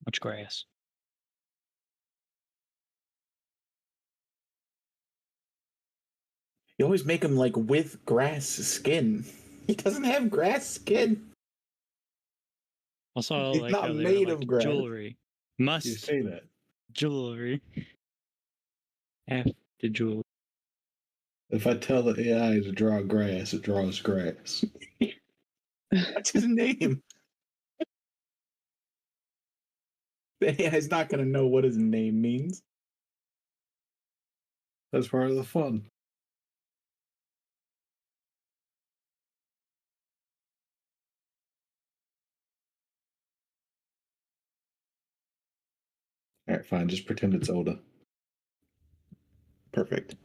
Much grass. You always make him like with grass skin. He doesn't have grass skin. Also, It's like not how they're, made like, of grass. jewelry. You Must say that. jewelry. Have to jewelry. If I tell the AI to draw grass, it draws grass. That's his name. The AI is not going to know what his name means. That's part of the fun. All right, fine. Just pretend it's Oda. Perfect.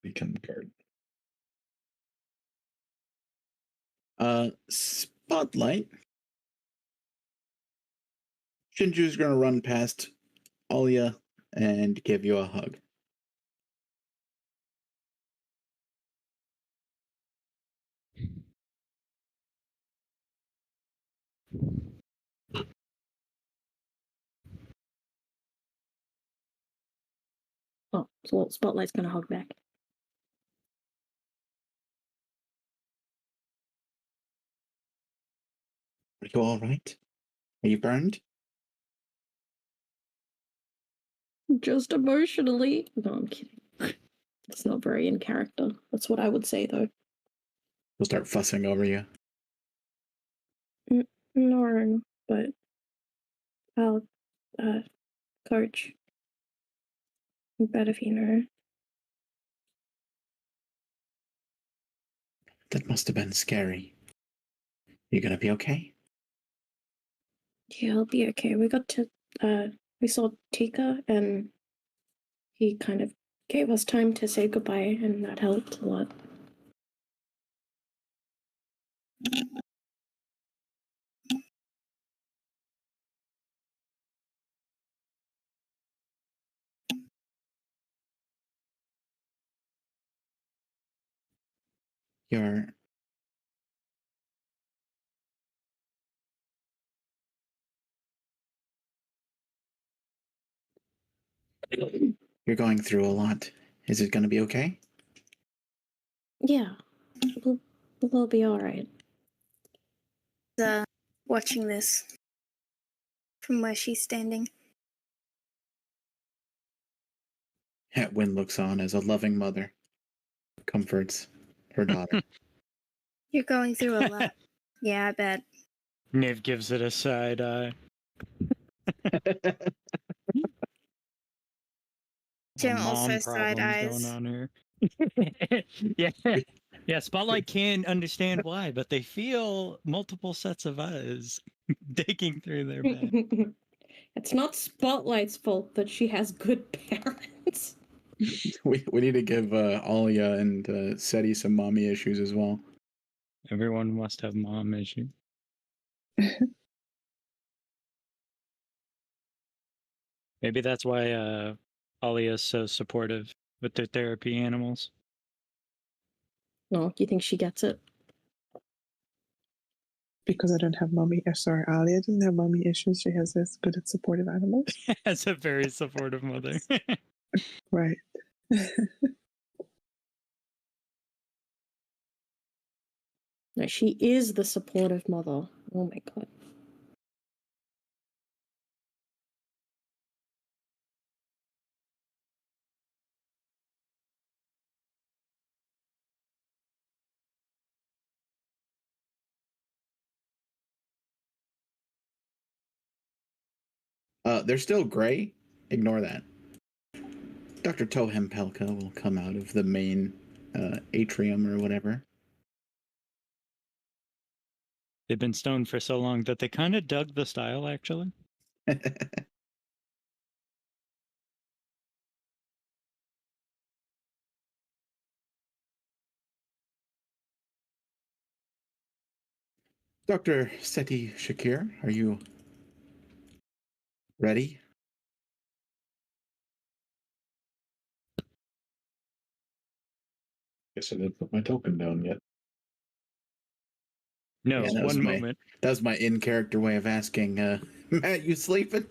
Become the card. Spotlight. Shinju's going to run past Alia and give you a hug. Oh, so Spotlight's gonna hug back. Are you all right? Are you burned? Just emotionally. No, I'm kidding. It's not very in character. That's what I would say, though. He'll start fussing over you. No, but I'll, coach. I bet if you know. That must have been scary. You gonna be okay? Yeah, I'll be okay. We got to, we saw Tika, and he kind of gave us time to say goodbye, and that helped a lot. You're going through a lot, Is it going to be okay? Yeah, we'll be all right. Watching this from where she's standing. Hetwin looks on as a loving mother comforts her daughter. You're going through a lot. Yeah, I bet. Niv gives it a side eye. Jim Mom also problems side eyes. going on here. Yeah. Spotlight can't understand why, but they feel multiple sets of eyes digging through their bed. It's not Spotlight's fault that she has good parents. we need to give Alia and Seti some mommy issues as well. Everyone must have mom issues. Maybe that's why Alia's so supportive with their therapy animals. No, do you think she gets it? Because I don't have mommy. Sorry, Alia doesn't have mommy issues. She has this good at supportive animals. As a very supportive mother. Right. No, she is the supportive mother. Oh my god. They're still gray. Ignore that. Dr. Tohem Pelka will come out of the main atrium or whatever. They've been stoned for so long that they kind of dug the style, actually. Dr. Seti Shakir, are you ready? Guess I didn't put my token down yet. No, Yeah, that was one my- moment. That was my in-character way of asking, Matt, you sleeping?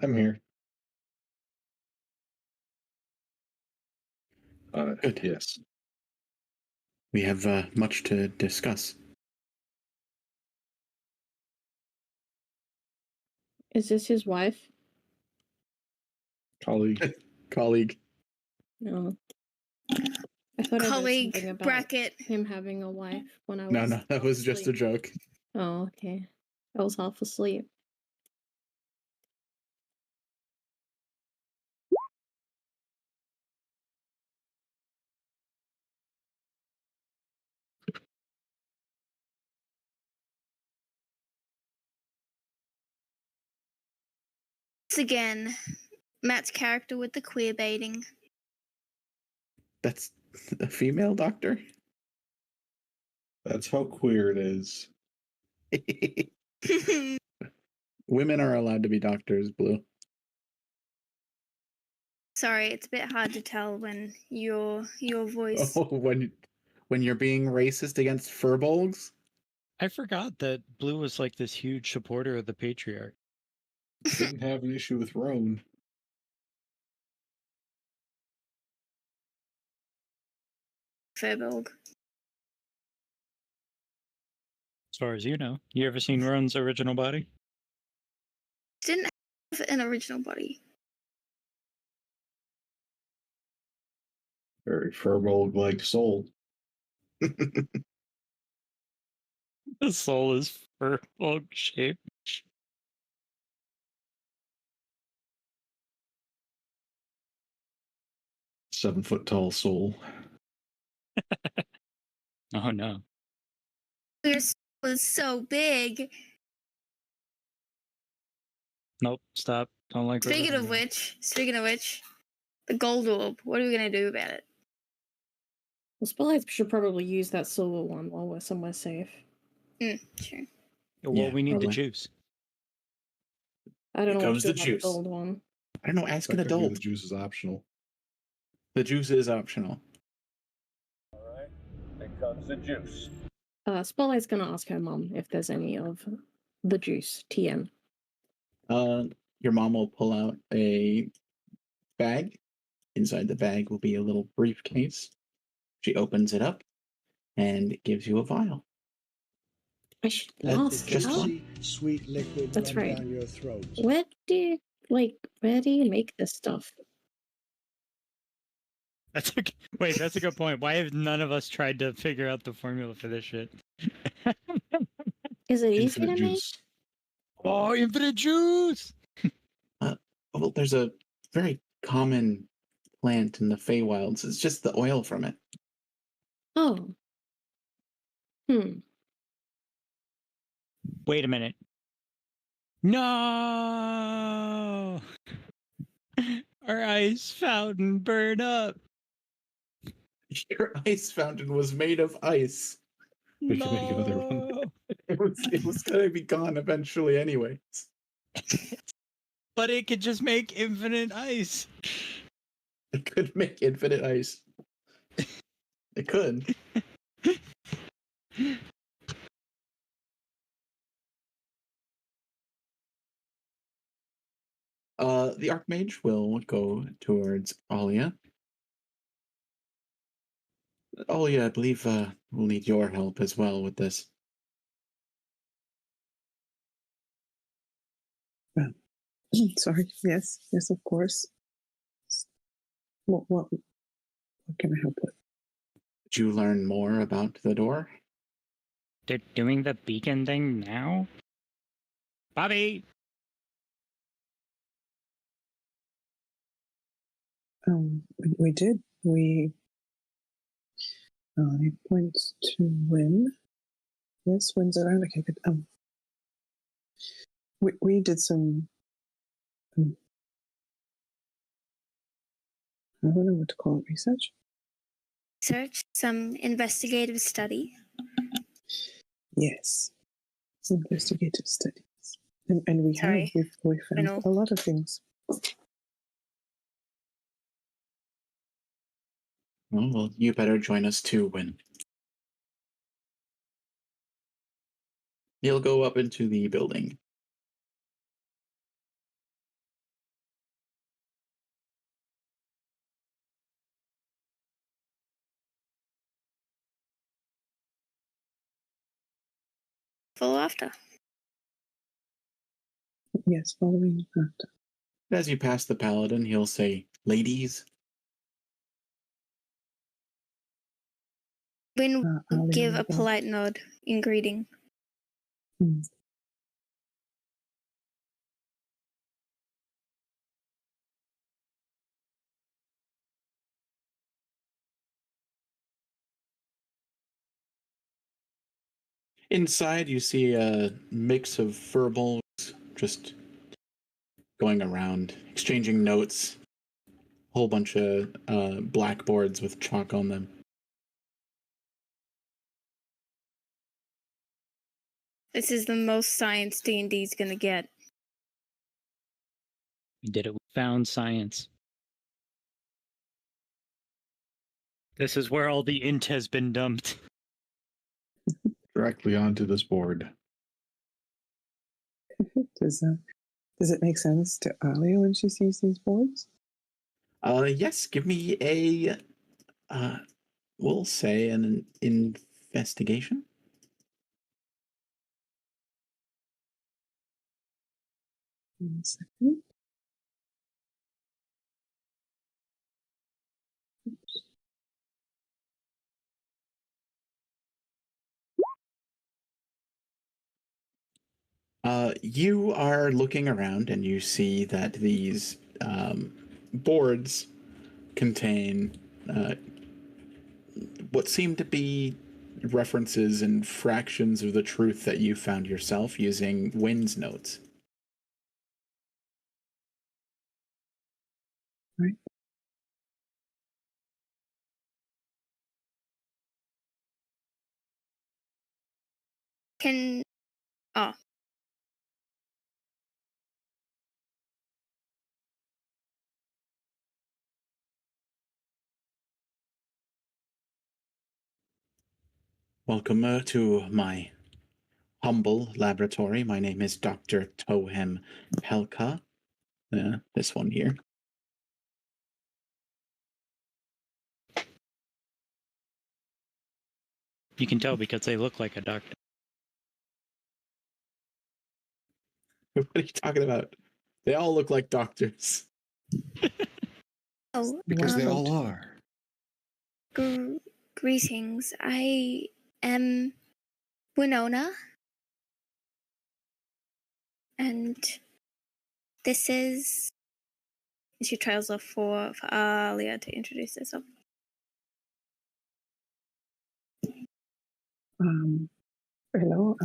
I'm here. Good. Yes. We have much to discuss. Is this his wife? Colleague. Colleague. No. I thought I read something Colleague, about bracket. him having a wife when I was. No, that was just a asleep. joke. Oh, okay. I was half asleep. Once again, Matt's character with the queer baiting. That's a female doctor? That's how queer it is. Women are allowed to be doctors, Blue. Sorry, it's a bit hard to tell when your voice. Oh, when you're being racist against furbolgs? I forgot that Blue was like this huge supporter of the patriarch. Didn't have an issue with Roan. Furbolg. As far as you know. You ever seen Ron's original body? Didn't have an original body. Very Furbolg-like soul. The soul is furbolg shaped. Seven-foot-tall soul. Oh no. Your soul is so big. Nope, stop. Don't like Speaking of revisiting which, the gold orb. What are we gonna do about it? Well, Spotlight should probably use that silver one while we're somewhere safe. Sure. it. Well, Yeah, we need the probably. juice. I don't Here know comes what the to do about juice. the gold one. I don't know, ask an That could be adult. The juice is optional. The juice is optional. All right, here comes the juice. Spotlight's gonna ask her mom if there's any of the juice, TM. Your mom will pull out a bag. Inside the bag will be a little briefcase. She opens it up and gives you a vial. I should That ask is just about- one. Sweet liquid That's run right. down your throat. Where do you make this stuff? That's a, wait, that's a good point. Why have none of us tried to figure out the formula for this shit? Is it easy Infinite to make? juice. Oh, infinite juice! Well, there's a very common plant in the Feywilds. It's just the oil from it. Oh. Wait a minute. No! Our ice fountain burned up. Your ice fountain was made of ice. We can make another one. No! It was gonna be gone eventually, anyways. But it could just make infinite ice. It could make infinite ice. It could. The Archmage will go towards Alia. Alia, I believe we'll need your help as well with this. Sorry. Yes. Yes, of course. What can I help with? Did you learn more about the door? They're doing the beacon thing now? Bobby! We did. It points to Win. Yes, Win's around. Okay, good. We did some. I don't know what to call it. Research. Some investigative study. Yes, some investigative studies, and we Sorry. have we found know. a lot of things. Well, you better join us too, Win. You'll go up into the building. Full after. Yes, following that. As you pass the paladin, he'll say, "Ladies." Win I'll give leave a it there. polite nod in greeting. Hmm. Inside, you see a mix of furballs just going around, exchanging notes. Whole bunch of blackboards with chalk on them. This is the most science D&D's gonna get. We did it. We found science. This is where all the int has been dumped. Directly onto this board. Does it make sense to Alia when she sees these boards? Yes, give me a, we'll say an investigation. One second. You are looking around and you see that these boards contain what seem to be references and fractions of the truth that you found yourself using Wynn's notes. Right. Can... Oh. Welcome to my humble laboratory. My name is Dr. Tohem Pelka. This one here. You can tell because they look like a doctor. What are you talking about? They all look like doctors. Oh, Because they um, all are. greetings. I am Winona, and this is. She trails off for Alia to introduce herself. Hello,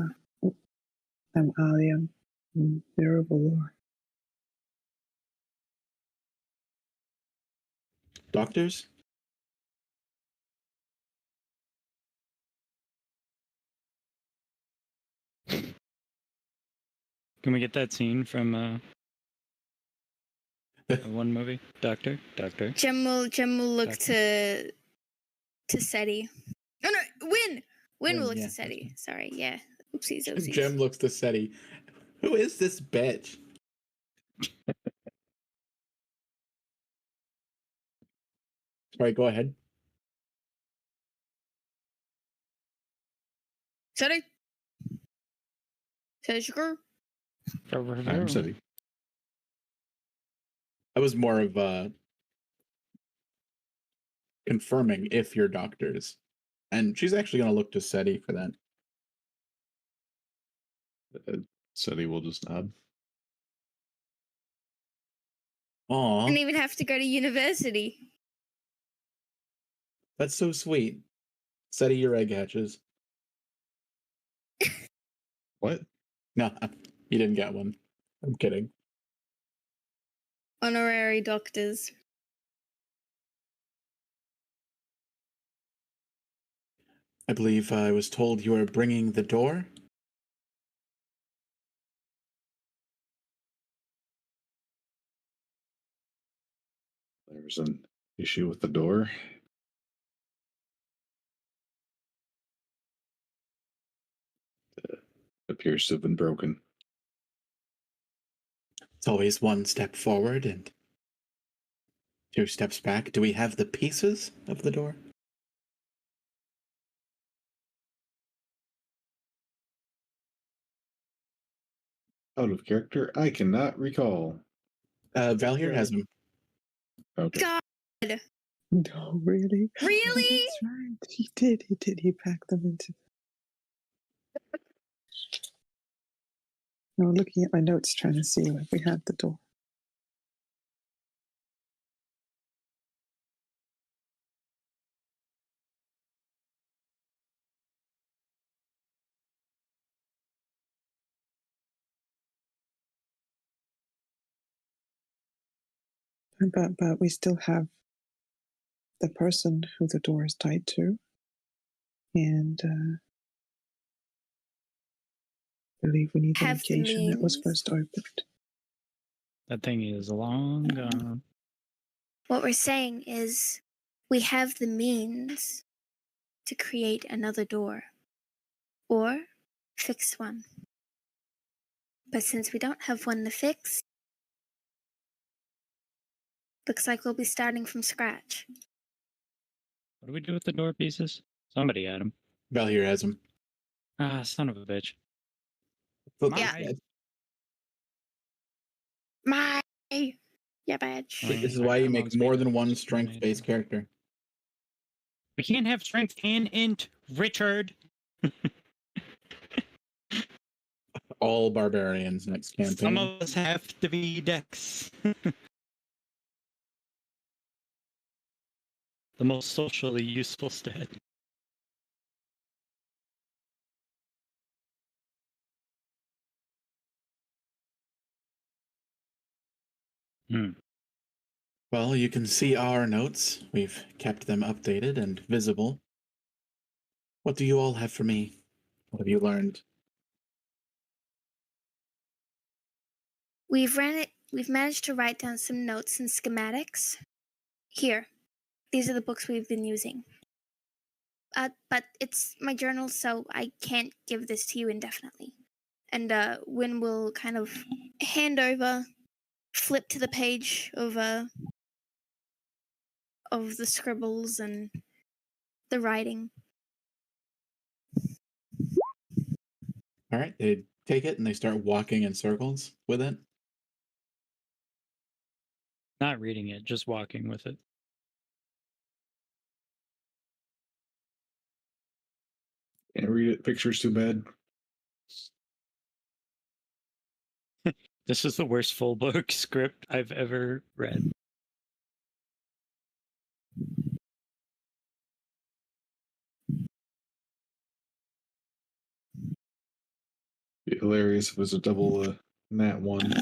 I'm Alia. Mirror Valor. Doctors? Can we get that scene from one movie? Doctor? Jem will look Doctor. to Seti. Oh no, Win Win, will look yeah, to Seti. Sorry, yeah. Oopsies. Jem looks to Seti. Who is this bitch? Sorry, go ahead. Seti. Sugar. I'm Seti. I was more of confirming if you're doctors. And she's actually going to look to Seti for that. Seti will just nod. Aw, Didn't even have to go to university. that's so sweet. Seti, your egg hatches. What? No, you didn't get one. I'm kidding. Honorary doctors. I believe I was told you were bringing the door. There's an issue with the door. It appears to have been broken. It's always one step forward and 2 steps back. Do we have the pieces of the door? Out of character, I cannot recall. Valhyr has them. Okay. God. No, really? Really? That's right. He did. He packed them into. No, looking at my notes, trying to see if we had the door. But we still have the person who the door is tied to, and I believe we need the Have the location that was means. first opened. That thing is long gone. What we're saying is we have the means to create another door or fix one. But since we don't have one to fix, looks like we'll be starting from scratch. What do we do with the door pieces? Somebody had them. Valhyr has them. Ah, son of a bitch. Look, Yeah. My badge. This is I why got you 'em make on more speaker. than one strength-based character. We can't have strength and int, Richard. All barbarians next campaign. Some of us have to be dex. The most socially useful stat. Well, you can see our notes. We've kept them updated and visible. What do you all have for me? What have you learned? We've managed to write down some notes and schematics. Here, these are the books we've been using. But it's my journal, so I can't give this to you indefinitely. And Win will kind of hand over, flip to the page of the scribbles and the writing. All right, they take it and they start walking in circles with it. Not reading it, just walking with it. Can't read it. Picture's too bad. This is the worst full book script I've ever read. Be hilarious if it was a double nat 1.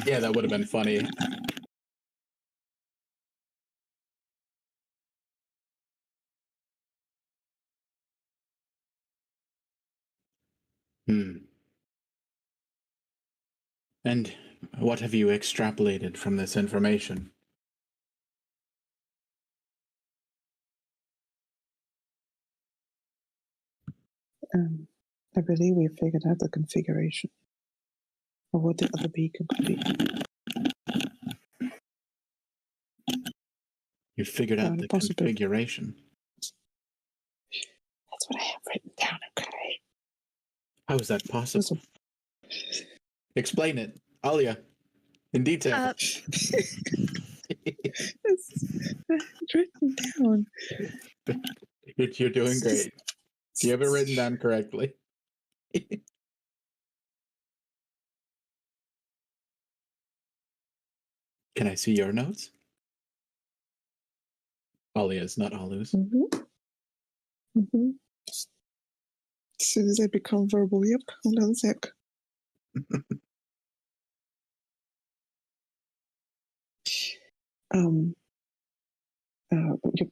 Yeah, that would have been funny. Hmm. And what have you extrapolated from this information? I believe we figured out the configuration of what the other beacon could be. You figured out the possible. configuration. That's what I have written down, okay? How is that possible? Explain it, Alia, in detail. It's written down. You're doing great. You have it written down correctly. Can I see your notes? Alia's, not Alu's. As soon as I become verbal, yep, hold on a sec.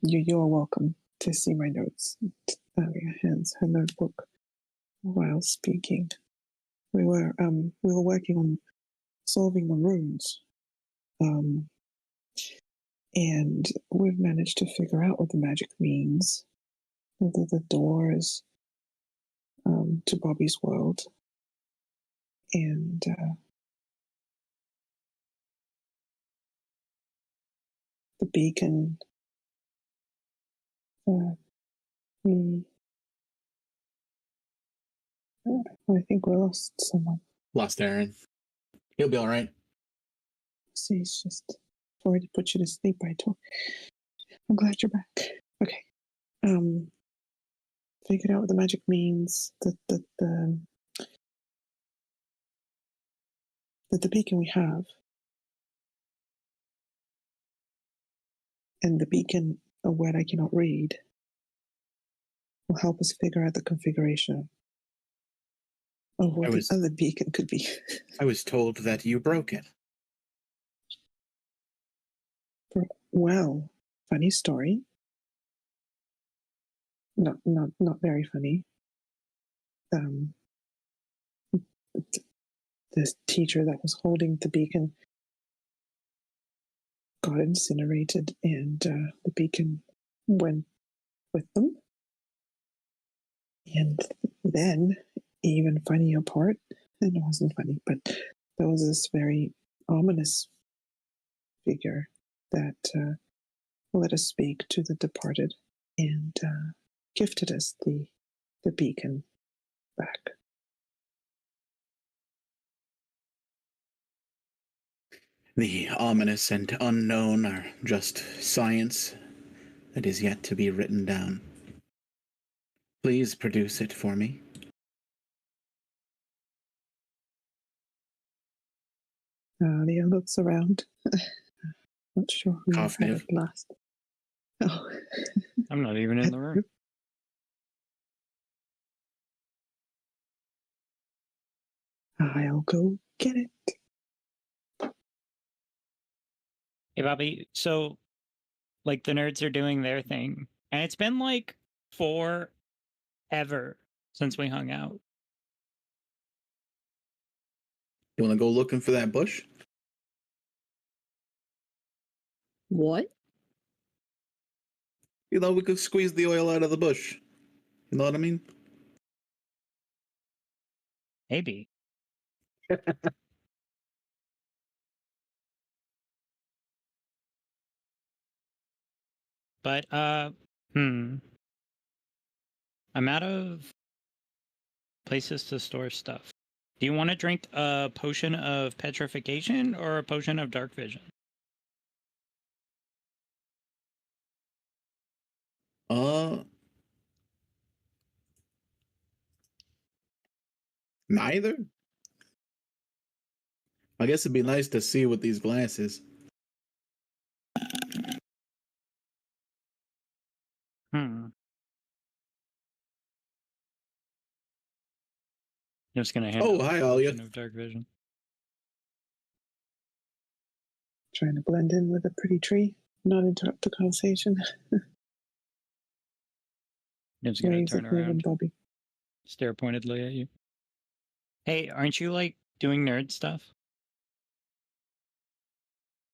You're welcome to see my notes. Alia hands her notebook while speaking. We were working on solving the runes. And we've managed to figure out what the magic means. The doors to Bobby's world. And the beacon. I think we lost someone. Lost Aaron. He'll be all right. See, it's just sorry to put you to sleep, Baito. I'm glad you're back. Okay. Figured out what the magic means. That the beacon we have, and the beacon, a word I cannot read, will help us figure out the configuration of what the other beacon could be. I was told that you broke it. Well, funny story. Not very funny. This teacher that was holding the beacon got incinerated, and the beacon went with them. And then, even funnier part, and it wasn't funny, but there was this very ominous figure that let us speak to the departed and gifted us the beacon back. The ominous and unknown are just science that is yet to be written down. Please produce it for me. Leah looks around. Not sure who Cough had Niv. it last. Oh. I'm not even in the room. I'll go get it. Hey, Bobby. So, like, the nerds are doing their thing, and it's been like forever since we hung out. You want to go looking for that bush? What? You know, we could squeeze the oil out of the bush. You know what I mean? Maybe. But I'm out of places to store stuff. Do you want to drink a potion of petrification or a potion of dark vision? Neither. I guess it'd be nice to see with these glasses. I'm just gonna hand Oh, out a hi, potion Alia. of dark vision. Trying to blend in with a pretty tree, not interrupt the conversation. I'm just gonna Waves turn of Nib and around, Bobby. stare pointedly at you. Hey, aren't you like doing nerd stuff?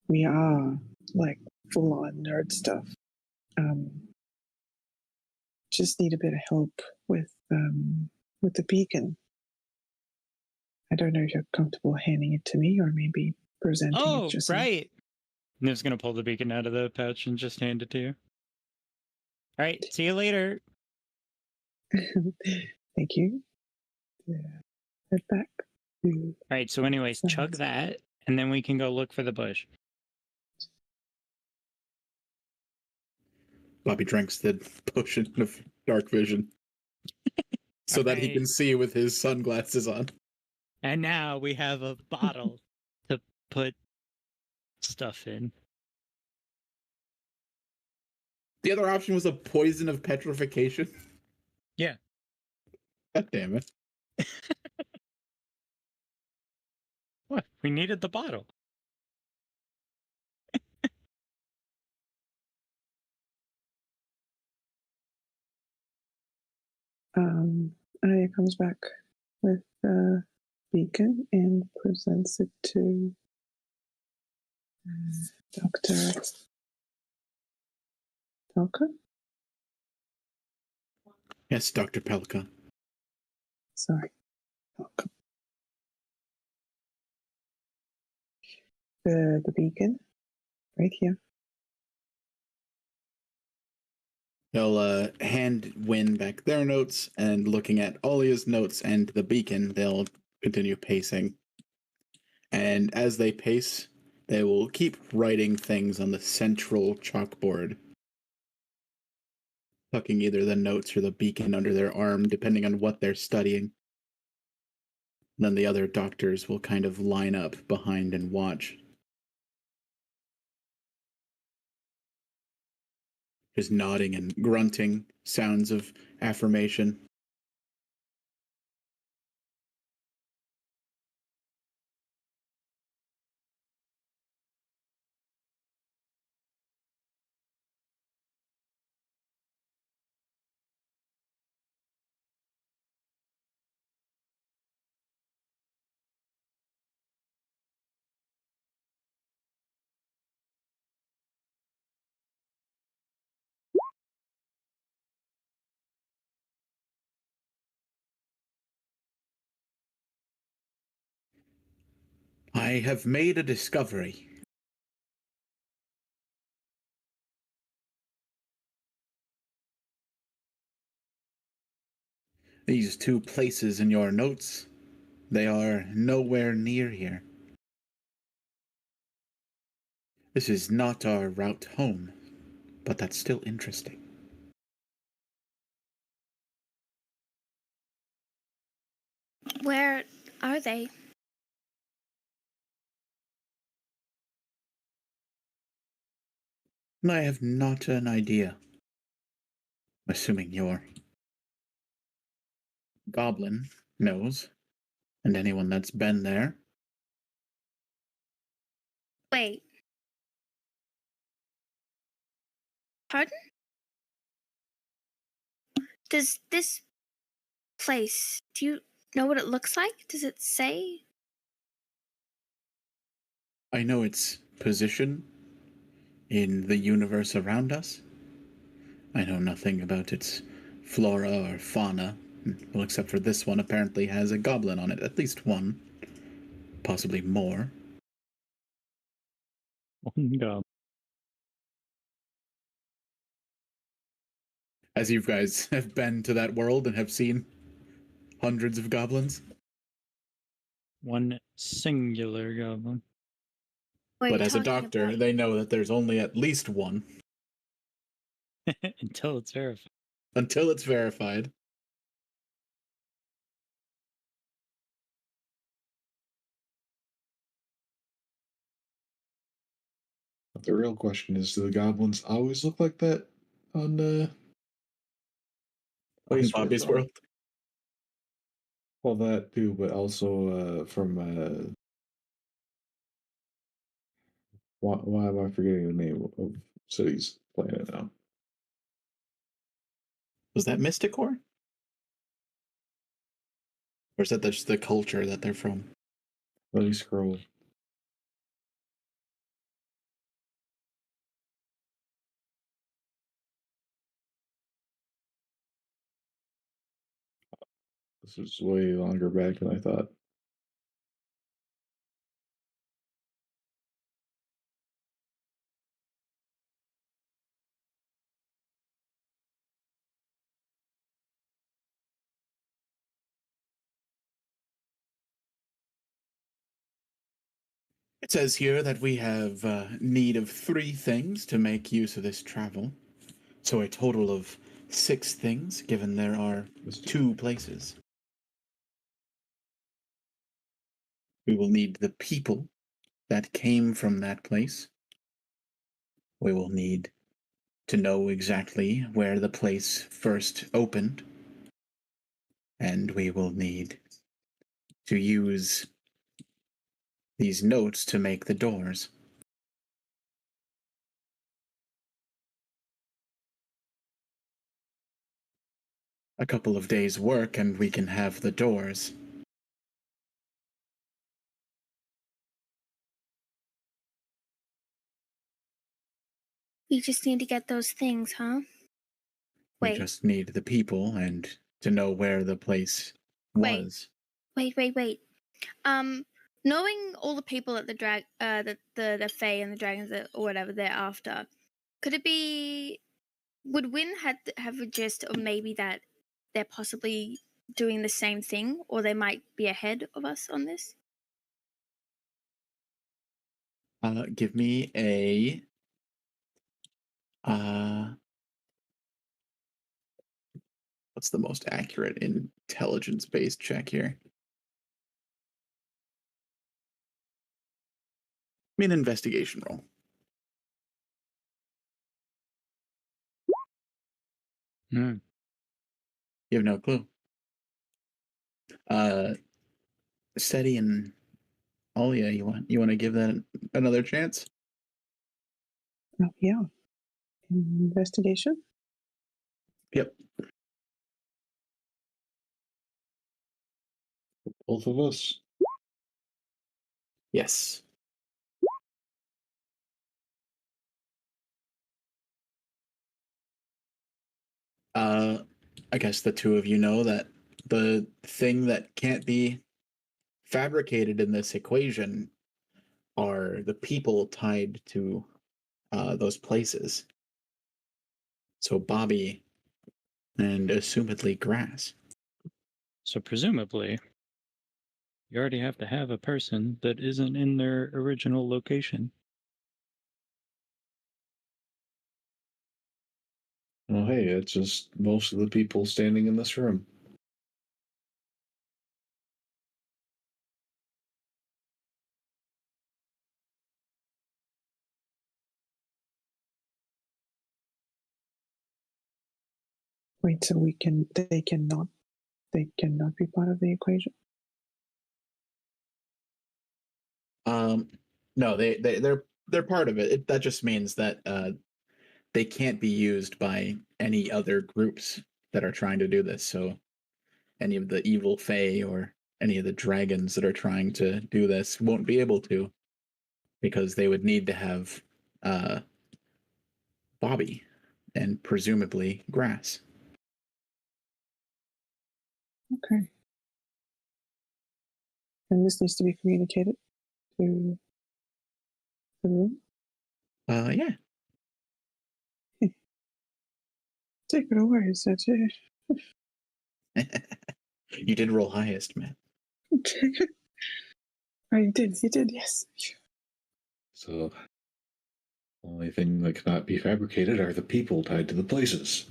We are like full on nerd stuff. Just need a bit of help with the beacon. I don't know if you're comfortable handing it to me or maybe presenting Oh, it just right. I'm just gonna pull the beacon out of the pouch and just hand it to you. All right, see you later. Thank you. Yeah. Head back to All right, so anyways, chug that, and then we can go look for the bush. Bobby drinks the potion of dark vision so that he Alright. can see with his sunglasses on. And now we have a bottle to put stuff in. The other option was a poison of petrification. Yeah. God damn it. What? We needed the bottle. Aya comes back with the beacon and presents it to Dr. Pelka. Yes, Dr. Pelka. Sorry. Pelka. The beacon right here. They'll hand Win back their notes, and looking at Alia's notes and the beacon, they'll continue pacing. And as they pace, they will keep writing things on the central chalkboard, tucking either the notes or the beacon under their arm, depending on what they're studying. Then the other doctors will kind of line up behind and watch. Just nodding and grunting, sounds of affirmation. I have made a discovery. These two places in your notes, they are nowhere near here. This is not our route home, but that's still interesting. Where are they? I have not an idea. Assuming your goblin knows, and anyone that's been there. Wait. Pardon? Does this place, do you know what it looks like? Does it say? I know its position in the universe around us. I know nothing about its flora or fauna. Well, except for this one apparently has a goblin on it. At least one. Possibly more. One goblin. As you guys have been to that world and have seen hundreds of goblins. One singular goblin. What are But you as a talking doctor, about? they know that there's only at least one Until it's verified. until it's verified. But the real question is, do the goblins always look like that on On Bobby's Wasteworld? World. Well, that too, but also from why am I forgetting the name of City's planet now? Was that Mysticor? Or is that just the culture that they're from? Let me scroll. This is way longer back than I thought. It says here that we have need of 3 things to make use of this travel. So a total of 6 things, given there are 2 places. We will need the people that came from that place. We will need to know exactly where the place first opened. And we will need to use these notes to make the doors. A couple of days' work and we can have the doors. You just need to get those things, huh? We Wait. just need the people and to know where the place Wait. was. Wait. Knowing all the people that the Fae and the dragons or whatever they're after, could it be? Would Win have a gist of maybe that they're possibly doing the same thing, or they might be ahead of us on this? Give me a what's the most accurate intelligence-based check here? I mean, investigation roll. Hmm. You have no clue. Seti and Alia, you want to give that another chance? Oh, yeah. Investigation? Yep. Both of us. Yes. I guess the 2 of you know that the thing that can't be fabricated in this equation are the people tied to those places. So Bobby and assumedly Grass. So presumably, you already have to have a person that isn't in their original location. Oh, hey, it's just most of the people standing in this room. Wait, so they cannot be part of the equation? No, they're part of it. That just means that they can't be used by any other groups that are trying to do this. So any of the evil fae or any of the dragons that are trying to do this won't be able to, because they would need to have Bobby and presumably Grass. Okay. And this needs to be communicated to the room? Yeah. Take it away, Seti. You did roll highest, man. Oh, you did, yes. So, only thing that cannot be fabricated are the people tied to the places.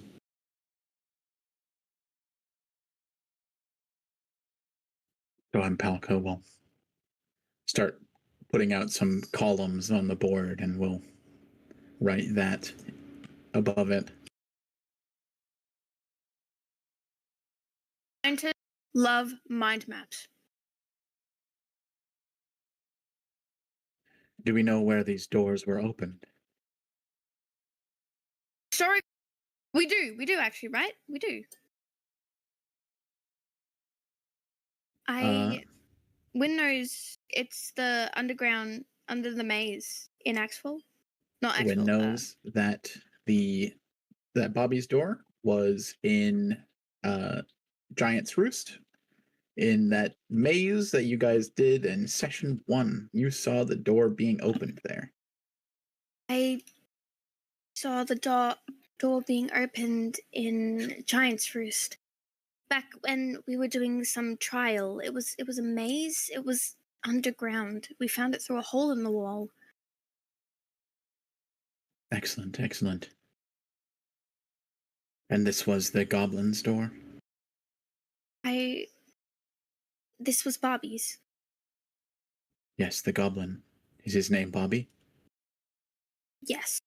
So Palco will start putting out some columns on the board, and we'll write that above it. Scientists love mind maps. Do we know where these doors were opened? Sorry, we do actually, right? We do. Win knows it's the underground under the maze in Axville. Not Axville. Win knows that that Bobby's door was in Giant's Roost. In that maze that you guys did in session 1, you saw the door being opened there. I saw the door being opened in Giant's Roost. Back when we were doing some trial, it was a maze. It was underground. We found it through a hole in the wall. Excellent, excellent. And this was the goblin's door? This was Bobby's. Yes, the goblin. Is his name Bobby? Yes.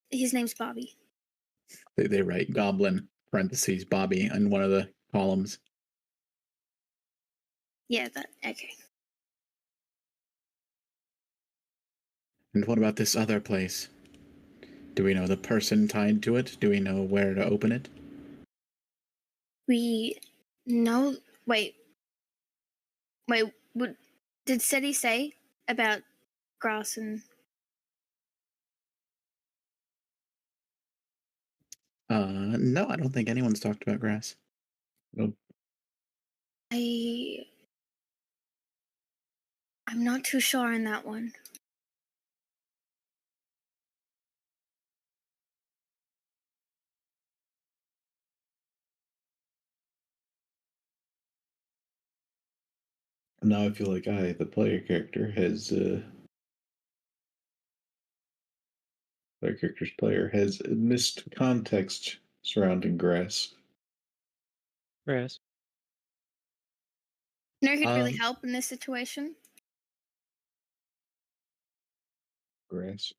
His name's Bobby. They write goblin, parentheses, Bobby, in one of the columns. Yeah, okay. And what about this other place? Do we know the person tied to it? Do we know where to open it? We know. Wait. What did Seti say about grass and? No, I don't think anyone's talked about grass. Nope. I'm not too sure on that one. Now I feel like the player character, has missed context surrounding grass. Grass. You know who'd really help in this situation? Grass.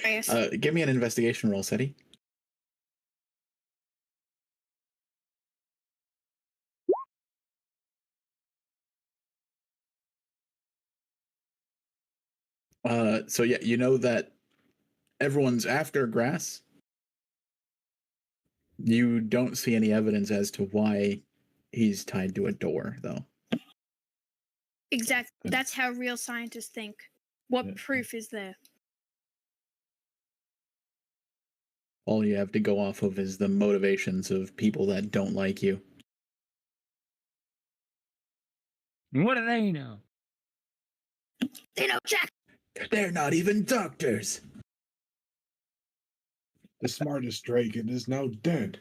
Yes. Give me an investigation roll, Seti. So yeah, you know that everyone's after grass. You don't see any evidence as to why he's tied to a door, though. Exactly. That's how real scientists think. What proof is there? All you have to go off of is the motivations of people that don't like you. What do they know? They know Jack. They're not even doctors. The smartest dragon is now dead.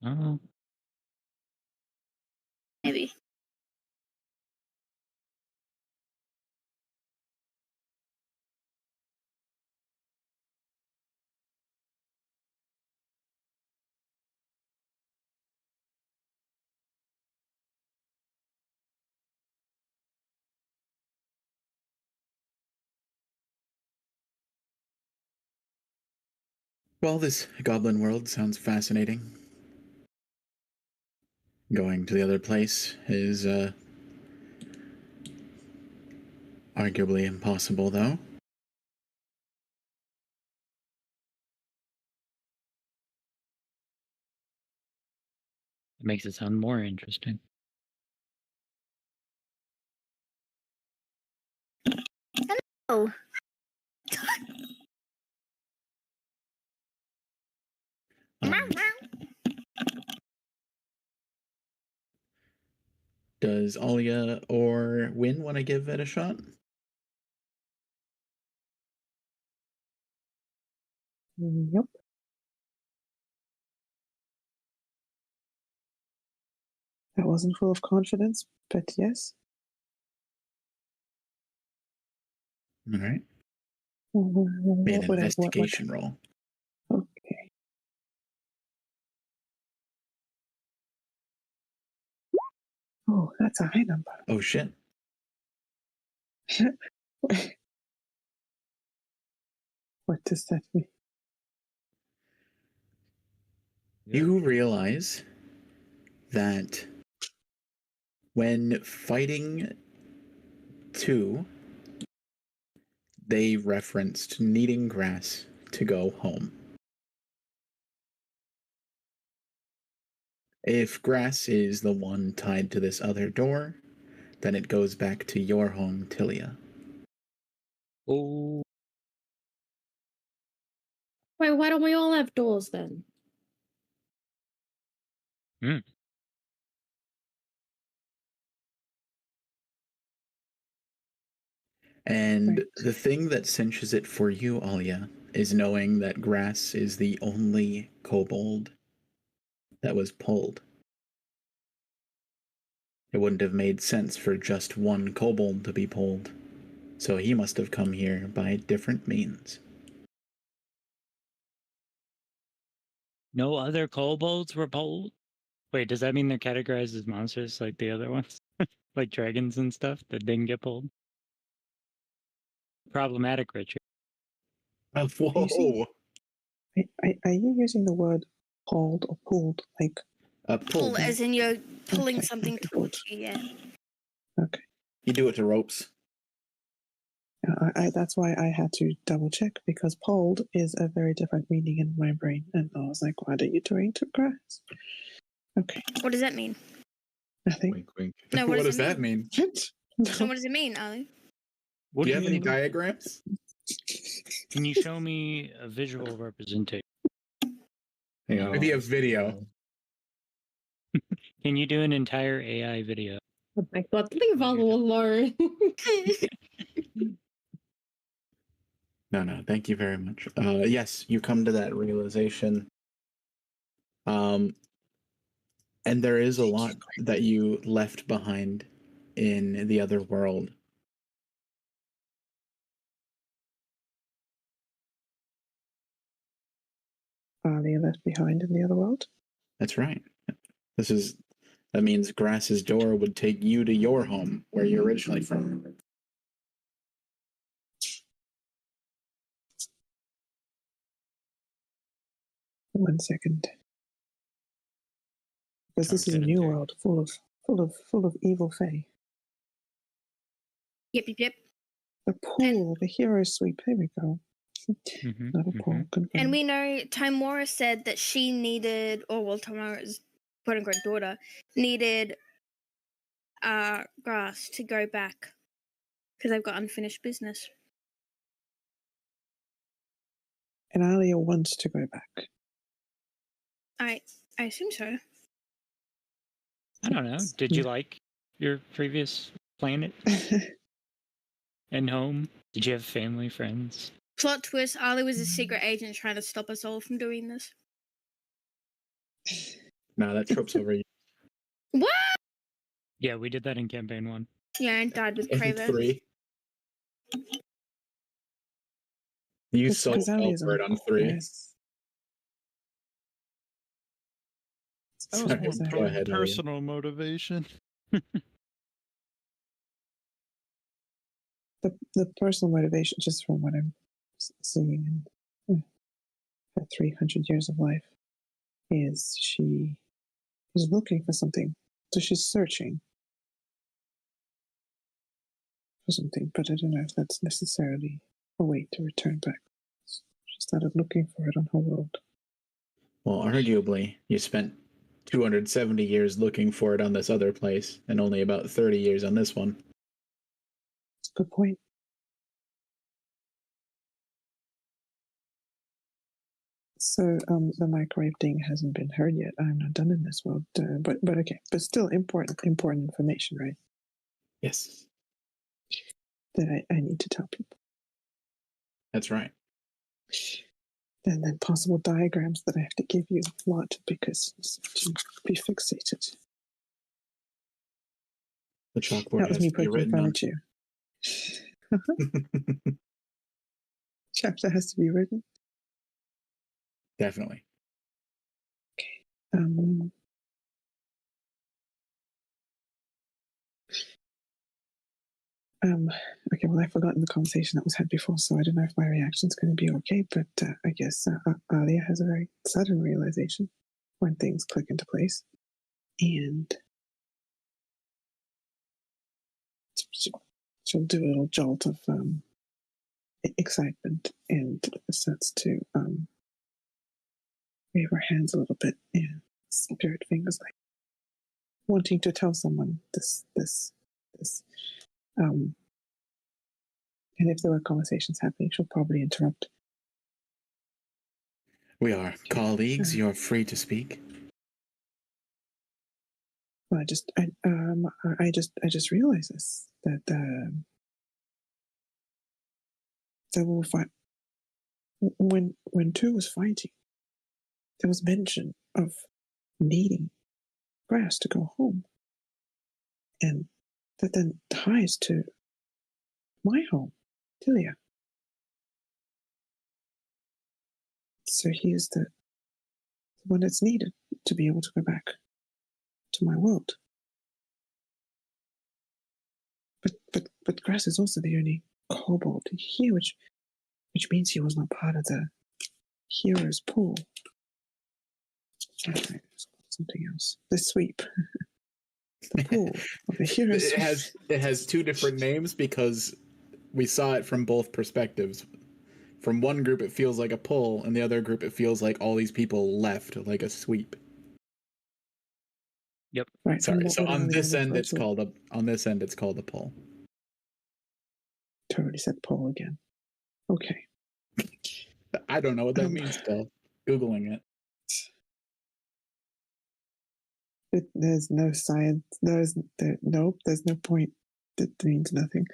Oh. Maybe. Well, this goblin world sounds fascinating. Going to the other place is arguably impossible, though. It makes it sound more interesting. Oh. Does Alia or Win want to give it a shot? Yep. That wasn't full of confidence, but yes. All right. What Make an would I? investigation roll. Okay. Oh, that's a high number. Oh shit. What does that mean? You realize that when fighting 2, they referenced needing Grass to go home. If Grass is the one tied to this other door, then it goes back to your home, Tilia. Oh, Wait, why don't we all have doors then? And Right. the thing that cinches it for you, Alia, is knowing that Grass is the only kobold that was pulled. It wouldn't have made sense for just one kobold to be pulled, so he must have come here by different means. no other kobolds were pulled? Wait, does that mean they're categorized as monsters like the other ones? Like dragons and stuff that didn't get pulled? Problematic, Richard. Whoa! Are you using the word pulled or pulled? Like, Pull, Pulled. as in you're pulling Okay, something okay, towards you, yeah. okay. You do it to ropes. That's why I had to double check because pulled is a very different meaning in my brain. And I was like, what are you doing to Grass? Okay, What does that mean? nothing. Wink, wink. No, what what does does it that mean? So what does it mean, Ali? What Do you have any mean? diagrams? Can you show me a visual representation? Hang on. Maybe a video. Can you do an entire AI video? Oh my god, leave Valo alone. No, thank you very much. Yes, you come to that realization. And there is a lot that you left behind in the other world. Are they left behind in the other world? That's right. That means Grass's door would take you to your home, where you're originally from. One second. Because this is a Sounds good in new theory. world full of evil fae. Yep. The pool, the hero sweep. There we go. Not a pool. Confirmed. And we know Timora said that she needed, or well, Timora's quote unquote daughter needed Grass to go back because they've got unfinished business. And Alia wants to go back. I assume so. I don't know. Did you like your previous planet and home? Did you have family, friends? Plot twist: Ali was a secret agent trying to stop us all from doing this. No, that trope's over. What? Yeah, we did that in campaign 1. Yeah, and died with In Craven. 3. You It's so 'cause fell Alia's for it on 3. Yes. That was Sorry, more sorry. Go ahead, Alia. personal motivation. The personal motivation, just from what I'm seeing in her 300 years of life, is she is looking for something. So she's searching for something, but I don't know if that's necessarily a way to return back. She started looking for it on her world. Well, arguably, you spent 270 years looking for it on this other place, and only about 30 years on this one. That's a good point. So the microwave ding hasn't been heard yet. I'm not done in this world, but okay, but still important information, right? Yes, That I need to tell people. that's right. And then possible diagrams that I have to give you a lot because to be fixated. The chalkboard That was has me to be poking written fun on. at you. Chapter has to be written. Definitely. Um, okay, well, I've forgotten the conversation that was had before, so I don't know if my reaction's going to be okay, but I guess Alia has a very sudden realization when things click into place. And she'll do a little jolt of excitement and starts to wave her hands a little bit and spirit fingers like wanting to tell someone this. And if there were conversations happening, she'll probably interrupt. We are colleagues. You're free to speak. Well, I just realized this that that we'll fight when two was fighting. There was mention of needing Grass to go home, and that then ties to my home, Tilia. So he is the one that's needed to be able to go back to my world. But Grass is also the only kobold here, which means he was not part of the heroes pool. Something else. The sweep. The pool of the heroes. It has two different names because we saw it from both perspectives. From one group, it feels like a pull, and the other group, it feels like all these people left, like a sweep. Yep. Right. Sorry. So on this end, it's called a pull. Totally said pull again. Okay. I don't know what that means still. Googling it. There's no science. Nope. There's no point. That means nothing.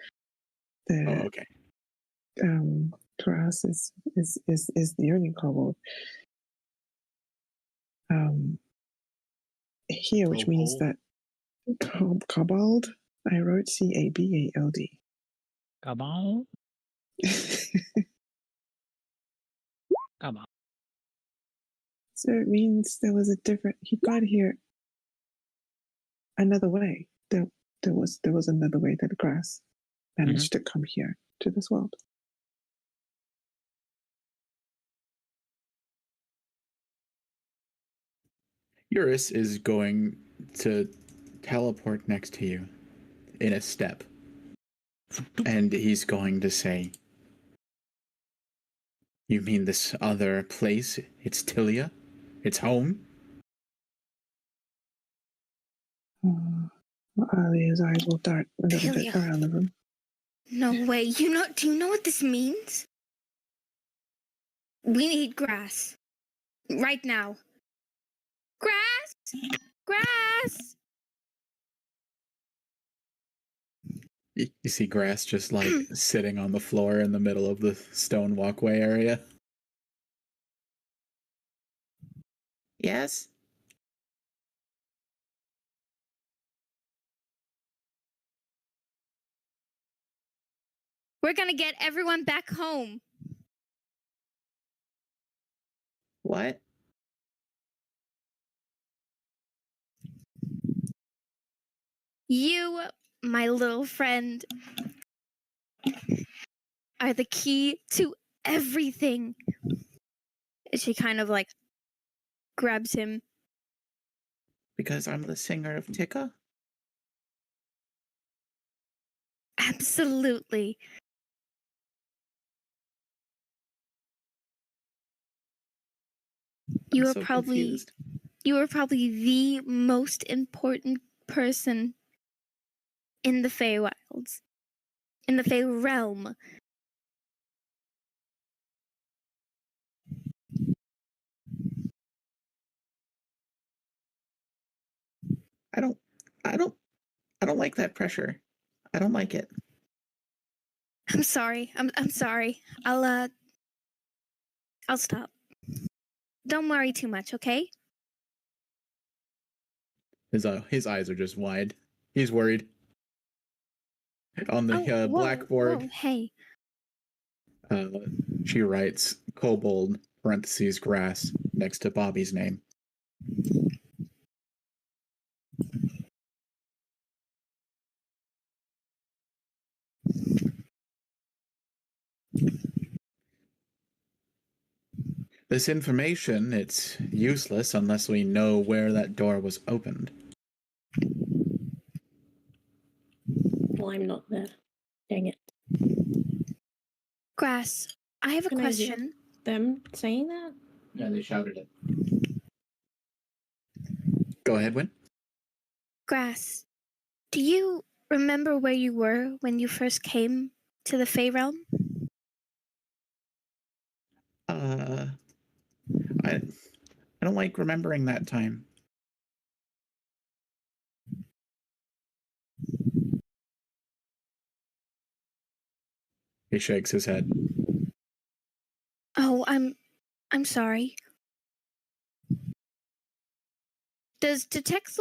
Oh, okay. Grass is the only kobold. Here, which means that kobold. I wrote Cabald. Come on. Come on. So it means there was a different. He got here another way. There was another way that Grass managed to come here to this world. Eurus is going to teleport next to you in a step. And he's going to say, "You mean this other place? It's Tilia? It's home?" Alia's eyes will dart a little bit Tilia. around the room. No way. Do you know what this means? We need Grass. Right now. Grass! Grass! You see Grass just like sitting on the floor in the middle of the stone walkway area. Yes? We're gonna get everyone back home. What? You, my little friend, are the key to everything. She kind of like grabs him. Because I'm the singer of Tika? Absolutely. You I'm are so probably confused. the most important person in the Feywilds, in the Fey realm. I don't like that pressure. I don't like it. I'm sorry. I'm sorry. I'll stop. Don't worry too much, okay? His eyes are just wide. He's worried. On the whoa, blackboard, whoa, hey. she writes kobold parentheses grass next to Bobby's name. This information, it's useless unless we know where that door was opened. Well, I'm not there. Dang it. Grass, I have a Can I hear question. them saying that? Yeah, they shouted it. Go ahead, Win. Grass, do you remember where you were when you first came to the Fey Realm? I don't like remembering that time. He shakes his head. Oh, I'm sorry. Does detect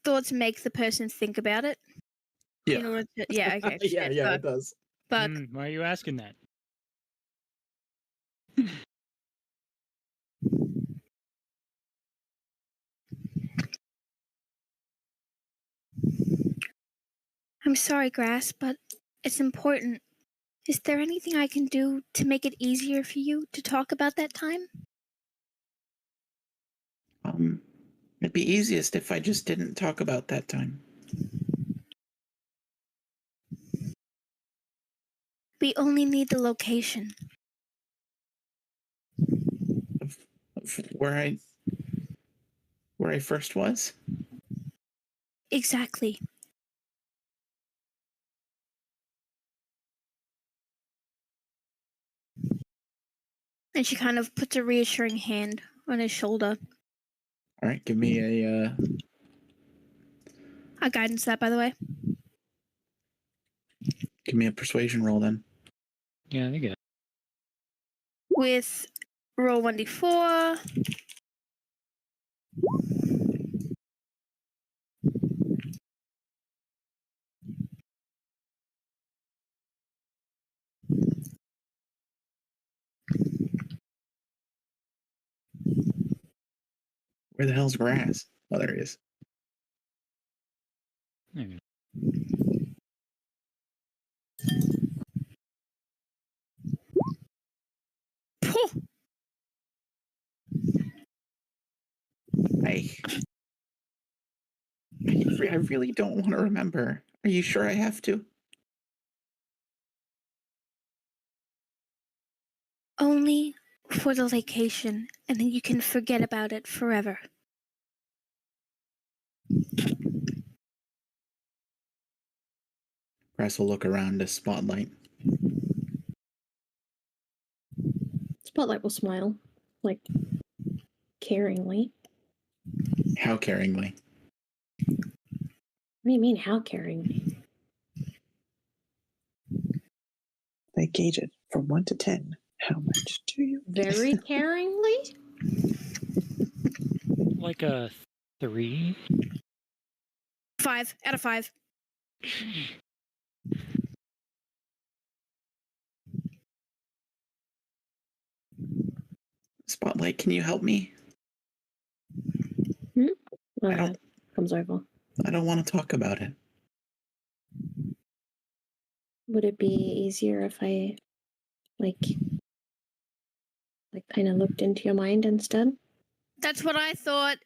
thoughts make the person think about it? Yeah. In order to, yeah, okay. yeah, shit, yeah, fuck, it does. fuck. Why are you asking that? I'm sorry, Grass, but it's important. Is there anything I can do to make it easier for you to talk about that time? It'd be easiest if I just didn't talk about that time. We only need the location. Of where I first was. Exactly. And she kind of puts a reassuring hand on his shoulder. All right, give me A guidance that, by the way. a persuasion roll then. Yeah, I guess. With roll 1d4. Where the hell's grass? Oh, there he is. There you go. Phew! I really don't want to remember. Are you sure I have to? Only for the location, and then you can forget about it forever. Grass will look around to Spotlight. Spotlight will smile, like caringly. How caringly? What do you mean, how caringly? They gauge it from 1 to 10. How much do you? Very caringly? Like a 3? 5 out of 5. Spotlight, can you help me? Comes over. I don't want to talk about it. Would it be easier if I, like kind of looked into your mind instead? That's what I thought.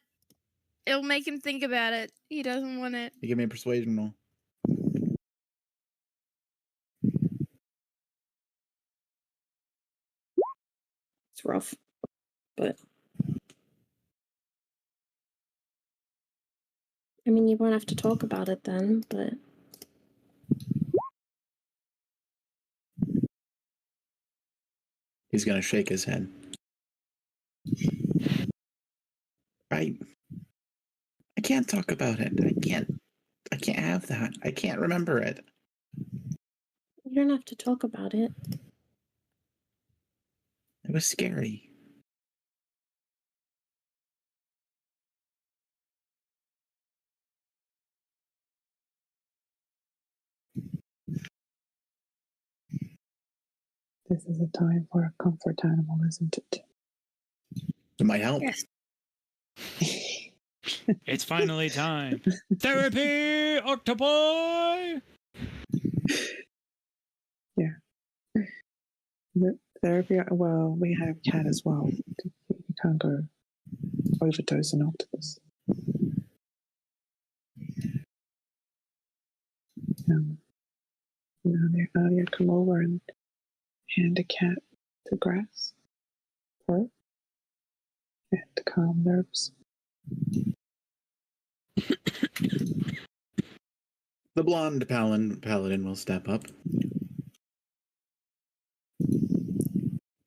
It'll make him think about it. He doesn't want it. You give me a persuasion roll. It's rough, but I mean, you won't have to talk about it then, but He's gonna shake his head. I can't talk about it. I can't have that. I can't remember it. you don't have to talk about it. It was scary. This is a time for a comfort animal, isn't it? It might help. Yes. It's finally time. Therapy, octopi! The therapy, well, we have cat as well. You can't go overdose an octopus. Nadia, come over and hand a cat to grass. Her. And to calm nerves. The blonde paladin will step up.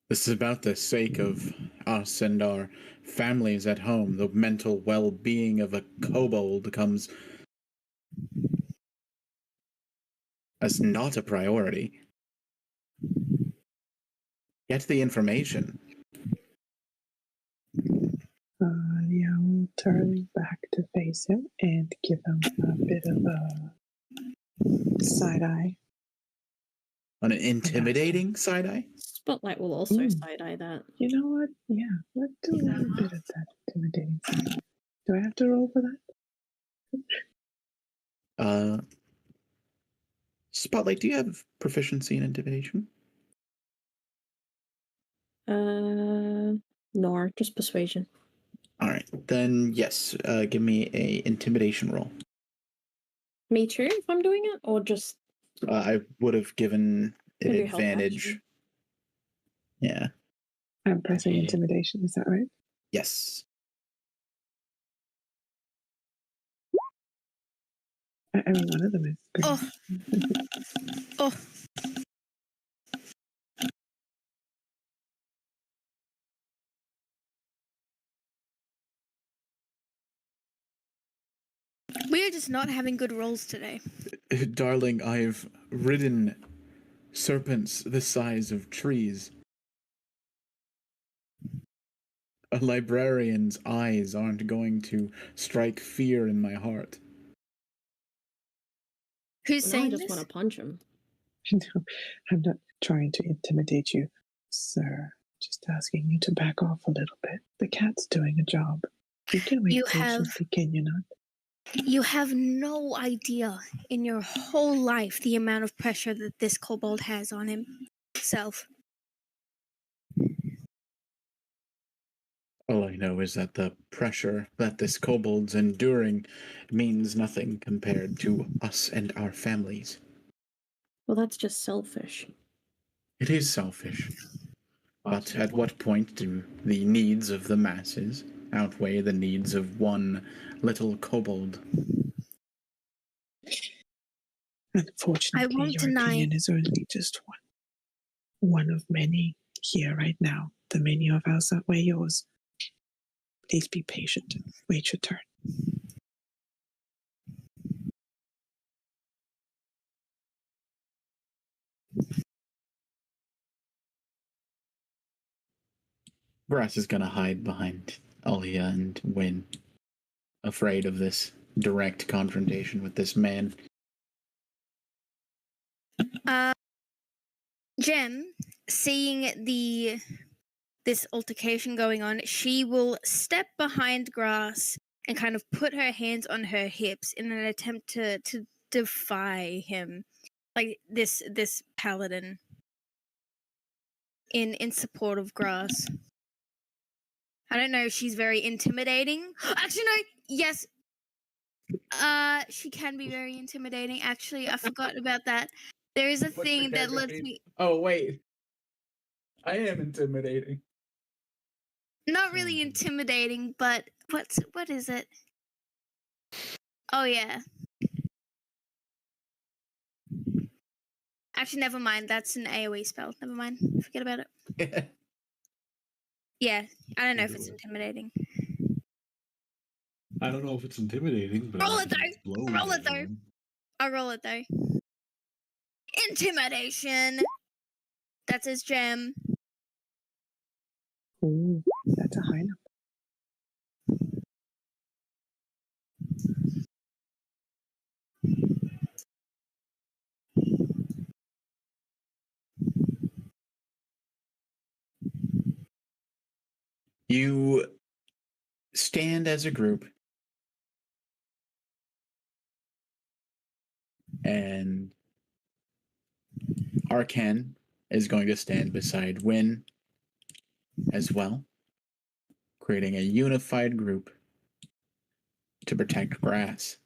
This is about the sake of us and our families at home. The mental well-being of a kobold comes as not a priority. Get the information. Yeah, we'll turn back to face him and give him a bit of a side eye. An intimidating side eye? Spotlight will also Mm. side eye that. You know what? Yeah, let's do a little bit of that intimidating side eye. Do I have to roll for that? Spotlight, do you have proficiency in intimidation? No, just persuasion. All right, then yes. Give me a intimidation roll. Me too, if I'm doing it, or just I would have given an Maybe a help advantage. action. Yeah. I'm pressing intimidation, is that right? Yes. I mean, one of them is good. Oh. Oh. We are just not having good rolls today. Darling, I've ridden serpents the size of trees. A librarian's eyes aren't going to strike fear in my heart. Who's Now I saying just this? want to punch him. No, I'm not trying to intimidate you, sir. Just asking you to back off a little bit. The cat's doing a job. You can wait You have- patiently, can you not? You have no idea in your whole life the amount of pressure that this kobold has on himself. All I know is that the pressure that this kobold's enduring means nothing compared to us and our families. Well, that's just selfish. It is selfish. But at what point do the needs of the masses outweigh the needs of one little kobold? Unfortunately, won't your deny- opinion is only just one of many here right now. The many of us outweigh yours. Please be patient. Wait your turn. Brass is gonna hide behind Alia and Win, afraid of this direct confrontation with this man. Jem, seeing this altercation going on, she will step behind Grass and kind of put her hands on her hips in an attempt to defy him, like this paladin in support of Grass. I don't know if she's very intimidating. Actually, no. Yes. She can be very intimidating. Actually, I forgot about that. There is a thing that lets me. Oh, wait. I am intimidating. Not really intimidating, but what is it? Oh yeah. Actually, never mind. That's an AoE spell. Never mind. Forget about it. Yeah, I don't know if it's intimidating. I don't know if it's intimidating, but Roll I it can though. explode Roll it though. everyone. I'll roll it though. Intimidation. That's his gem. Ooh, that's a high number. You stand as a group, and Arcan is going to stand beside Win as well, creating a unified group to protect grass.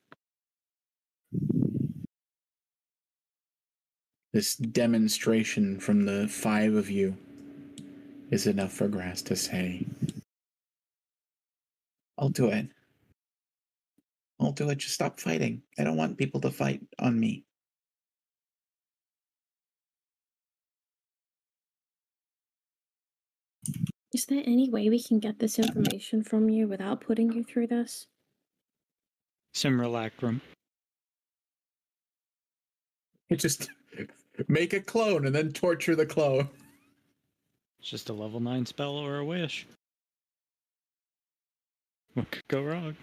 This demonstration from the 5 of you is enough for Grass to say, I'll do it. I'll do it. Just stop fighting. I don't want people to fight on me. Is there any way we can get this information from you without putting you through this? Simulacrum. Just make a clone and then torture the clone. It's just a level 9 spell or a wish. What could go wrong?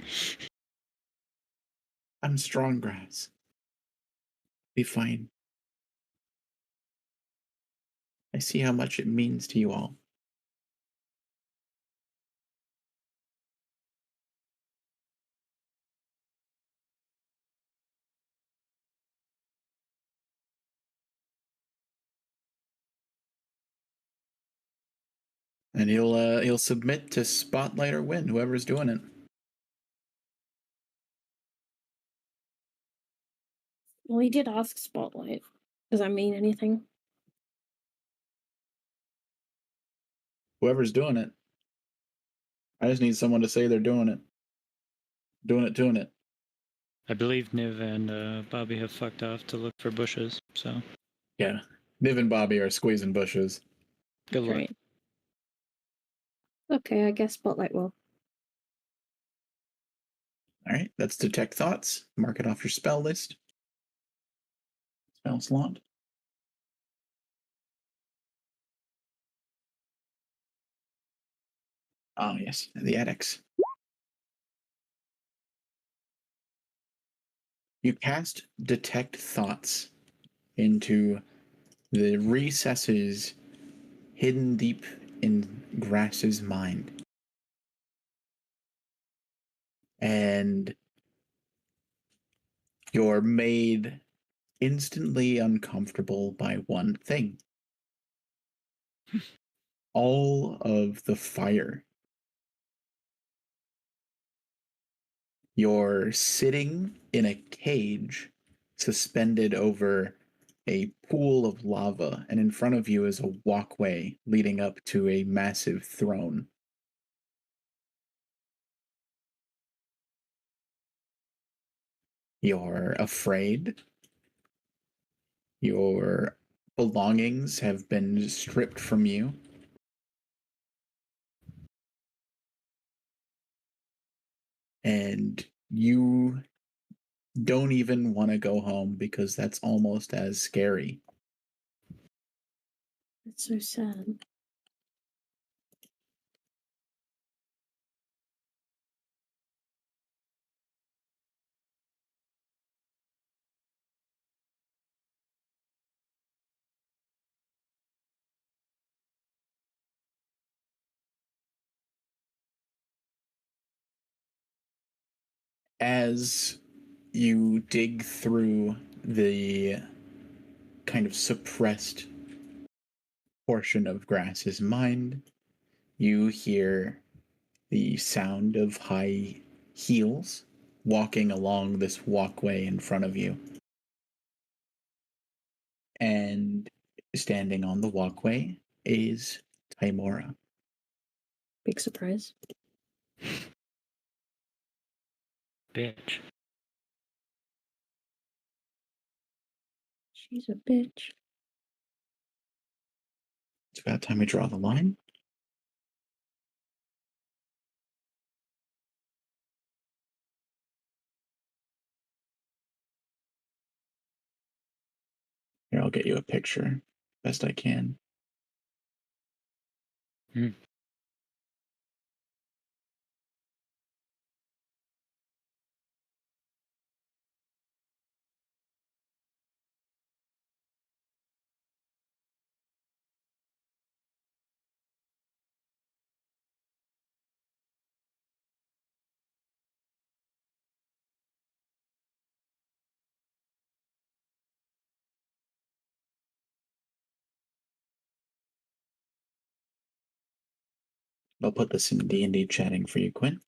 I'm strong, Grass. Be fine. I see how much it means to you all. And he'll submit to Spotlight or Win, whoever's doing it. Well, he did ask Spotlight. Does that mean anything? Whoever's doing it. I just need someone to say they're doing it. Doing it. I believe Niv and Bobby have fucked off to look for bushes, so Yeah. Niv and Bobby are squeezing bushes. good luck. Great. Okay, I guess Spotlight will. All right, that's Detect Thoughts. Mark it off your spell list. Spell slot. Oh, yes, the attics. You cast Detect Thoughts into the recesses hidden deep in Grass's mind. And you're made instantly uncomfortable by one thing. All of the fire. You're sitting in a cage suspended over a pool of lava, and in front of you is a walkway leading up to a massive throne. You're afraid. Your belongings have been stripped from you. And you don't even want to go home because that's almost as scary. That's so sad. As you dig through the kind of suppressed portion of Grass's mind, you hear the sound of high heels walking along this walkway in front of you. And standing on the walkway is Timora. Big surprise. Bitch. She's a bitch. It's about time we draw the line. Here, I'll get you a picture best I can. I'll put this in D&D chatting for you, Quinn.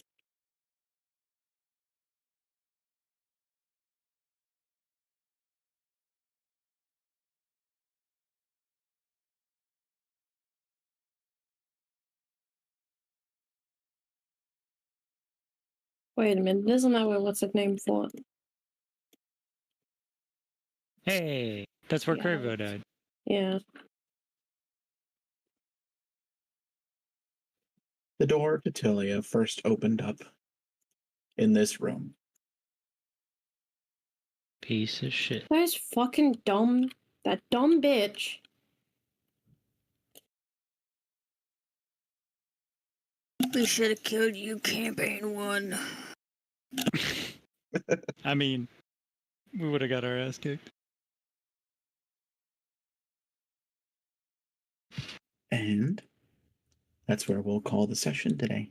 Wait a minute, isn't that what what's it named for? Hey, that's where Yeah. Curvo died. Yeah. The door to Tilia first opened up in this room. Piece of shit. That dumb bitch. We should have killed you, campaign 1. I mean, we would have got our ass kicked. And that's where we'll call the session today.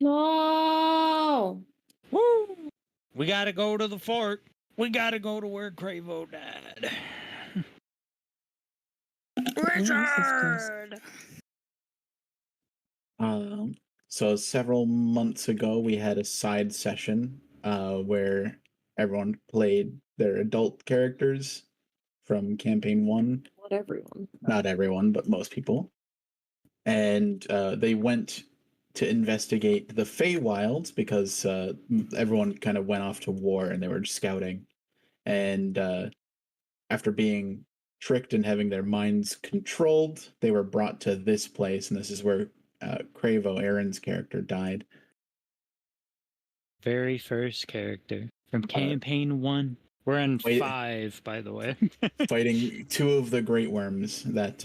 No. Woo! We gotta go to the fort. We gotta go to where Cravo died. Richard! So several months ago, we had a side session where everyone played their adult characters from campaign 1. Not everyone. Not everyone, but most people. And they went to investigate the Feywilds because everyone kind of went off to war and they were scouting. And after being tricked and having their minds controlled, they were brought to this place, and this is where Cravo, Aaron's character, died. Very first character from campaign 1. We're in wait. 5, by the way. Fighting 2 of the Great Worms that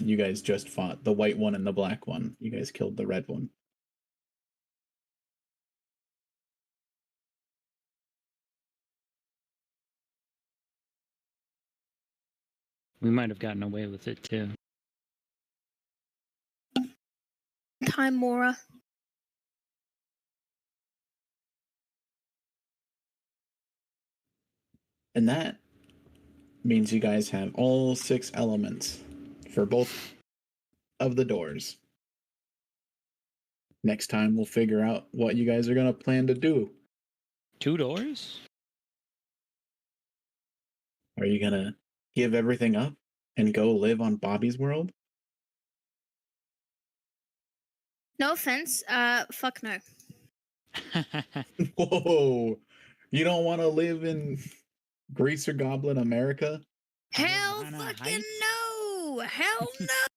you guys just fought. The white one and the black one. You guys killed the red one. We might have gotten away with it too. Time, Mora. And that means you guys have all 6 elements for both of the doors. Next time we'll figure out what you guys are going to plan to do. 2 doors? Are you going to give everything up and go live on Bobby's world? No offense, fuck no. Whoa! You don't want to live in Greaser Goblin America? Hell Nirvana fucking Heights? no! Hell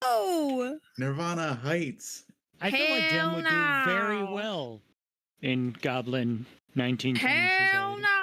no! Nirvana Heights. I feel like Jim Hell would do very no. well in Goblin 1920s Hell society. no!